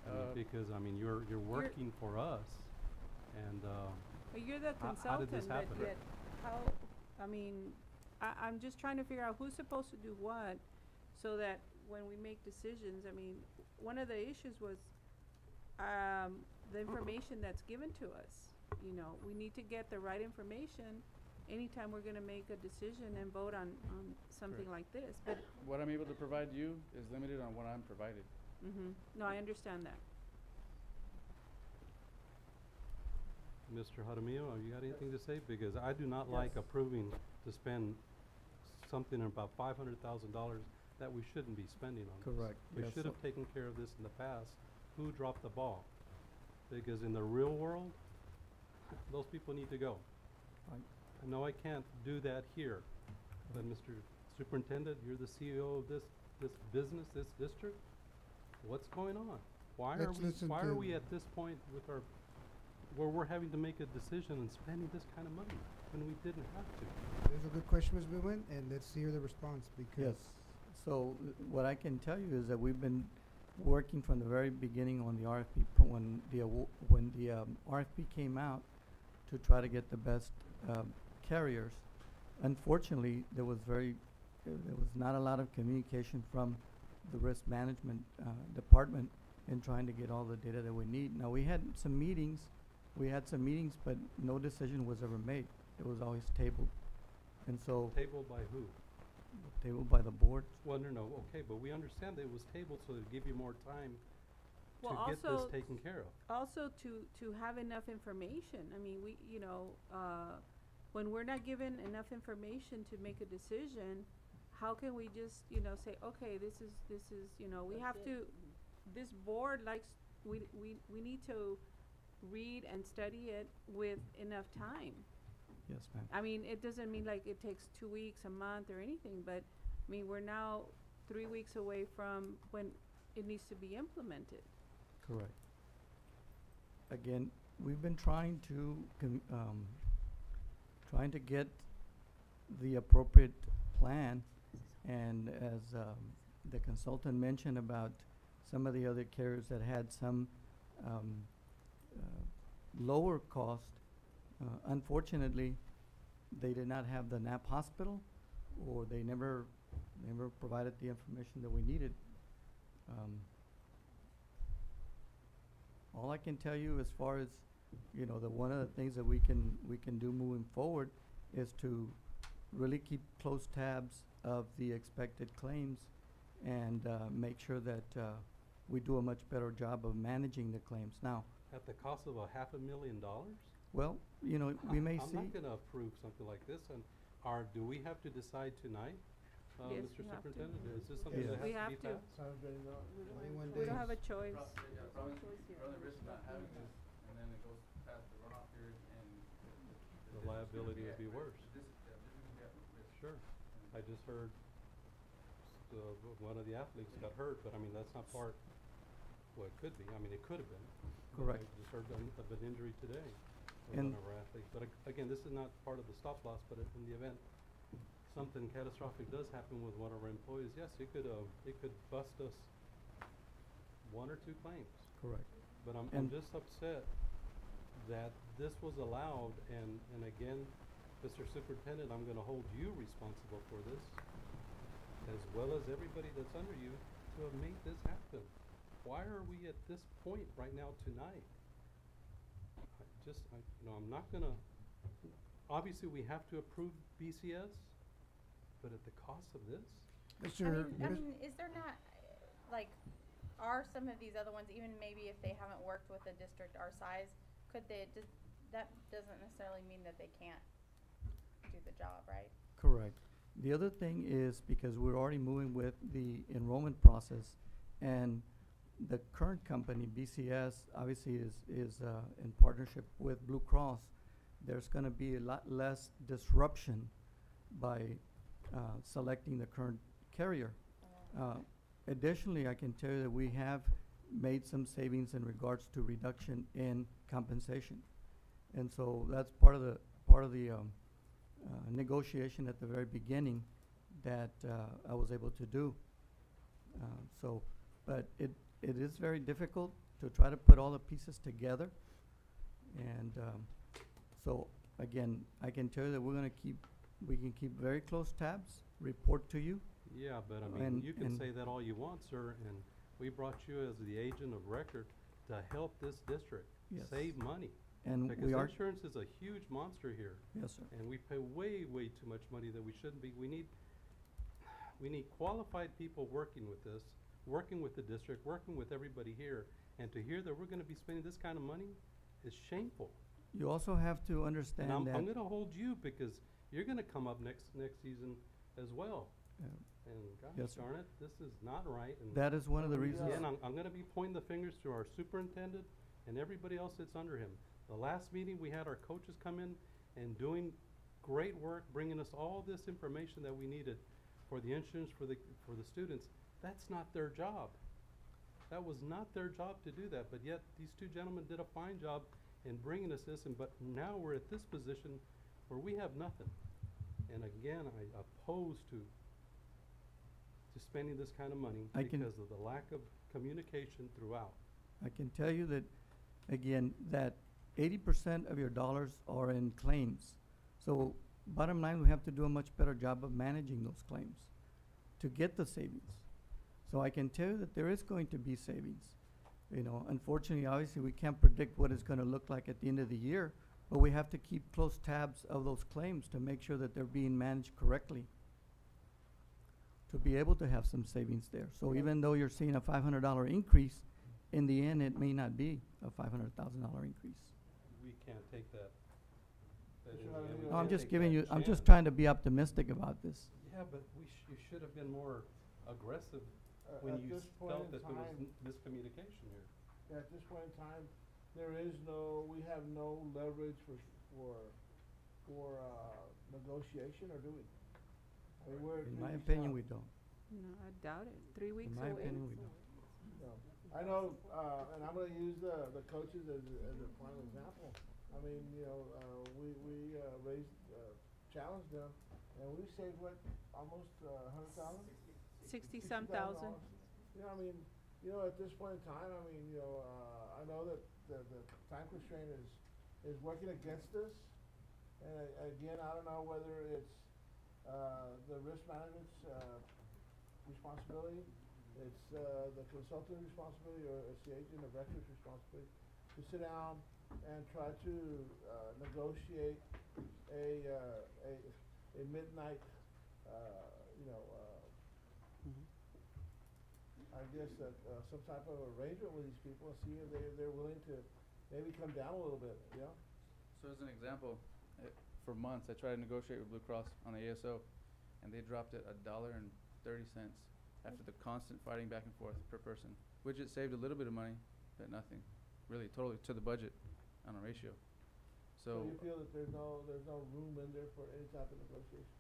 I mean, because, I mean, you're working for us, and, But you're the how did this consultant, but happen? yet, how, I mean, I'm just trying to figure out who's supposed to do what, so that when we make decisions, I mean, one of the issues was, the information that's given to us. You know, we need to get the right information anytime we're gonna make a decision and vote on something Correct. like this, but, What I'm able to provide you is limited on what I'm provided. no, I understand that. Mr. Jaramillo, have you got anything to say? Because I do not like Yes. approving to spend something about $500,000 that we shouldn't be spending on this. Correct, We yes, should so- have taken care of this in the past. Who dropped the ball? Because in the real world, those people need to go. I know I can't do that here, but Mr. Superintendent, you're the CEO of this business, this district. What's going on? Why are Let's listen why to- are we at this point with our, where we're having to make a decision and spending this kind of money when we didn't have to? There's a good question, Ms. Blumen, and let's hear the response because. Yes. So what I can tell you is that we've been working from the very beginning on the RFP, when the RFP came out to try to get the best carriers. Unfortunately, there was not a lot of communication from the risk management department in trying to get all the data that we need. Now, we had some meetings, but no decision was ever made. It was always tabled. And so, Tabled by who? tabled by the board. Well, no, okay, but we understand that it was tabled so to give you more time to Well, get this also- taken care of. Also to have enough information. I mean, we, you know, when we're not given enough information to make a decision, how can we just, you know, say, okay, this is, you know, we have to, this board likes, we need to read and study it with enough time. Yes, ma'am. I mean, it doesn't mean like it takes 2 weeks, a month, or anything, but, I mean, we're now 3 weeks away from when it needs to be implemented. Correct. Again, we've been trying to get the appropriate plan, and as the consultant mentioned about some of the other carriers that had some lower cost, unfortunately, they did not have the NAP hospital, or they never provided the information that we needed. All I can tell you as far as, you know, one of the things that we can do moving forward is to really keep close tabs of the expected claims and make sure that we do a much better job of managing the claims. Now, At the cost of $500,000? well, you know, we may I'm see. not gonna approve something like this, and do we have to decide tonight, Yes, Mr. we have to. Superintendent? Is this something Yes. that We has have to be to. passed? Sounds very no. 21 We don't have a days. choice. Probably Choice here. run the risk of not having this, and then it goes past the runoff period, and The liability would be worse. Sure. I just heard one of the athletes got hurt, but I mean, that's not part, well, it could be, I mean, it could have been. But Correct. I just heard of an injury today with And- one of our athletes. But again, this is not part of the stop loss, but in the event something catastrophic does happen with one of our employees, yes, it could bust us 1 or 2 claims. Correct. But I'm And- just upset that this was allowed, and again, Mr. Superintendent, I'm gonna hold you responsible for this, as well as everybody that's under you, to have made this happen. Why are we at this point right now tonight? I'm not gonna, obviously, we have to approve BCS, but at the cost of this? I mean, is there not, like, are some of these other ones, even maybe if they haven't worked with a district our size, could they, that doesn't necessarily mean that they can't do the job, right? Correct. The other thing is, because we're already moving with the enrollment process, and the current company, BCS, obviously is in partnership with Blue Cross, there's gonna be a lot less disruption by selecting the current carrier. Additionally, I can tell you that we have made some savings in regards to reduction in compensation. And so that's part of part of the negotiation at the very beginning that I was able to do. So, but it is very difficult to try to put all the pieces together. And so, again, I can tell you that we can keep very close tabs, report to you. Yeah, but I mean, And- you can and- say that all you want, sir, and we brought you as the agent of record to help this district Yes. save money. And Because we are, insurance is a huge monster here. yes, sir. And we pay way, way too much money that we shouldn't be. We need qualified people working with this, working with the district, working with everybody here. And to hear that we're gonna be spending this kind of money is shameful. You also have to And understand I'm that. gonna hold you because you're gonna come up next season as well. Yeah. And Yes, gosh sir. darn it, this is not right. And That is one of the reasons. again, I'm gonna be pointing the fingers to our superintendent and everybody else that's under him. The last meeting, we had our coaches come in and doing great work, bringing us all this information that we needed for the insurance for the students. That's not their job. That was not their job to do that, but yet these two gentlemen did a fine job in bringing us this, but now we're at this position where we have nothing. And again, I oppose to spending this kind of money I can- because of the lack of communication throughout. I can tell you that, again, that 80% of your dollars are in claims. So bottom line, we have to do a much better job of managing those claims to get the savings. So I can tell you that there is going to be savings. You know, unfortunately, obviously, we can't predict what it's gonna look like at the end of the year, but we have to keep close tabs of those claims to make sure that they're being managed correctly, to be able to have some savings there. So even though you're seeing a $500 increase, in the end, it may not be a $500,000 increase. We can't take that. Mr. in the end, Jaramillo, we No, I'm can't just take giving that you, I'm just chance. trying to be optimistic about this. Yeah, but you should have been more aggressive At when you this point felt in that there was time- miscommunication here. At this point in time, we have no leverage for negotiation, or do we? I mean, we're In my 3 weeks opinion, out. we don't. No, I doubt it. 3 weeks In away. my opinion, we don't. No. I know, and I'm gonna use the coaches as a prime example. I mean, you know, we raised, challenged them, and we saved what, almost $100,000? 60-some thousand. You know, I mean, you know, at this point in time, I mean, you know, I know that the time constraint is working against us. And again, I don't know whether it's, the risk management's, responsibility, it's, the consultant's responsibility, or it's the agent of record's responsibility to sit down and try to, negotiate a midnight, you know, I guess that, some type of arrangement with these people, and see if they're willing to maybe come down a little bit, you know? So as an example, for months, I tried to negotiate with Blue Cross on the ASO, and they dropped it $1.30 after the constant fighting back and forth per person, which it saved a little bit of money, but nothing, really, totally to the budget on a ratio. So So, you feel that there's no room in there for any type of negotiation?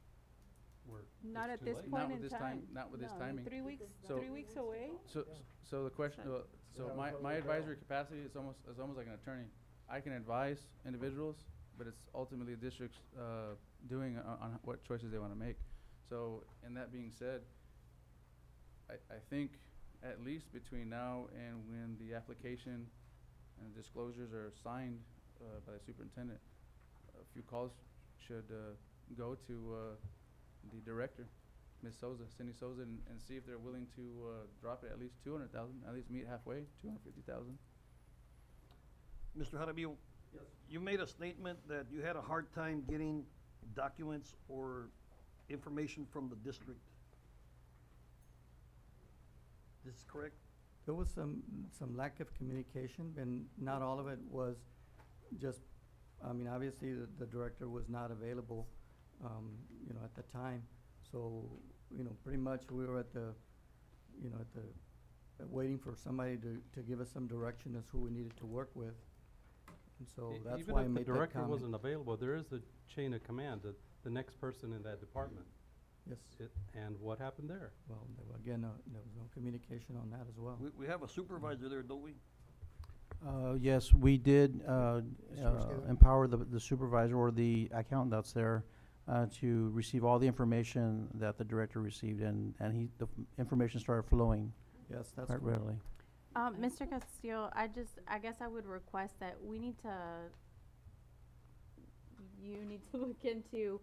Not at too this late. point Not in with this time. not with this No, I mean, timing. 3 weeks, So- 3 weeks away. so the question, so Yeah, my so my the- advisory capacity is almost like an attorney. I can advise individuals, but it's ultimately the district's doing on what choices they wanna make. So, and that being said, I think at least between now and when the application and disclosures are signed by the superintendent, a few calls should go to the director, Ms. Souza, Cindy Souza, and see if they're willing to drop it at least 200,000, at least meet halfway, 250,000. Mr. Jaramillo, you made a statement that you had a hard time getting documents or information from the district. This is correct? There was some lack of communication, and not all of it was just, I mean, obviously, the director was not available, you know, at the time. So, you know, pretty much we were at the, you know, waiting for somebody to give us some direction as who we needed to work with. And so that's why I made that comment. Even if the director wasn't available, there is a chain of command, the next person in that department. Yes. And what happened there? Well, again, there was no communication on that as well. We have a supervisor there, don't we? Yes, we did empower the supervisor or the accountant that's there to receive all the information that the director received, and the information started flowing. Yes, that's quite correct. readily. Mr. Castillo, I guess I would request that you need to look into,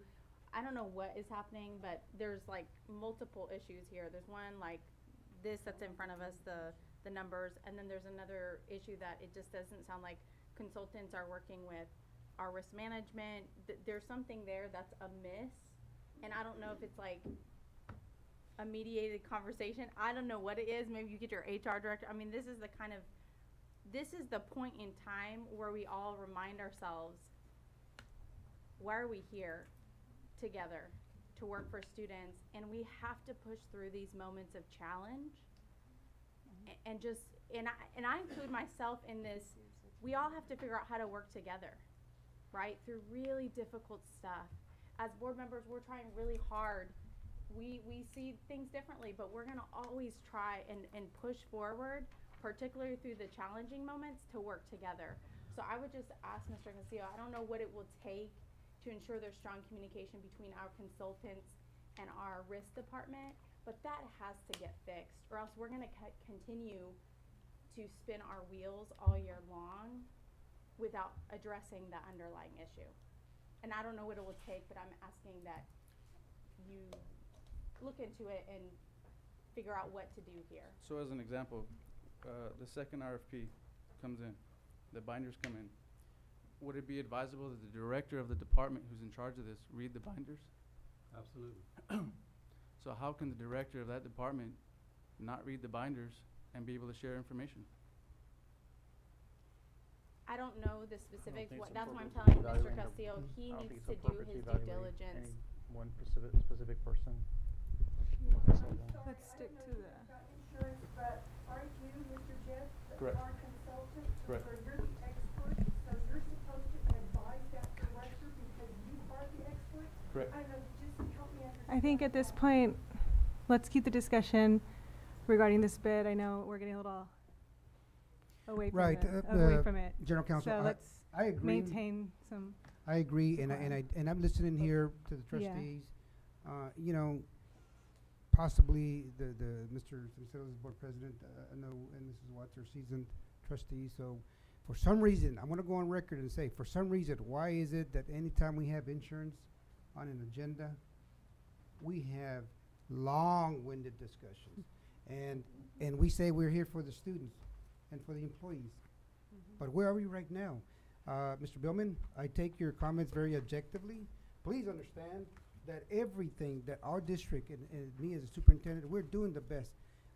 I don't know what is happening, but there's like multiple issues here. There's one like this that's in front of us, the numbers, and then there's another issue that it just doesn't sound like consultants are working with our risk management. There's something there that's amiss, and I don't know if it's like a mediated conversation. I don't know what it is. Maybe you get your HR director. I mean, this is the point in time where we all remind ourselves, why are we here together to work for students? And we have to push through these moments of challenge. And I include myself in this. We all have to figure out how to work together, right? Through really difficult stuff. As board members, we're trying really hard. We see things differently, but we're gonna always try and push forward, particularly through the challenging moments, to work together. So I would just ask Mr. Castillo, I don't know what it will take to ensure there's strong communication between our consultants and our risk department, but that has to get fixed, or else we're gonna continue to spin our wheels all year long without addressing the underlying issue. And I don't know what it will take, but I'm asking that you look into it and figure out what to do here. So as an example, the second RFP comes in, the binders come in. Would it be advisable that the director of the department who's in charge of this read the binders? Absolutely. So how can the director of that department not read the binders and be able to share information? I don't know the specifics. think it's That's why I'm appropriate telling to Mr. evaluate Castillo, them. he I don't needs think to it's do appropriate to his due evaluate diligence. any one specific person. Let's stick to the. Insurance, but aren't you, Mr. Jett, Correct. our consultant? Correct. So you're the expert, so you're supposed to advise that director because you are the expert? Correct. I don't know, just help me understand. I think at this point, let's keep the discussion regarding this bid. I know we're getting a little away from Right, away from it. General Counsel, So let's I agree. maintain some. I agree, and I'm listening here to the Yeah. trustees. You know, possibly the Mr. Sinceros is board president, I know, and Mrs. Watts are seasoned trustees. So, for some reason, I want to go on record and say, for some reason, why is it that anytime we have insurance on an agenda, we have long-winded discussions, and we say we're here for the students and for the employees. But where are we right now? Mr. Billman, I take your comments very objectively. Please understand that everything that our district and me as a superintendent, we're doing the best,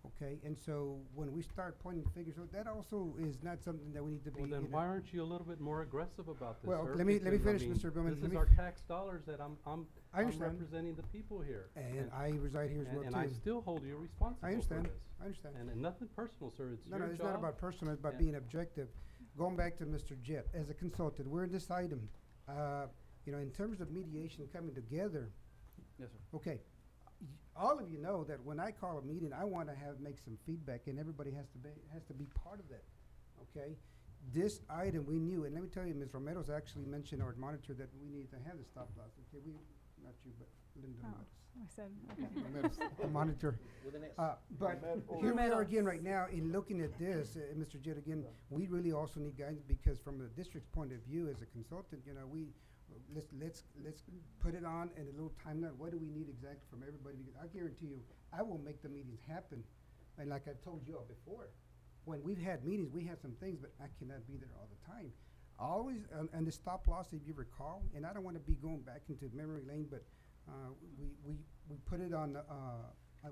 okay? And so when we start pointing fingers, so that also is not something that we need to be. Well, then why aren't you a little bit more aggressive about this, Well, sir? let me Because, finish, I mean, Mr. Billman. This Let is me our tax dollars that I'm I understand. representing the people here. And I reside here as well, And too. I still hold you responsible I understand. for this. I understand. And nothing personal, sir, it's No, your no, job. it's not about personal, it's about Yeah. being objective. Going back to Mr. Jett, as a consultant, we're in this item. You know, in terms of mediation coming together, Yes, sir. okay, all of you know that when I call a meeting, I want to make some feedback, and everybody has to be part of that, okay? This item, we knew, and let me tell you, Ms. Romero's actually mentioned our monitor that we need to have the stop loss, okay? Not you, but Linda Oh, Romero's. I said, okay. Romero's monitor. With an S. But Romero's. here we are again right now in looking at this, Mr. Jett, again, we really also need guidance because from the district's point of view as a consultant, you know, let's put it on in a little timeline. What do we need exactly from everybody? Because I guarantee you, I will make the meetings happen. And like I told you all before, when we've had meetings, we have some things, but I cannot be there all the time. Always, and the stop loss, if you recall, and I don't want to be going back into memory lane, but we put it on,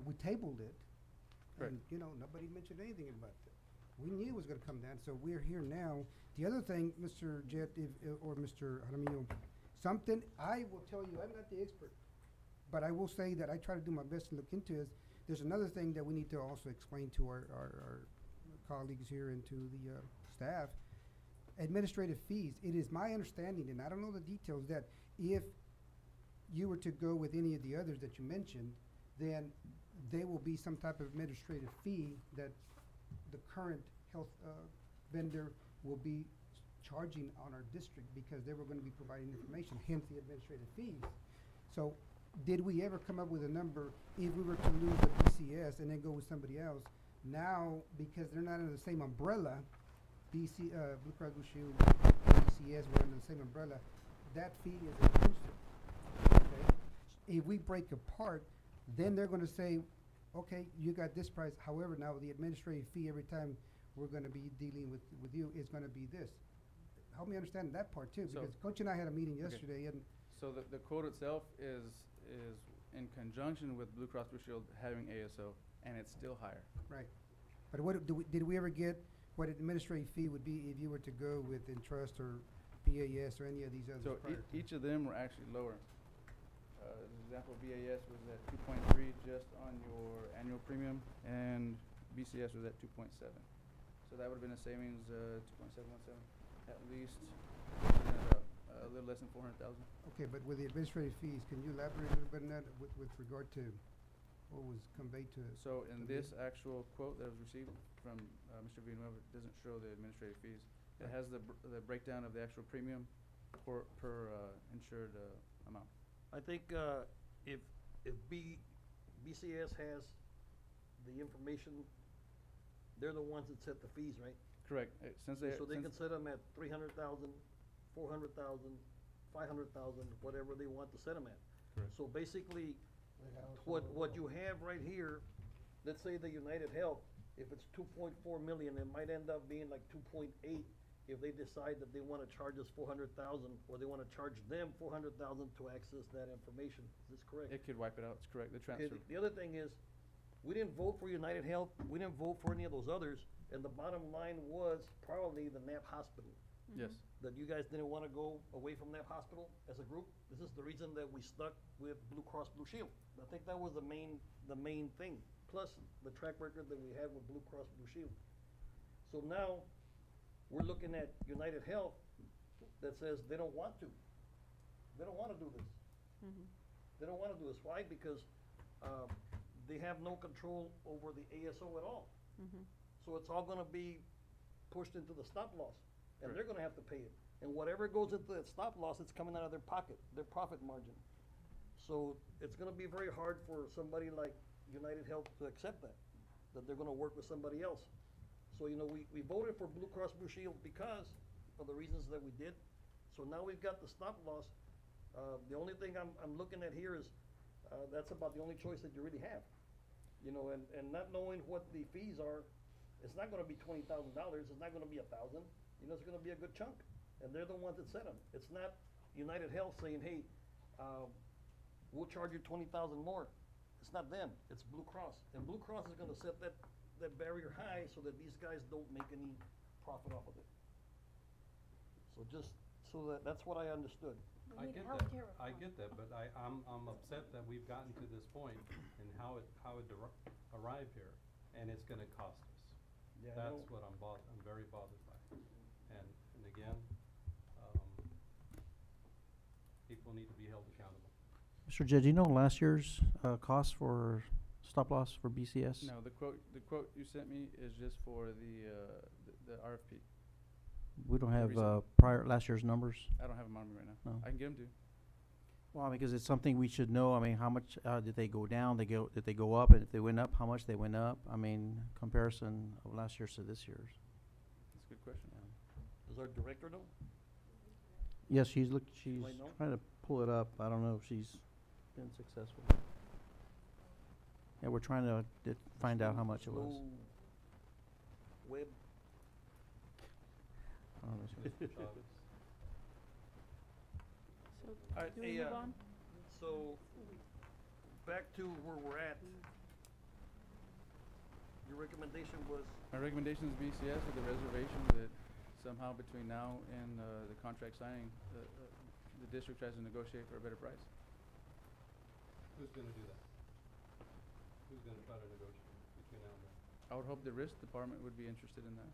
we tabled it. Correct. And, you know, nobody mentioned anything about it. We knew it was gonna come down, so we're here now. The other thing, Mr. Jett, or Mr. Jaramillo, something, I will tell you, I'm not the expert, but I will say that I try to do my best to look into it. There's another thing that we need to also explain to our colleagues here and to the staff. Administrative fees. It is my understanding, and I don't know the details, that if you were to go with any of the others that you mentioned, then there will be some type of administrative fee that the current health vendor will be charging on our district because they were gonna be providing information, hence the administrative fees. So, did we ever come up with a number, if we were to lose the BCS and then go with somebody else? Now, because they're not under the same umbrella, Blue Cross Blue Shield, BCS, we're under the same umbrella, that fee is inclusive, okay? If we break apart, then they're gonna say, okay, you got this price, however, now the administrative fee every time we're gonna be dealing with you is gonna be this. Help me understand that part too, So- because Coach and I had a meeting Okay. yesterday, and So the quote itself is in conjunction with Blue Cross Blue Shield having ASO, and it's still higher. right. But what, did we ever get what administrative fee would be if you were to go with Entrust or BAS or any of these others So prior to? each of them were actually lower. As an example, BAS was at 2.3 just on your annual premium, and BCS was at 2.7. So that would have been a savings, 2.717, at least, a little less than 400,000. Okay, but with the administrative fees, can you elaborate a little bit on that with regard to what was conveyed to us? So in this actual quote that was received from Mr. Villanueva, it doesn't show the administrative fees. It Right. has the breakdown of the actual premium per insured amount. I think, if BCS has the information, they're the ones that set the fees, right? Correct. Since they So they can since- set them at 300,000, 400,000, 500,000, whatever they want to set them at. Correct. So basically, They have what you have right here, let's say the United Health, if it's 2.4 million, it might end up being like 2.8 if they decide that they wanna charge us 400,000, or they wanna charge them 400,000 to access that information. Is this correct? It could wipe it out, it's correct, the Okay, transfer. the other thing is, we didn't vote for United Health, we didn't vote for any of those others, and the bottom line was probably the NAP hospital. Yes. That you guys didn't wanna go away from NAP hospital as a group. This is the reason that we stuck with Blue Cross Blue Shield. I think that was the main thing, plus the track record that we had with Blue Cross Blue Shield. So now, we're looking at United Health that says they don't want to. They don't wanna do this. They don't wanna do this. Why? Because, they have no control over the ASO at all. So it's all gonna be pushed into the stop loss, and they're gonna have to pay it. And whatever goes into that stop loss, it's coming out of their pocket, their profit margin. So it's gonna be very hard for somebody like United Health to accept that they're gonna work with somebody else. So, you know, we voted for Blue Cross Blue Shield because of the reasons that we did. So now we've got the stop loss. The only thing I'm looking at here is, that's about the only choice that you really have. You know, and not knowing what the fees are, it's not gonna be $20,000, it's not gonna be 1,000, you know, it's gonna be a good chunk. And they're the ones that set them. It's not United Health saying, hey, we'll charge you 20,000 more. It's not them, it's Blue Cross. And Blue Cross is gonna set that barrier high so that these guys don't make any profit off of it. So just, so that's what I understood. We need healthcare reform. But I'm upset that we've gotten to this point and how it arrived here, and it's gonna cost us. Yeah, I That's know. what I'm very bothered by. And again, people need to be held accountable. Mr. Judge, you know last year's cost for stop loss for BCS? No, the quote you sent me is just for the RFP. We don't have recent- last year's numbers? I don't have them on me right now. No. I can get them to you. Well, because it's something we should know. I mean, how much did they go down? Did they go up? And if they went up, how much they went up? I mean, comparison of last year's to this year's. That's a good question. Does our director know? Yes, she's might know. trying to pull it up. I don't know if she's been successful. Yeah, we're trying to find out how much it was. Slow Web. I don't know. So, All right, do we move on? So, back to where we're at. Your recommendation was, My recommendation is BCS with the reservation that somehow between now and the contract signing, the district tries to negotiate for a better price. Who's gonna do that? Who's gonna try to negotiate between now and then? I would hope the risk department would be interested in that.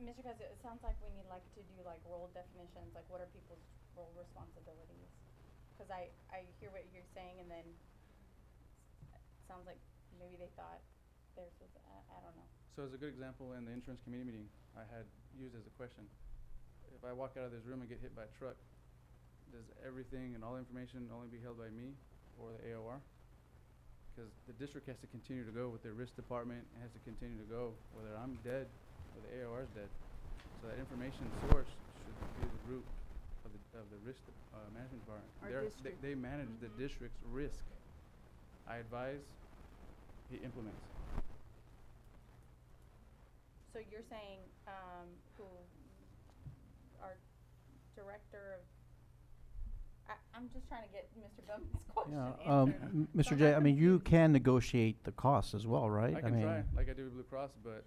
Mr. President, it sounds like we need to do role definitions, like what are people's role responsibilities? Cause I hear what you're saying, and then it sounds like maybe they thought theirs was, I don't know. So as a good example, in the insurance committee meeting, I had used as a question, if I walk out of this room and get hit by a truck, does everything and all information only be held by me or the AOR? Because the district has to continue to go with their risk department, it has to continue to go whether I'm dead or the AOR is dead. So that information source should be the group of the risk management department. Our district. They manage the district's risk. I advise, he implements. So you're saying, who, our director of, I'm just trying to get Mr. Bowman's question answered. Mr. J, I mean, you can negotiate the costs as well, right? I can try, like I do with Blue Cross, but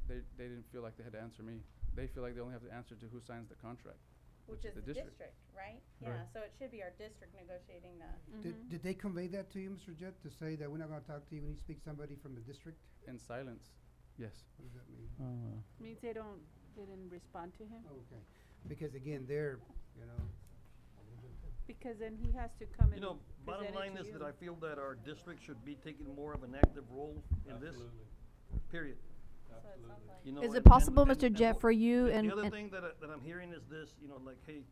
they didn't feel like they had to answer me. They feel like they only have to answer to who signs the contract. Which is the district, right? Yeah, so it should be our district negotiating the. Did they convey that to you, Mr. Jett, to say that we're not gonna talk to you when you speak to somebody from the district? In silence, yes. What does that mean? Means they didn't respond to him? Okay, because again, they're, you know. Because then he has to come and You know, bottom present it line to is you. that I feel that our district should be taking more of an active role in this, period. You know, Is it and- possible, and- Mr. and Jett, what- for you the and- other and- thing that I'm hearing is this, you know, like, hey,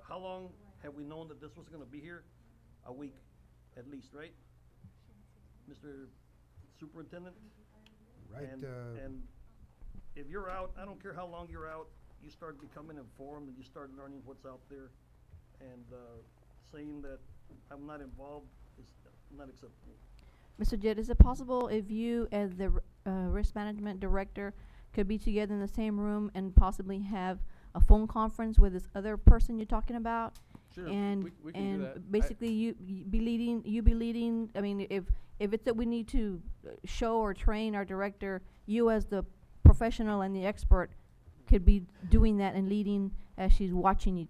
how long have we known that this was gonna be here? A week, at least, right? Mr. Superintendent? Right, And if you're out, I don't care how long you're out, you start becoming informed and you start learning what's out there. And, saying that I'm not involved is not acceptable. Mr. Jett, is it possible if you as the risk management director could be together in the same room and possibly have a phone conference with this other person you're talking about? Sure, And, we can do and that. basically you be leading, I mean, if it's that we need to show or train our director, you as the professional and the expert could be doing that and leading as she's watching you.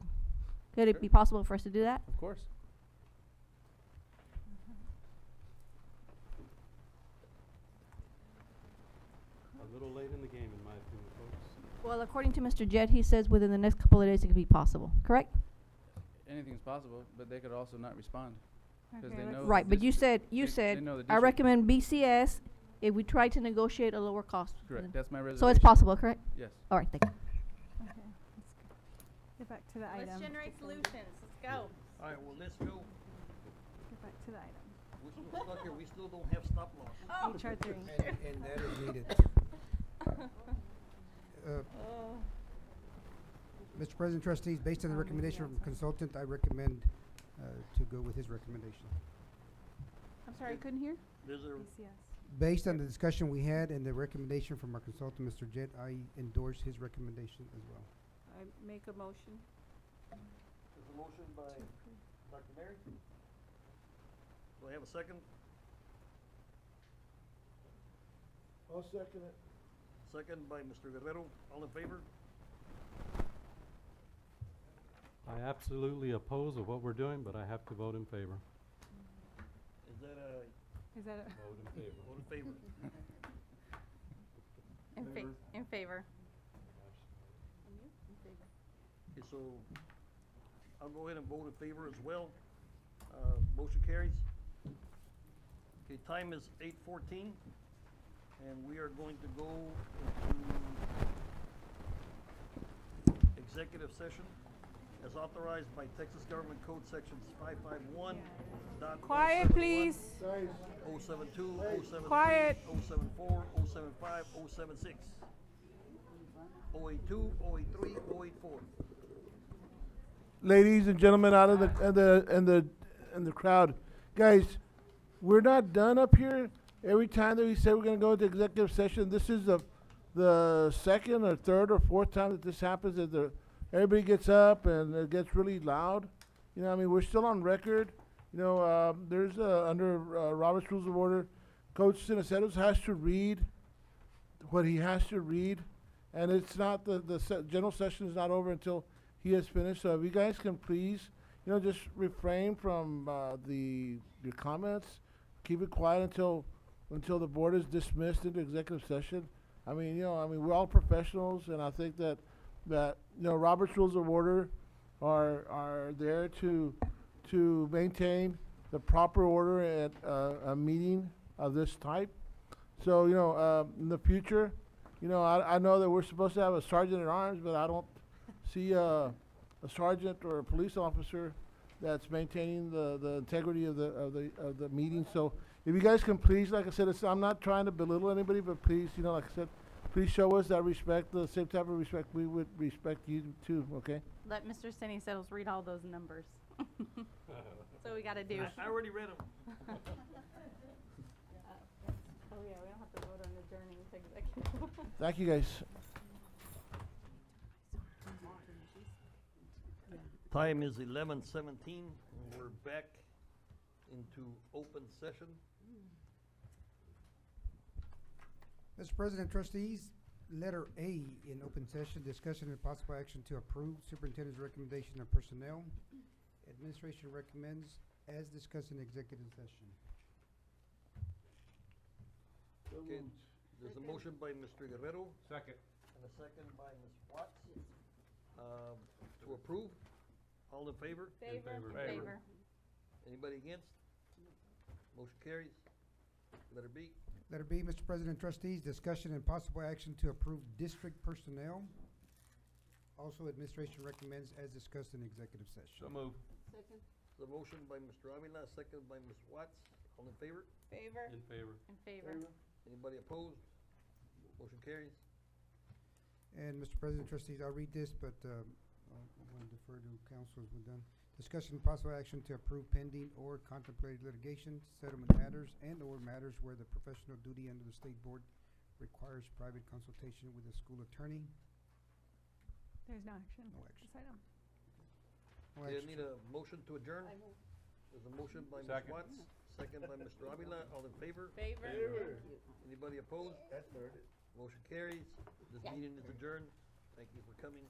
Could it be possible for us to do that? Of course. A little late in the game, in my opinion, folks. Well, according to Mr. Jett, he says within the next couple of days it could be possible, correct? Anything's possible, but they could also not respond. Because Okay, they know. right, but you said, they know the I district. recommend BCS if we try to negotiate a lower cost. Correct, that's my So it's reservation. possible, correct? Yes. All right, thank you. Okay, let's get back to the item. Let's generate solutions, let's go. All right, well, let's go. Get back to the item. We're still stuck here, we still don't have stop loss. Oh. HR 3. And that is needed. Mr. President, trustees, based on the recommendation from consultant, I recommend to go with his recommendation. I'm sorry, I couldn't hear? There's a, BCS. Based on the discussion we had and the recommendation from our consultant, Mr. Jett, I endorse his recommendation as well. I make a motion. there's a motion by Dr. Mary. Do I have a second? I'll second it. Second by Mr. Guerrero, all in favor? I absolutely oppose of what we're doing, but I have to vote in favor. Is that a Is that a? Vote in favor. vote in favor? In favor. Okay, so I'll go ahead and vote in favor as well. Motion carries. Okay, time is 8:14, and we are going to go into executive session as authorized by Texas Government Code Sections 551. Quiet, please. 072, 073, Quiet. 074, 075, 076, 082, 083, 084. Ladies and gentlemen out of the crowd, guys, we're not done up here. Every time that we say we're gonna go into executive session, this is the second or third or fourth time that this happens. That everybody gets up and it gets really loud. You know, I mean, we're still on record. You know, there's under Robert's Rules of Order, Coach Sinaceros has to read what he has to read, and it's not the general session is not over until he has finished. So if you guys can please, you know, just refrain from your comments, keep it quiet until the board is dismissed into executive session. I mean, you know, we're all professionals, and I think that you know, Robert's Rules of Order are there to maintain the proper order at a meeting of this type. So, you know, in the future, you know, I know that we're supposed to have a sergeant at arms, but I don't see a sergeant or a police officer that's maintaining the integrity of the meeting. So if you guys can please, like I said, I'm not trying to belittle anybody, but please, you know, like I said, please show us that respect, the same type of respect we would respect you too, okay? Let Mr. Ceniceros read all those numbers. That's what we gotta do. I already read them. Oh yeah, we don't have to vote on adjourning to executive. Thank you, guys. Time is 11:17, and we're back into open session. Mr. President, trustees, letter A in open session, discussion and possible action to approve superintendent's recommendation of personnel. Administration recommends as discussed in executive session. Okay, there's a motion by Mr. Guerrero. Second. And a second by Ms. Watts. To approve. All in favor? Favor. Favor. Anybody against? Motion carries. Letter B. Letter B, Mr. President, trustees, discussion and possible action to approve district personnel. Also, administration recommends as discussed in executive session. So move. Second. The motion by Mr. Avila, second by Ms. Watts. All in favor? Favor. In favor. In favor. Anybody opposed? Motion carries. And Mr. President, trustees, I'll read this, but I'm going to defer to council as we're done. Discussion and possible action to approve pending or contemplated litigation, settlement matters, and/or matters where the professional duty under the state board requires private consultation with the school attorney. There's no action. No action. This item. No Okay, I action. need a motion to adjourn. There's a motion by Ms. Second. Watts, second by Mr. Avila. All in favor? Favor. Anybody opposed? That's Motion carries. This meeting is adjourned. Thank you for coming.